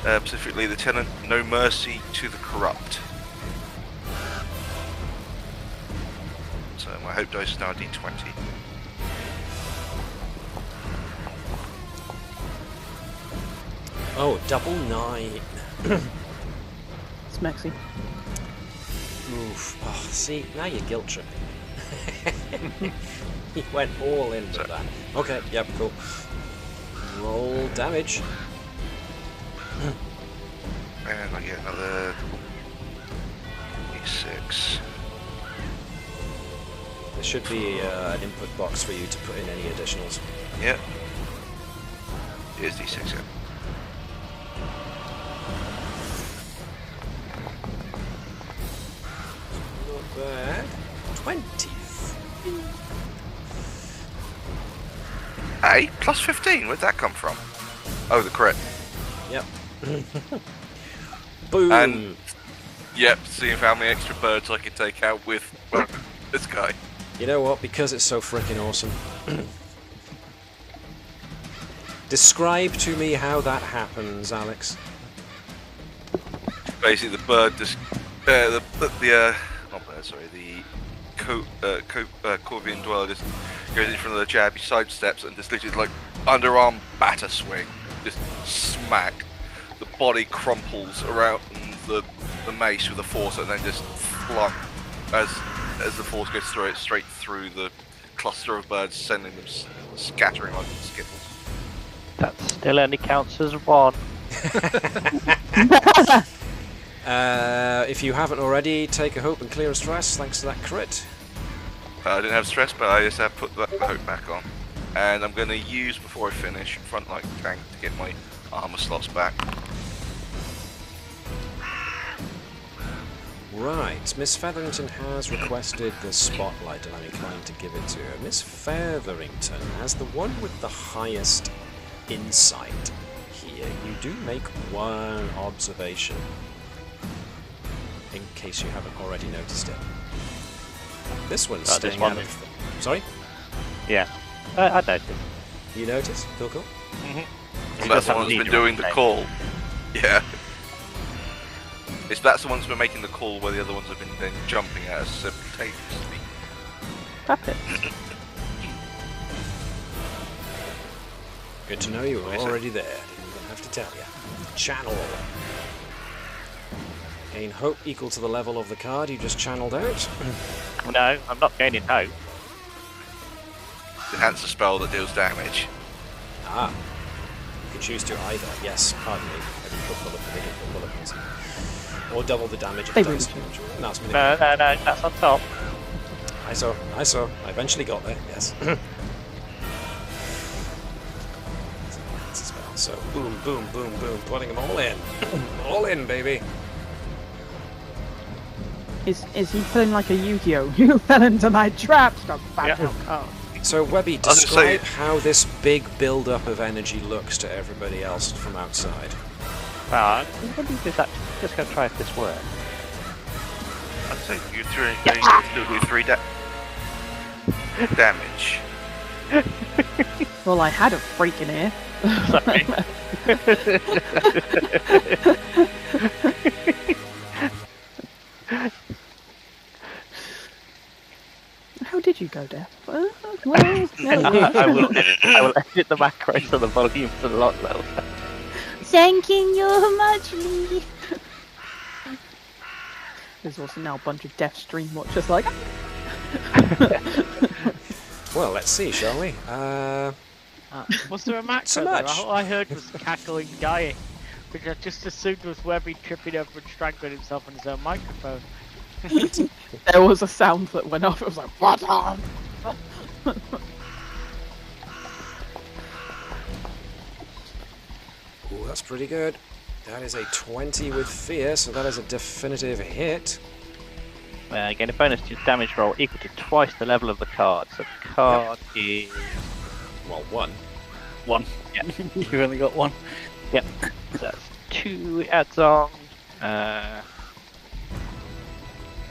S3: specifically Lieutenant No Mercy to the Corrupt. So my hope dice is now a d20.
S1: Oh, double 9.
S5: Smexy.
S1: Oof. Oh, see, now you're guilt tripping. He went all in with that. Okay, yep, cool. Roll damage.
S3: And I get another d6.
S1: There should be an input box for you to put in any additionals.
S3: Yep. Here's d6, yeah.
S1: Not bad. 20.
S3: Hey, plus 15, where'd that come from? Oh, the crit.
S1: Yep. Boom.
S3: And, yep, seeing how many extra birds I can take out with, well, this guy.
S1: You know what? Because it's so freaking awesome. Describe to me how that happens, Alex.
S3: Basically, the bird just, not bird, sorry, the Corvian dweller just goes in front of the jab, he sidesteps and just literally like underarm batter swing, just smack. The body crumples around the mace with the force and then just flung as the force goes through it straight through the cluster of birds, sending them scattering like skittles.
S7: That still only counts as 1.
S1: If you haven't already, take a hope and clear a stress thanks to that crit.
S3: I didn't have stress, but I just have put the hope back on. And I'm going to use, before I finish, Frontline Tank to get my armor slots back.
S1: Right, Miss Featherington has requested the spotlight, and I'm inclined to give it to her. Miss Featherington, as the one with the highest insight here, you do make one observation, in case you haven't already noticed it. This one's staying out of... Sorry?
S7: Yeah, I noticed.
S1: You noticed? Cool.
S3: And that's the one that's been doing the call. Yeah. That's the ones who are making the call, where the other ones have been then jumping at us simultaneously.
S5: Puppet.
S1: Good to know you were already there. Didn't even have to tell you. Channel. Gain hope equal to the level of the card you just channeled out.
S7: No, I'm not gaining hope.
S3: Enhance the spell that deals damage.
S1: Ah. You can choose to either. Yes, pardon me. I didn't put bullet points in. Or double the damage of the dice. No,
S7: that's on top.
S1: I saw. I eventually got there, yes. That's a spell. So, boom, putting them all in. All in, baby.
S5: Is he playing like a Yu-Gi-Oh? You fell into my trap! Stop back out. Oh.
S1: So, Webby, describe how this big build-up of energy looks to everybody else from outside.
S7: Well, what is this actually? Just going to try if this works.
S3: I'd say you still do 3 damage.
S5: Well, I had a freaking ear.
S7: Sorry.
S5: How did you go there? Well,
S7: I will edit the macros so the volume's a lot lower.
S5: Thanking you muchly. There's also now a bunch of deaf stream watchers like.
S1: Well, let's see, shall we?
S4: Was there a macro
S1: So
S4: there?
S1: much.
S4: All I heard was cackling dying, which I just assumed was Webby tripping over and strangling himself on his own microphone.
S5: There was a sound that went off. It was like, what on?
S1: Ooh, that's pretty good. That is a 20 with fear, so that is a definitive hit.
S7: Gain a bonus to your damage roll equal to twice the level of the card. So the card is...
S1: Well, 1.
S7: 1. Yeah.
S6: You've only got 1.
S7: Yep. So that's 2 adds on.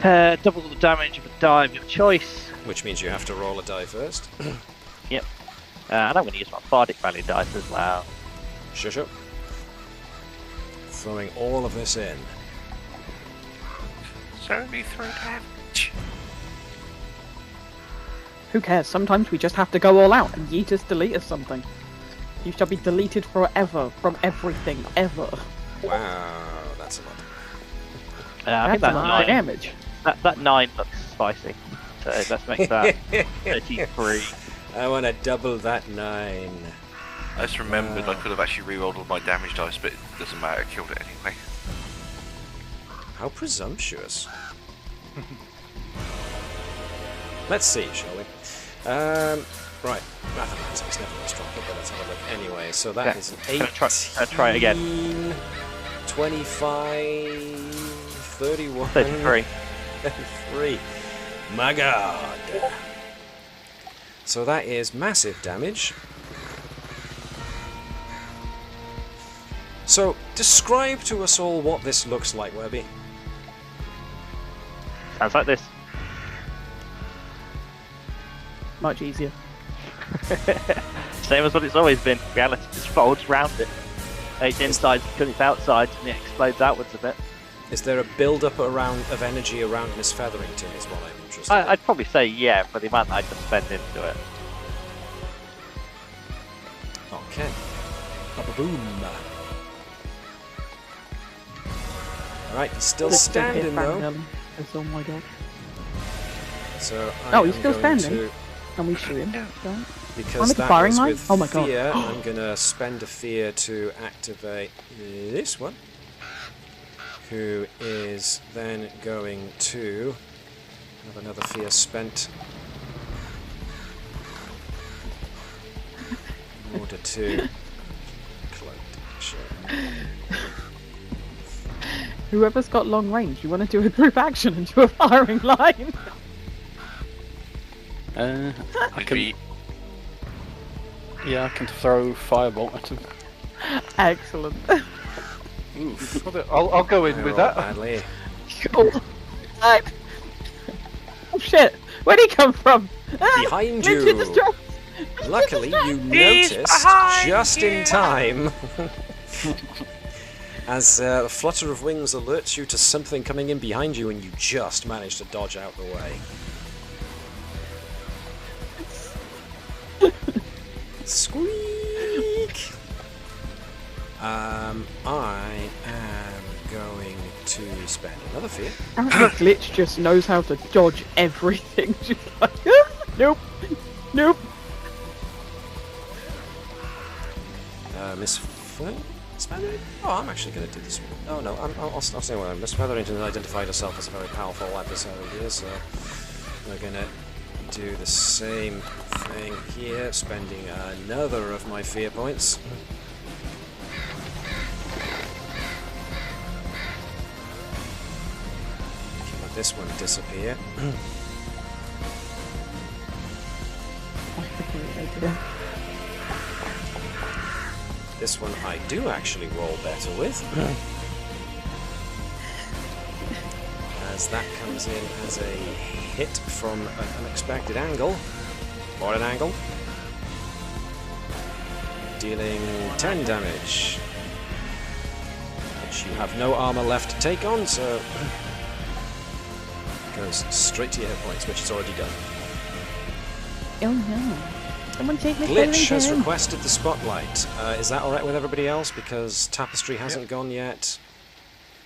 S7: Double the damage of a die of your choice.
S1: Which means you have to roll a die first.
S7: Yep. And I'm going to use my Bardic Value dice as well.
S1: Shush up. Throwing all of this in.
S3: So only 3 damage.
S5: Who cares? Sometimes we just have to go all out and yeet us, delete us something. You shall be deleted forever from everything, ever.
S1: Wow, that's a lot.
S7: I think
S5: That's
S7: that
S5: a lot of
S7: 9
S5: damage.
S7: That 9 looks spicy. So let's make that 33.
S1: I want to double that 9.
S3: I just remembered I could have actually re-rolled all my damage dice, but it doesn't matter, I killed it anyway.
S1: How presumptuous. Let's see, shall we? Right, mathematics never was stronger, but let's have a look anyway. So that is an 18,
S7: Try it again.
S1: 25, 31,
S7: 33.
S1: 33. My god. So that is massive damage. So, describe to us all what this looks like, Webby.
S7: Sounds like this.
S5: Much easier.
S7: Same as what it's always been. Reality just folds round it. It's inside because it's outside and it explodes outwards a bit.
S1: Is there a build-up of energy around Miss Featherington is what I'm interested in.
S7: I'd probably say yeah, for the amount I just spend into it.
S1: Okay. Ba-ba-boom. Alright, he's still standing though.
S5: Oh my god.
S1: So
S5: he's still standing? Can we shoot him? Don't.
S1: Because that
S5: firing
S1: was
S5: line?
S1: with
S5: Oh my god.
S1: fear, I'm gonna spend a fear to activate this one, who is then going to have another fear spent in order to cloaked action.
S5: Whoever's got long range, you want to do a group action and do a firing line?
S6: I can. Yeah, I can throw firebolt at him.
S5: Excellent.
S1: Oof.
S2: I'll go in with that.
S1: Badly.
S5: Cool. Right. Oh shit! Where'd he come from?
S1: Behind
S5: Lindsay
S1: you.
S5: distracted.
S1: Luckily, you
S4: He's
S1: noticed
S4: behind
S1: just in
S4: you.
S1: time as a flutter of wings alerts you to something coming in behind you, and you just managed to dodge out the way. Squeak! I am going to spend another fear.
S5: Apparently Glitch just knows how to dodge everything. She's like, nope, nope.
S1: Miss Featherington? Oh, I'm actually going to do this one. Oh no, I'll say what Miss Featherington identified herself as a very powerful adversary here, so we're going to do the same thing here, spending another of my fear points. Let this one disappear. This one I do actually roll better with. As that comes in as a hit from an unexpected angle. Or an angle. Dealing 10 damage. Which you have no armor left to take on, so goes straight to your hit points, which it's already done.
S5: Oh no. Someone take me.
S1: Glitch has requested the spotlight. Is that alright with everybody else? Because Tapestry hasn't gone yet.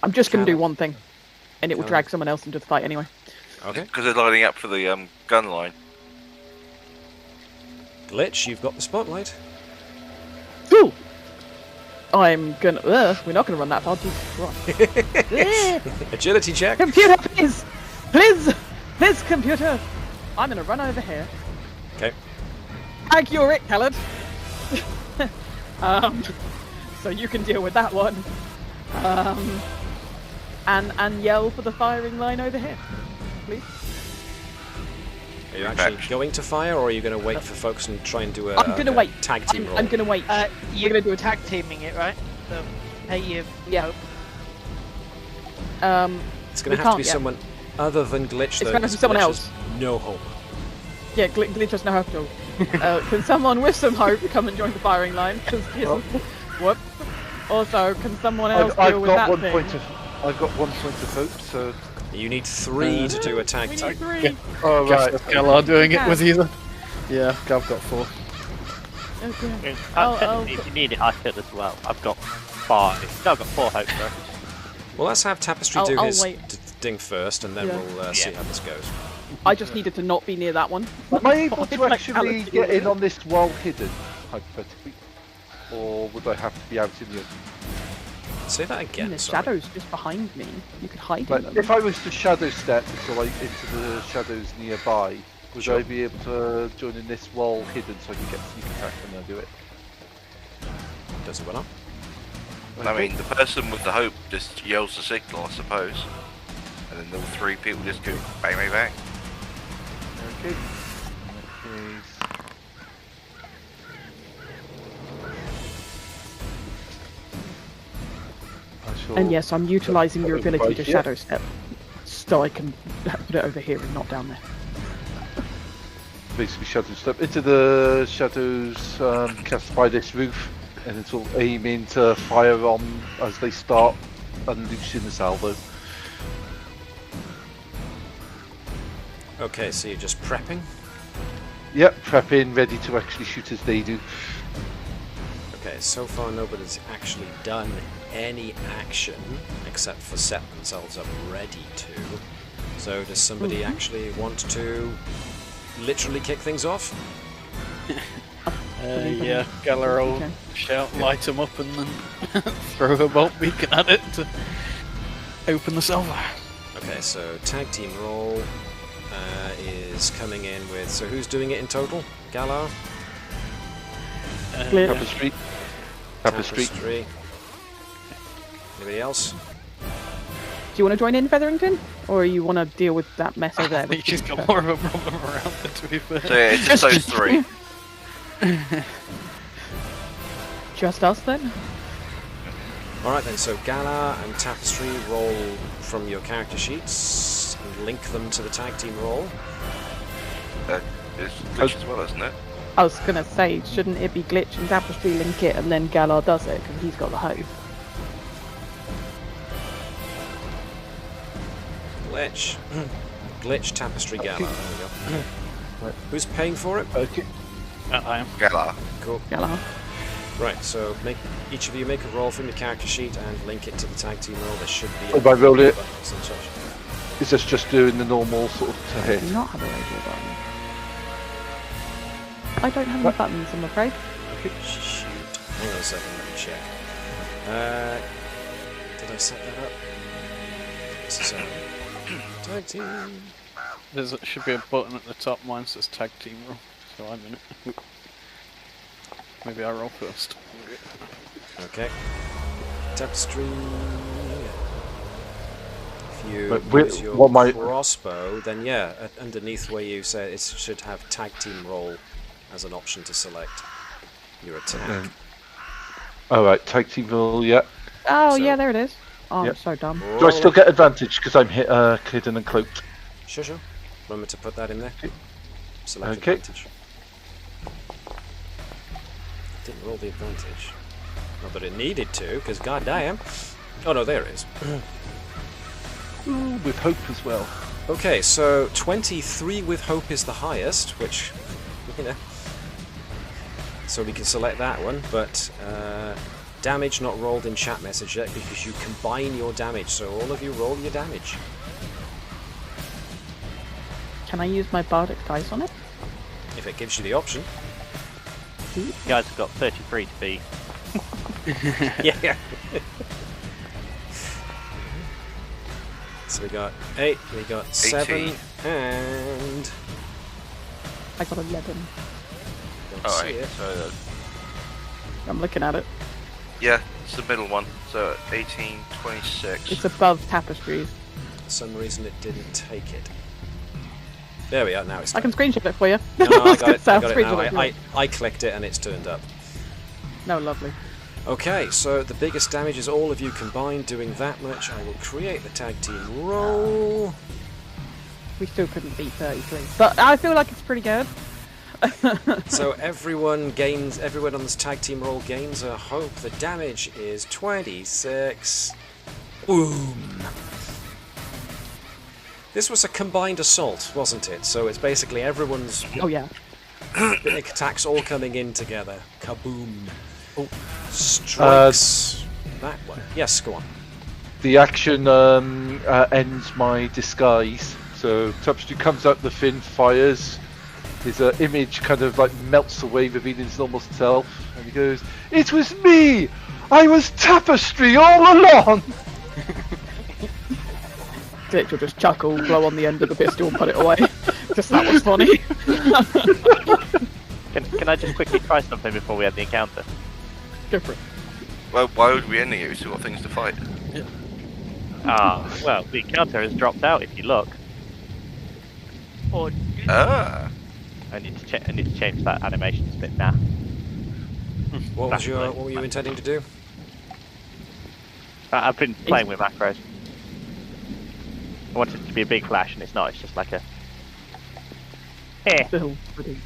S5: I'm just going to do one thing, and it will drag someone else into the fight anyway.
S1: Okay.
S3: Because they're lining up for the gun line.
S1: Glitch, you've got the spotlight.
S5: Cool. I'm gonna. We're not gonna run that far. Jesus Christ.
S1: Agility check.
S5: Computer, please, please, computer. I'm gonna run over here.
S1: Okay.
S5: Tag, you're it, Khaled. So you can deal with that one. And yell for the firing line over here, please.
S1: Are you actually going to fire, or are you going to wait for folks and try and do a,
S5: I'm gonna wait.
S1: tag team roll?
S5: I'm gonna wait.
S4: You're going to do a tag teaming it, right? So, hey, you.
S5: Yeah.
S1: It's going to have to be someone other than Glitch, though.
S5: It's going to have to be someone
S1: Glitch
S5: else.
S1: has no hope.
S5: Yeah, Glitch has no hope at all. Can someone with some hope come and join the firing line? Whoop. Also, can someone else deal with that thing?
S2: I've got 1 point of hope, so...
S1: You need 3 to do a tag
S5: We
S1: team.
S5: need 3.
S6: Yeah.
S2: Oh,
S6: Guess
S2: right.
S6: that's Galar doing it with you then. Yeah, I've got 4.
S5: Okay.
S7: If you need it, I could as well. I've got 5. No, I've got 4 hope, sorry.
S1: Well, let's have Tapestry do
S5: I'll
S1: his
S5: wait.
S1: ding first, and then we'll see how this goes.
S5: I just needed to not be near that one.
S2: Am I able to
S5: Like
S2: actually
S5: Alex
S2: get in
S5: doing
S2: on this while hidden, hypothetically? Or would I have to be out in the open?
S1: Say that
S5: In
S1: again,
S5: the
S1: sorry.
S5: shadows just behind me. You could hide in
S2: Like,
S5: them.
S2: if I was to shadow step into the shadows nearby, would
S1: Sure.
S2: I be able to join in this while hidden so I can get sneak attack when I do it?
S1: Doesn't matter.
S3: I mean, the person with the hope just yells the signal, I suppose. And then the 3 people just go bang, bang, bang.
S2: Okay.
S5: And yes, I'm utilising your ability to
S2: Yeah.
S5: shadow step, so I can put it over here and not down there.
S2: Basically shadow step into the shadows cast by this roof, and it'll aim into fire on as they start unleashing the salvo.
S1: Okay, so you're just prepping.
S2: Yep, prepping, ready to actually shoot as they do.
S1: Okay, so far nobody's actually done any action except for set themselves up ready to. So does somebody actually want to literally kick things off?
S6: Yeah, Galar will
S5: Okay.
S6: shout, light them up, and then throw a bolt beacon at it to open the salvo.
S1: Okay, so tag team roll is coming in with. So who's doing it in total? Galar?
S5: Clear.
S2: Tapestry. Tapestry.
S1: Tapestry. Anybody else?
S5: Do you want to join in, Featherington? Or you want to deal with that mess over there?
S6: I think she's got more of a problem around than to be fair.
S3: So yeah, it's just those three.
S5: Just us then?
S1: Alright then, so Gala and Tapestry roll from your character sheets and link them to the tag team roll.
S3: It's glitch as well, isn't it?
S5: I was going to say, shouldn't it be Glitch and Tapestry link it and then Galar does it because he's got the hoe?
S1: Glitch. Glitch, Tapestry, Gala. There we go. Right. Who's paying for it?
S2: Okay.
S6: I am.
S3: Galar.
S1: Cool.
S5: Galar.
S1: Right, so each of you make a roll from your character sheet and link it to the tag team roll. There should be
S2: If I roll it,
S1: buttons and such.
S2: is this just doing the normal sort of to hit?
S5: Do not have a radio button. I don't have any buttons, I'm afraid.
S1: Shoot. Hang on a second, let me check. Did I set that up? So, tag team.
S6: There should be a button at the top. Mine says tag team roll, so I'm in it. Maybe I roll first.
S1: Okay. Tapestry. If you
S2: But
S1: use your
S2: what my-
S1: crossbow, then yeah, underneath where you say it should have tag team roll as an option to select your attack.
S2: Alright, tag team roll, yeah.
S5: Oh,
S1: So-
S5: yeah, there it is. Oh,
S2: Yep.
S5: I'm so dumb.
S2: Do I still get advantage because I'm hidden and cloaked?
S1: Sure. Remember to put that in there. Select
S2: Okay.
S1: advantage. Didn't roll the advantage. Not that it needed to, because goddamn. Oh no, there it is.
S2: Ooh, with hope as well.
S1: Okay, so 23 with hope is the highest, which, you know. So we can select that one, but damage not rolled in chat message yet because you combine your damage. So all of you roll your damage.
S5: Can I use my bardic dice on it?
S1: If it gives you the option.
S7: You guys have got 33 to beat.
S1: Yeah. So we got 8, we got 7,
S3: 18.
S1: and...
S5: I got 11.
S1: Don't see
S3: Alright,
S1: it.
S3: so
S5: I'm looking at it.
S3: yeah, it's the middle one. So 18, 26.
S5: It's above Tapestries.
S1: For some reason it didn't take it. There we are, now it's
S5: I can
S1: done.
S5: screenshot it for you.
S1: No, I got it,
S5: So
S1: I
S5: I'll
S1: got it
S5: screenshot
S1: now.
S5: it for you.
S1: I clicked it and it's turned up.
S5: No, lovely.
S1: Okay, so the biggest damage is all of you combined doing that much. I will create the tag team roll.
S5: We still couldn't beat 33. But I feel like it's pretty good.
S1: So everyone on this tag team roll gains a hope. The damage is 26. Boom. This was a combined assault, wasn't it? So it's basically everyone's
S5: Oh, yeah.
S1: attacks all coming in together. Kaboom. Strikes that one. Yes, go on.
S2: The action ends my disguise. So Tapestry comes out the fin, fires. His image kind of like melts away, revealing his normal self, and he goes, "It was me! I was Tapestry all along!"
S5: Glitch will just chuckle, blow on the end of the pistol and put it away. Just that was funny.
S7: Can I just quickly try something before we have the encounter?
S5: Go for it.
S3: Well, why would we ending it? We've still got things to fight.
S7: Ah, well, the encounter has dropped out if you look.
S4: Or
S3: Ah.
S7: I need to change that animations bit now.
S1: What were you intending to do?
S7: I've been playing with macros. I wanted it to be a big flash, and it's not. It's just like a. Eh.
S5: Still pretty.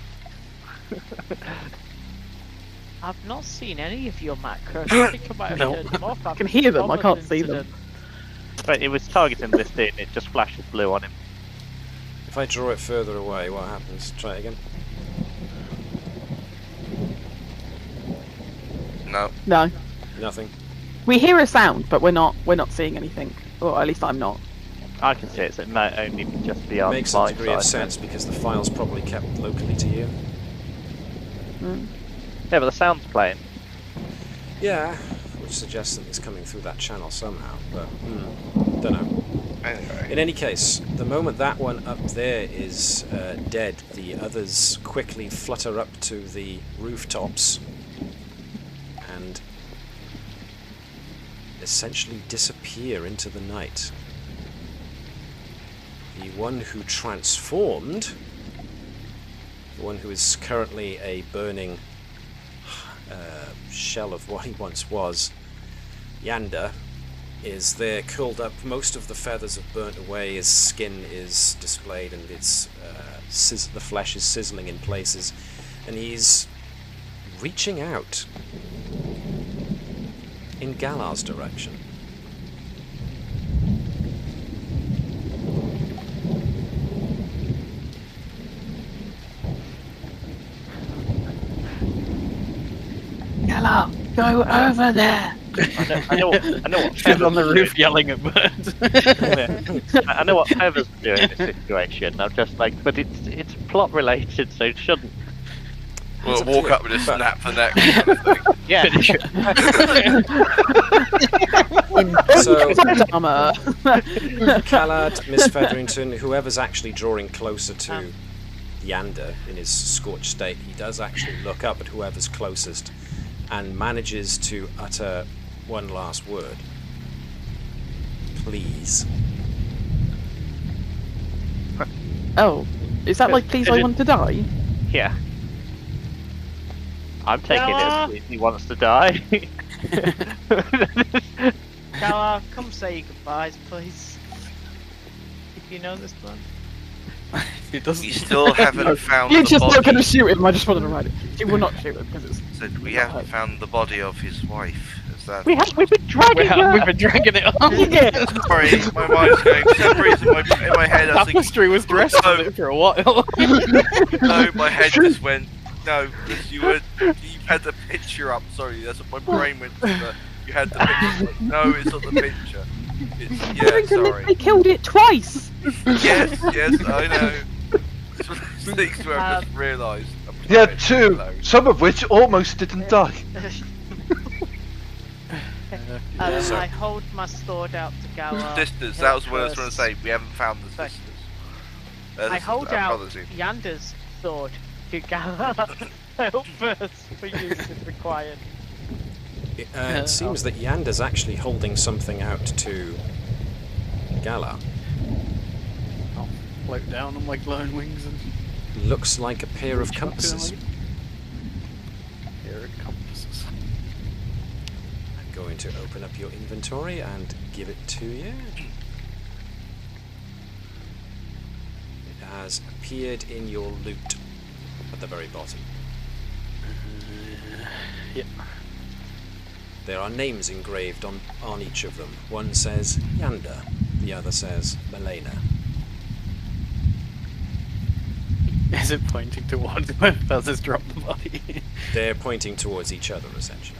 S4: I've not seen any of your macros. I think I might have turned them off.
S5: I can hear them, I can't see them.
S7: But it was targeting this thing. It just flashes blue on him.
S1: If I draw it further away, what happens? Try it again.
S3: No.
S5: No.
S1: Nothing.
S5: We hear a sound, but we're not seeing anything. Or at least I'm not.
S7: I can see it, so it might only just be on
S1: Makes a
S7: my
S1: degree of
S7: side.
S1: sense because the file's probably kept locally to you.
S7: Yeah, but the sound's playing.
S1: Yeah, which suggests that it's coming through that channel somehow, but don't know.
S3: Anyway.
S1: In any case, the moment that one up there is dead, the others quickly flutter up to the rooftops and essentially disappear into the night. The one who transformed, the one who is currently a burning shell of what he once was, Yander, is there curled up. Most of the feathers have burnt away, his skin is displayed, and it's the flesh is sizzling in places, and he's reaching out in Galar's direction.
S5: Galar, go over there.
S7: I know what
S6: Head on the roof yelling at birds.
S7: I know what Feathers are doing in this situation. I'm just like, but it's plot related, so it shouldn't.
S3: We'll walk up and just snap the neck kind of thing.
S7: Yeah.
S1: So,
S5: Armor.
S1: Callard, Miss Featherington, whoever's actually drawing closer to Yander in his scorched state, he does actually look up at whoever's closest and manages to utter one last word. Please.
S5: Oh, is that like, please, I want to die?
S7: Yeah. I'm taking
S4: Galar!
S7: it. He wants to die.
S4: Galar, come say your goodbyes, please. If you know this one.
S6: It doesn't.
S3: We still haven't found
S5: You're
S3: the
S5: just not going
S3: body.
S5: to shoot him. I just wanted to write it. You will not shoot him because it's.
S3: So we haven't found the body of his wife. Is that?
S7: We've been dragging her.
S6: We've been dragging it on.
S3: Sorry, my mind's going. For some reason, in my head, I was thinking.
S6: Tapestry was dressed in it for a while.
S3: No, my head just went. No, because you had the picture up. Sorry, that's what my brain went to. You had the picture. No, it's not the picture. It's, sorry.
S5: They killed it twice.
S3: Yes, I know. This was things where I just realised.
S2: Yeah, two, some of which almost didn't die.
S4: I hold my sword out to Galar.
S3: Sisters, that was what I was trying to say. We haven't found the sisters.
S4: I hold
S3: our
S4: out
S3: brothers in.
S4: Yander's sword to Galar. Help first for use if required.
S1: It seems that Yander's actually holding something out to Galar.
S6: I'll float down on my glowing wings and.
S1: Looks like a pair of compasses.
S6: Here it compasses.
S1: I'm going to open up your inventory and give it to you. It has appeared in your loot at the very bottom.
S6: Yep.
S1: There are names engraved on each of them. One says Yander, the other says Milena.
S6: Is it pointing towards where Feathers dropped the body?
S1: They're pointing towards each other, essentially.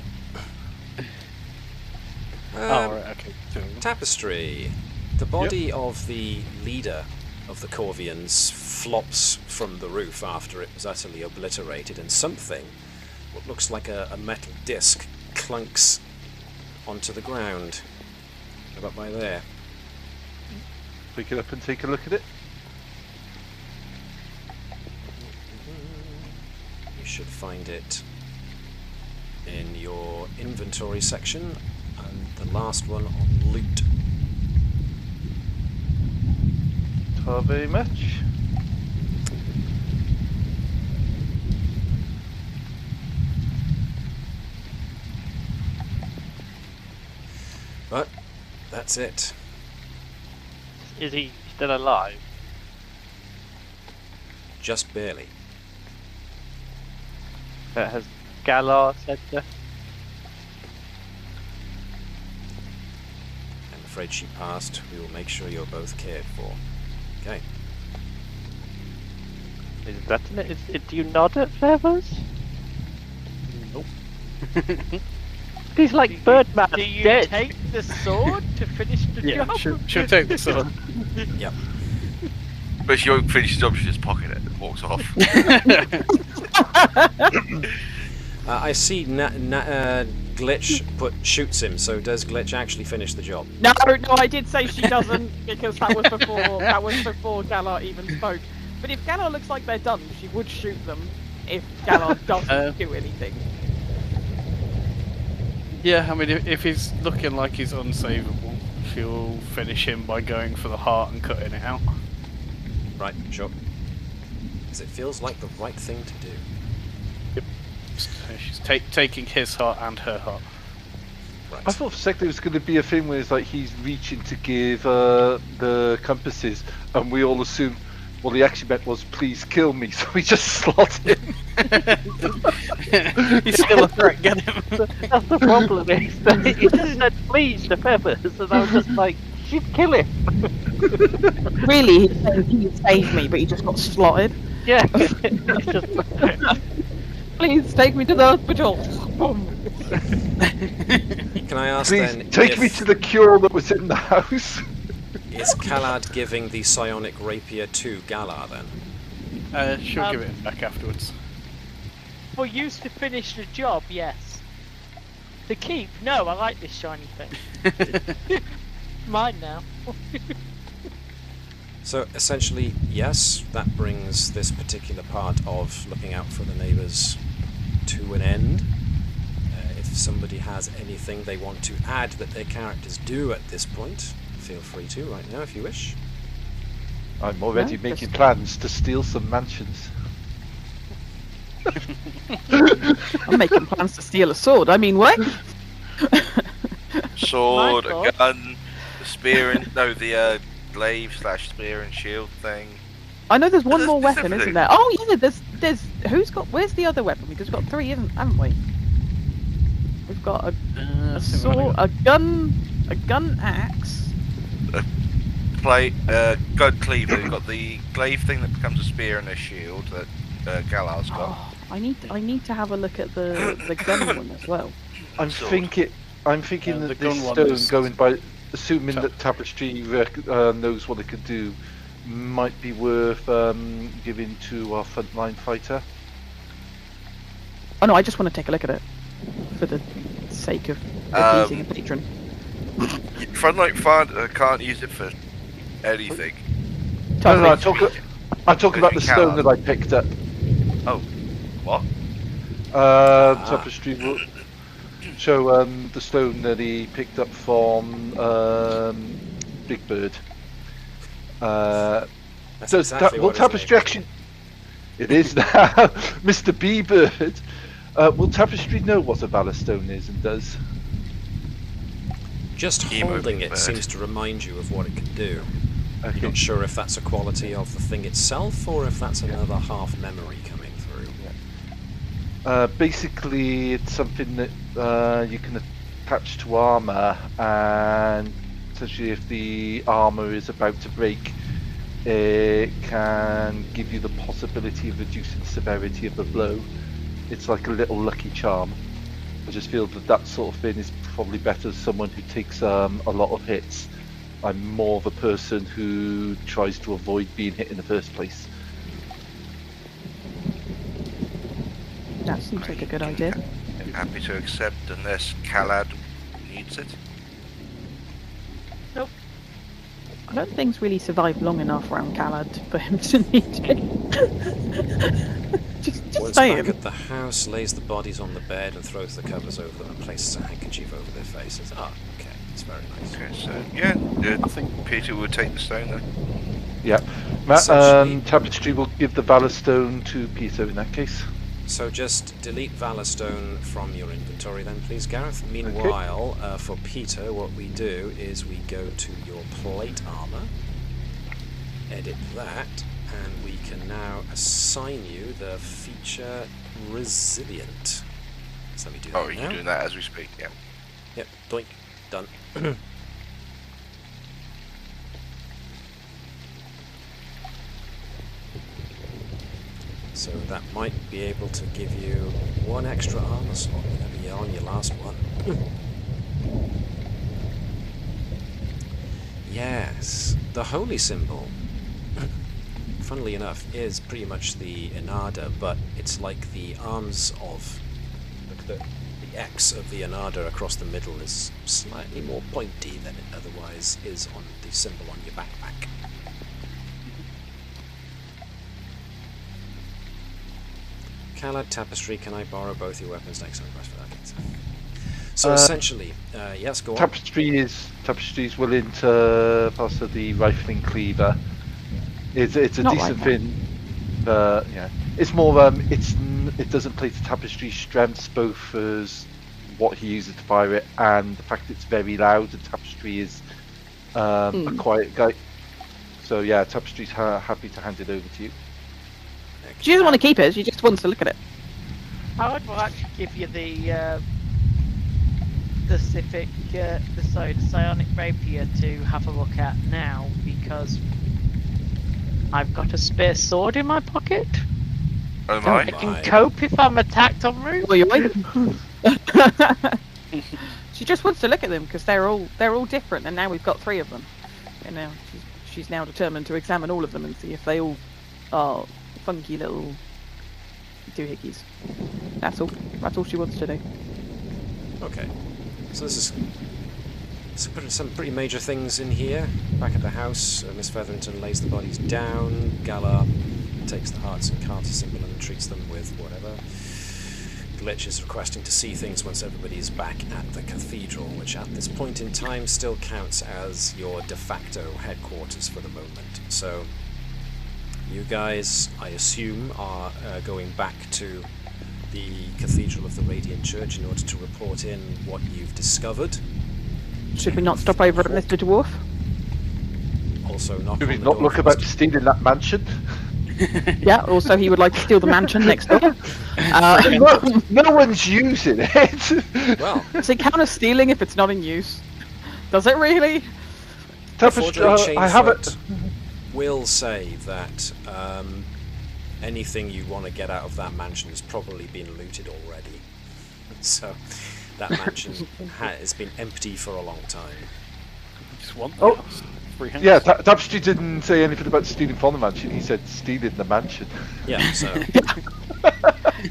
S6: Oh, right, okay.
S1: Tapestry. The body of the leader of the Corvians flops from the roof after it was utterly obliterated, and something, what looks like a metal disc, clunks onto the ground. About by there.
S2: Pick it up and take a look at it.
S1: You should find it in your inventory section, and the last one on loot.
S2: Not very much.
S1: But that's it.
S7: Is he still alive?
S1: Just barely.
S7: Has Galar said that?
S1: I'm afraid she passed. We will make sure you're both cared for. Okay.
S7: Is that do you nod at Feathers?
S6: Nope.
S7: He's like Birdman.
S4: Do you
S7: dead.
S4: take the sword to finish the
S6: Yeah,
S4: job?
S6: she'll take the sword.
S1: Yep.
S3: But she won't finish the job, she just pocket it and walks off.
S1: I see Glitch shoots him, so does Glitch actually finish the job?
S5: No, I did say she doesn't because that was before Galar even spoke. But if Galar looks like they're done, she would shoot them if Galar doesn't do anything.
S6: Yeah, I mean, if he's looking like he's unsavable, she'll finish him by going for the heart and cutting it out.
S1: Right, sure. Because it feels like the right thing to do.
S6: Yep. So she's taking his heart and her heart.
S1: Right.
S2: I thought for a second it was going to be a thing where it's like he's reaching to give the compasses, and we all assume what he actually meant was "please kill me," so we just slot him.
S6: He's still a threat. Get him.
S7: That's the problem. Is that he just said please to Feathers, and I was just like, she'd kill him.
S5: Really, he's saying he saved me, but he just got slotted.
S7: Yeah. It's just,
S5: Please take me to the hospital.
S1: Can I ask
S2: Please
S1: then,
S2: take me to the cure that was in the house.
S1: is Kalad giving the psionic rapier to Galar then?
S6: She'll give it back afterwards.
S4: For use to finish the job, yes. To keep, no, I like this shiny thing. Mine now.
S1: So essentially, yes, that brings this particular part of looking out for the neighbours to an end. If somebody has anything they want to add that their characters do at this point, feel free to right now if you wish.
S2: I'm already
S5: No,
S2: making
S5: just-
S2: plans to steal some mansions.
S5: I'm making plans to steal a sword. I mean, what?
S3: Sword,
S4: My
S3: a
S4: God.
S3: gun, the spear and the glaive / spear and shield thing.
S5: I know there's one
S3: There's-
S5: more
S3: there's
S5: weapon,
S3: everything.
S5: isn't there? Oh yeah, there's where's the other weapon? Because we've got three, haven't we? We've got a sword, a gun axe.
S3: Gun cleaver. You've got the glaive thing that becomes a spear and a shield that Galar's got.
S5: Oh, I need to have a look at the gun one as well.
S2: I'm
S3: Sword.
S2: thinking
S6: the
S2: that
S6: gun
S2: this
S6: one
S2: stone,
S6: is-
S2: going by assuming that Tapestry knows what it could do, might be worth giving to our frontline fighter.
S5: Oh no, I just want to take a look at it for the sake of appeasing a patron.
S3: Frontline fighter can't use it for anything.
S2: No, I'm
S5: Totally.
S2: talking about the stone that I picked up.
S3: Oh, what?
S2: Tapestry will show the stone that he picked up from Big Bird.
S1: That's
S2: So
S1: exactly
S2: will
S1: what his name
S2: Tapestry
S1: is.
S2: actually? It is now, Mr. B Bird. Will Tapestry know what a Valor Stone is and does?
S1: Just
S3: Emo
S1: holding it
S3: bird.
S1: seems to remind you of what it can do.
S2: Okay.
S1: You're not sure if that's a quality of the thing itself or if that's another half memory coming through.
S2: Basically, it's something that you can attach to armor, and essentially, if the armor is about to break, it can give you the possibility of reducing the severity of the blow. It's like a little lucky charm. I just feel that sort of thing is probably better as someone who takes a lot of hits. I'm more of a person who tries to avoid being hit in the first place.
S5: That seems like a good idea.
S3: I'm happy to accept unless Kalad needs it.
S5: I don't think things really survive long enough around Kalad for him to need it. just
S1: Once
S5: saying.
S1: back at the house, lays the bodies on the bed and throws the covers over them and places a handkerchief over their faces. Ah, okay, it's very nice.
S3: Okay, so yeah,
S6: I think
S3: Peter would take the stone then.
S2: Yeah,
S1: Essentially-
S2: Tapestry will give the Valor Stone to Peter in that case.
S1: So just delete Valor Stone from your inventory then, please, Gareth. Meanwhile, for Peter, what we do is we go to your plate armor, edit that, and we can now assign you the feature Resilient. So let me do that
S3: Oh,
S1: now.
S3: you're doing that as we speak, yeah.
S1: Yep, doink, done. So that might be able to give you one extra armor slot whenever you're on your last one. Yes, the holy symbol, funnily enough, is pretty much the Inada, but it's like the arms of the X of the Inada across the middle is slightly more pointy than it otherwise is on the symbol on your backpack. Kalad, Tapestry, can I borrow both your weapons next time? Okay, So essentially, yes, go on.
S2: Tapestry is willing to pass the rifling cleaver. It's a
S5: Not
S2: decent
S5: right
S2: thing, but yeah, it's more it doesn't play to Tapestry's strengths, both as what he uses to fire it and the fact it's very loud. And Tapestry is a quiet guy, so yeah, Tapestry's happy to hand it over to you.
S5: She doesn't want to keep it. She just wants to look at it.
S4: I would actually give you the psionic rapier to have a look at now, because I've got a spare sword in my pocket.
S3: Oh my.
S4: I can cope if I'm attacked en route.
S5: Well, you're right. She just wants to look at them because they're all different, and now we've got 3 of them. And now she's now determined to examine all of them and see if they all are funky little doohickeys. That's all. That's all she wants to do.
S1: Okay. So this is some pretty major things in here. Back at the house, Miss Featherington lays the bodies down. Galar takes the hearts and Carter symbol and treats them with whatever. Glitch is requesting to see things once everybody is back at the cathedral, which at this point in time still counts as your de facto headquarters for the moment. So you guys, I assume, are going back to the Cathedral of the Radiant Church in order to report in what you've discovered.
S5: Should we not stop over at Mr. Dwarf?
S1: Also, knock
S2: Do
S1: on
S2: we
S1: the
S2: not
S1: door
S2: look
S1: of
S2: about
S1: Mr.
S2: stealing that mansion?
S5: Yeah, also he would like to steal the mansion next door.
S2: No one's using it.
S1: Well,
S5: Does it count as stealing if it's not in use? Does it really?
S2: Tapestry, I have it.
S1: Will say that anything you want to get out of that mansion has probably been looted already. So that mansion has been empty for a long time.
S6: Just want
S2: Oh.
S6: the house. Free house.
S2: Yeah, Tapestry didn't say anything about stealing from the mansion. He said stealing the mansion.
S1: Yeah, so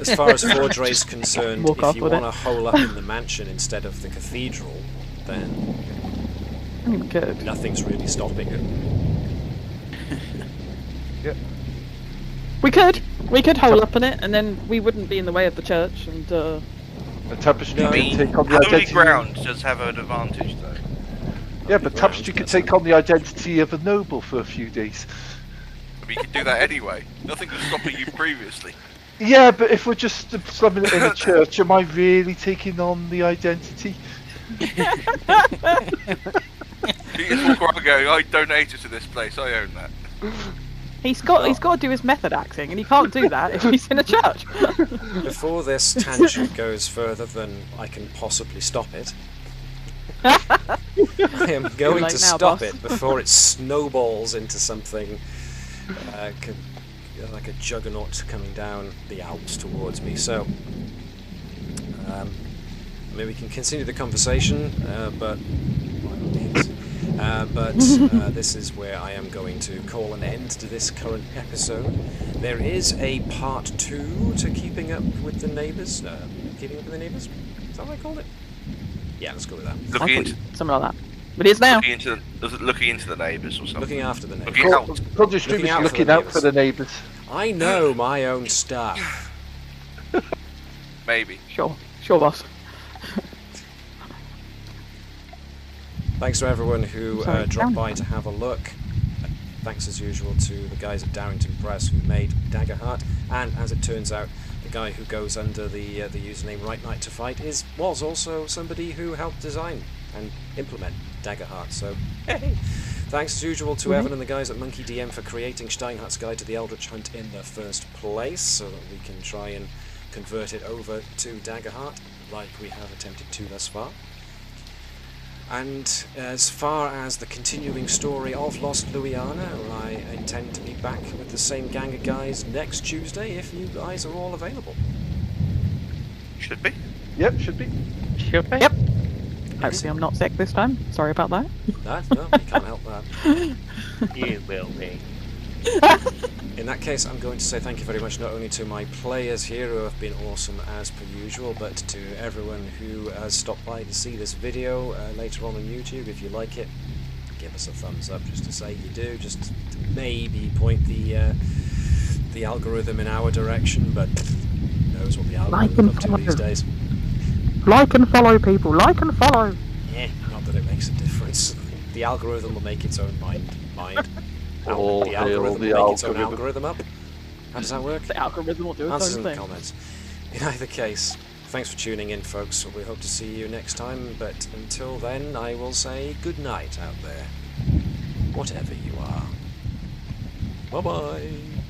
S1: as far as Fordre is concerned,
S5: Walk
S1: if
S5: off
S1: you
S5: with
S1: want
S5: it.
S1: to hole up in the mansion instead of the cathedral, then
S5: Good.
S1: nothing's really stopping it.
S2: Yeah.
S5: We could hole up in it, and then we wouldn't be in the way of the church. And
S2: The Tapestry
S1: No.
S3: I
S2: can
S3: mean,
S2: take on the
S3: holy
S2: identity.
S3: ground does have an advantage, though.
S2: Yeah, but
S1: Ground,
S2: Tapestry can
S1: that's
S2: take
S1: it.
S2: on the identity of a noble for a few days.
S3: But you can do that anyway. Nothing was stopping you previously.
S2: Yeah, but if we're just slumming it in a church, am I really taking on the identity?
S3: You just walk around going, I donated to this place, I own that.
S5: he's got to do his method acting, and he can't do that if he's in a church.
S1: Before this tangent goes further than I can possibly stop it, I am going
S5: late
S1: to
S5: now,
S1: stop
S5: boss.
S1: it before it snowballs into something like a juggernaut coming down the Alps towards me. So, maybe we can continue the conversation, but by all means. This is where I am going to call an end to this current episode. There is a part 2 to Keeping Up with the Neighbours. Keeping Up with the Neighbours? Is that what I called it? Yeah, let's go with that.
S3: Looking into,
S5: Something like that. But it is now.
S3: looking into the neighbours or something.
S1: Looking after the neighbours.
S3: Looking out.
S2: Project Stream
S1: Looking
S2: is
S1: out for
S2: looking
S1: the
S2: out for the neighbours.
S1: I know my own stuff.
S3: Maybe.
S5: Sure, boss.
S1: Thanks to everyone who
S5: Sorry,
S1: dropped
S5: down.
S1: by to have a look. Thanks as usual to the guys at Darrington Press who made Daggerheart, and as it turns out, the guy who goes under the username Right Night to Fight was also somebody who helped design and implement Daggerheart. So, hey! Thanks as usual to Evan and the guys at MonkeyDM for creating Steinhardt's Guide to the Eldritch Hunt in the first place, so that we can try and convert it over to Daggerheart, like we have attempted to thus far. And as far as the continuing story of Lost Luyarnha, I intend to be back with the same gang of guys next Tuesday if you guys are all available.
S3: Should be.
S2: Yep, should be.
S4: Should be.
S5: Yep. Hopefully I'm not sick this time. Sorry about that.
S1: No, you can't help that.
S4: You will be.
S1: In that case, I'm going to say thank you very much not only to my players here who have been awesome as per usual, but to everyone who has stopped by to see this video later on YouTube. If you like it, give us a thumbs up just to say you do, just to maybe point the algorithm in our direction, but who knows what the algorithm is up to these days.
S5: Like and follow, people. Like and follow.
S1: Yeah, not that it makes a difference. The algorithm will make its own mind.
S2: All
S1: The
S2: hail
S1: algorithm
S2: the
S1: will make its own
S2: algorithm.
S1: algorithm up. How does that work?
S5: The algorithm will do its
S1: Answers
S5: own
S1: in the
S5: thing.
S1: comments. In either case, thanks for tuning in, folks. We hope to see you next time, but until then, I will say good night out there. Whatever you are. Bye-bye.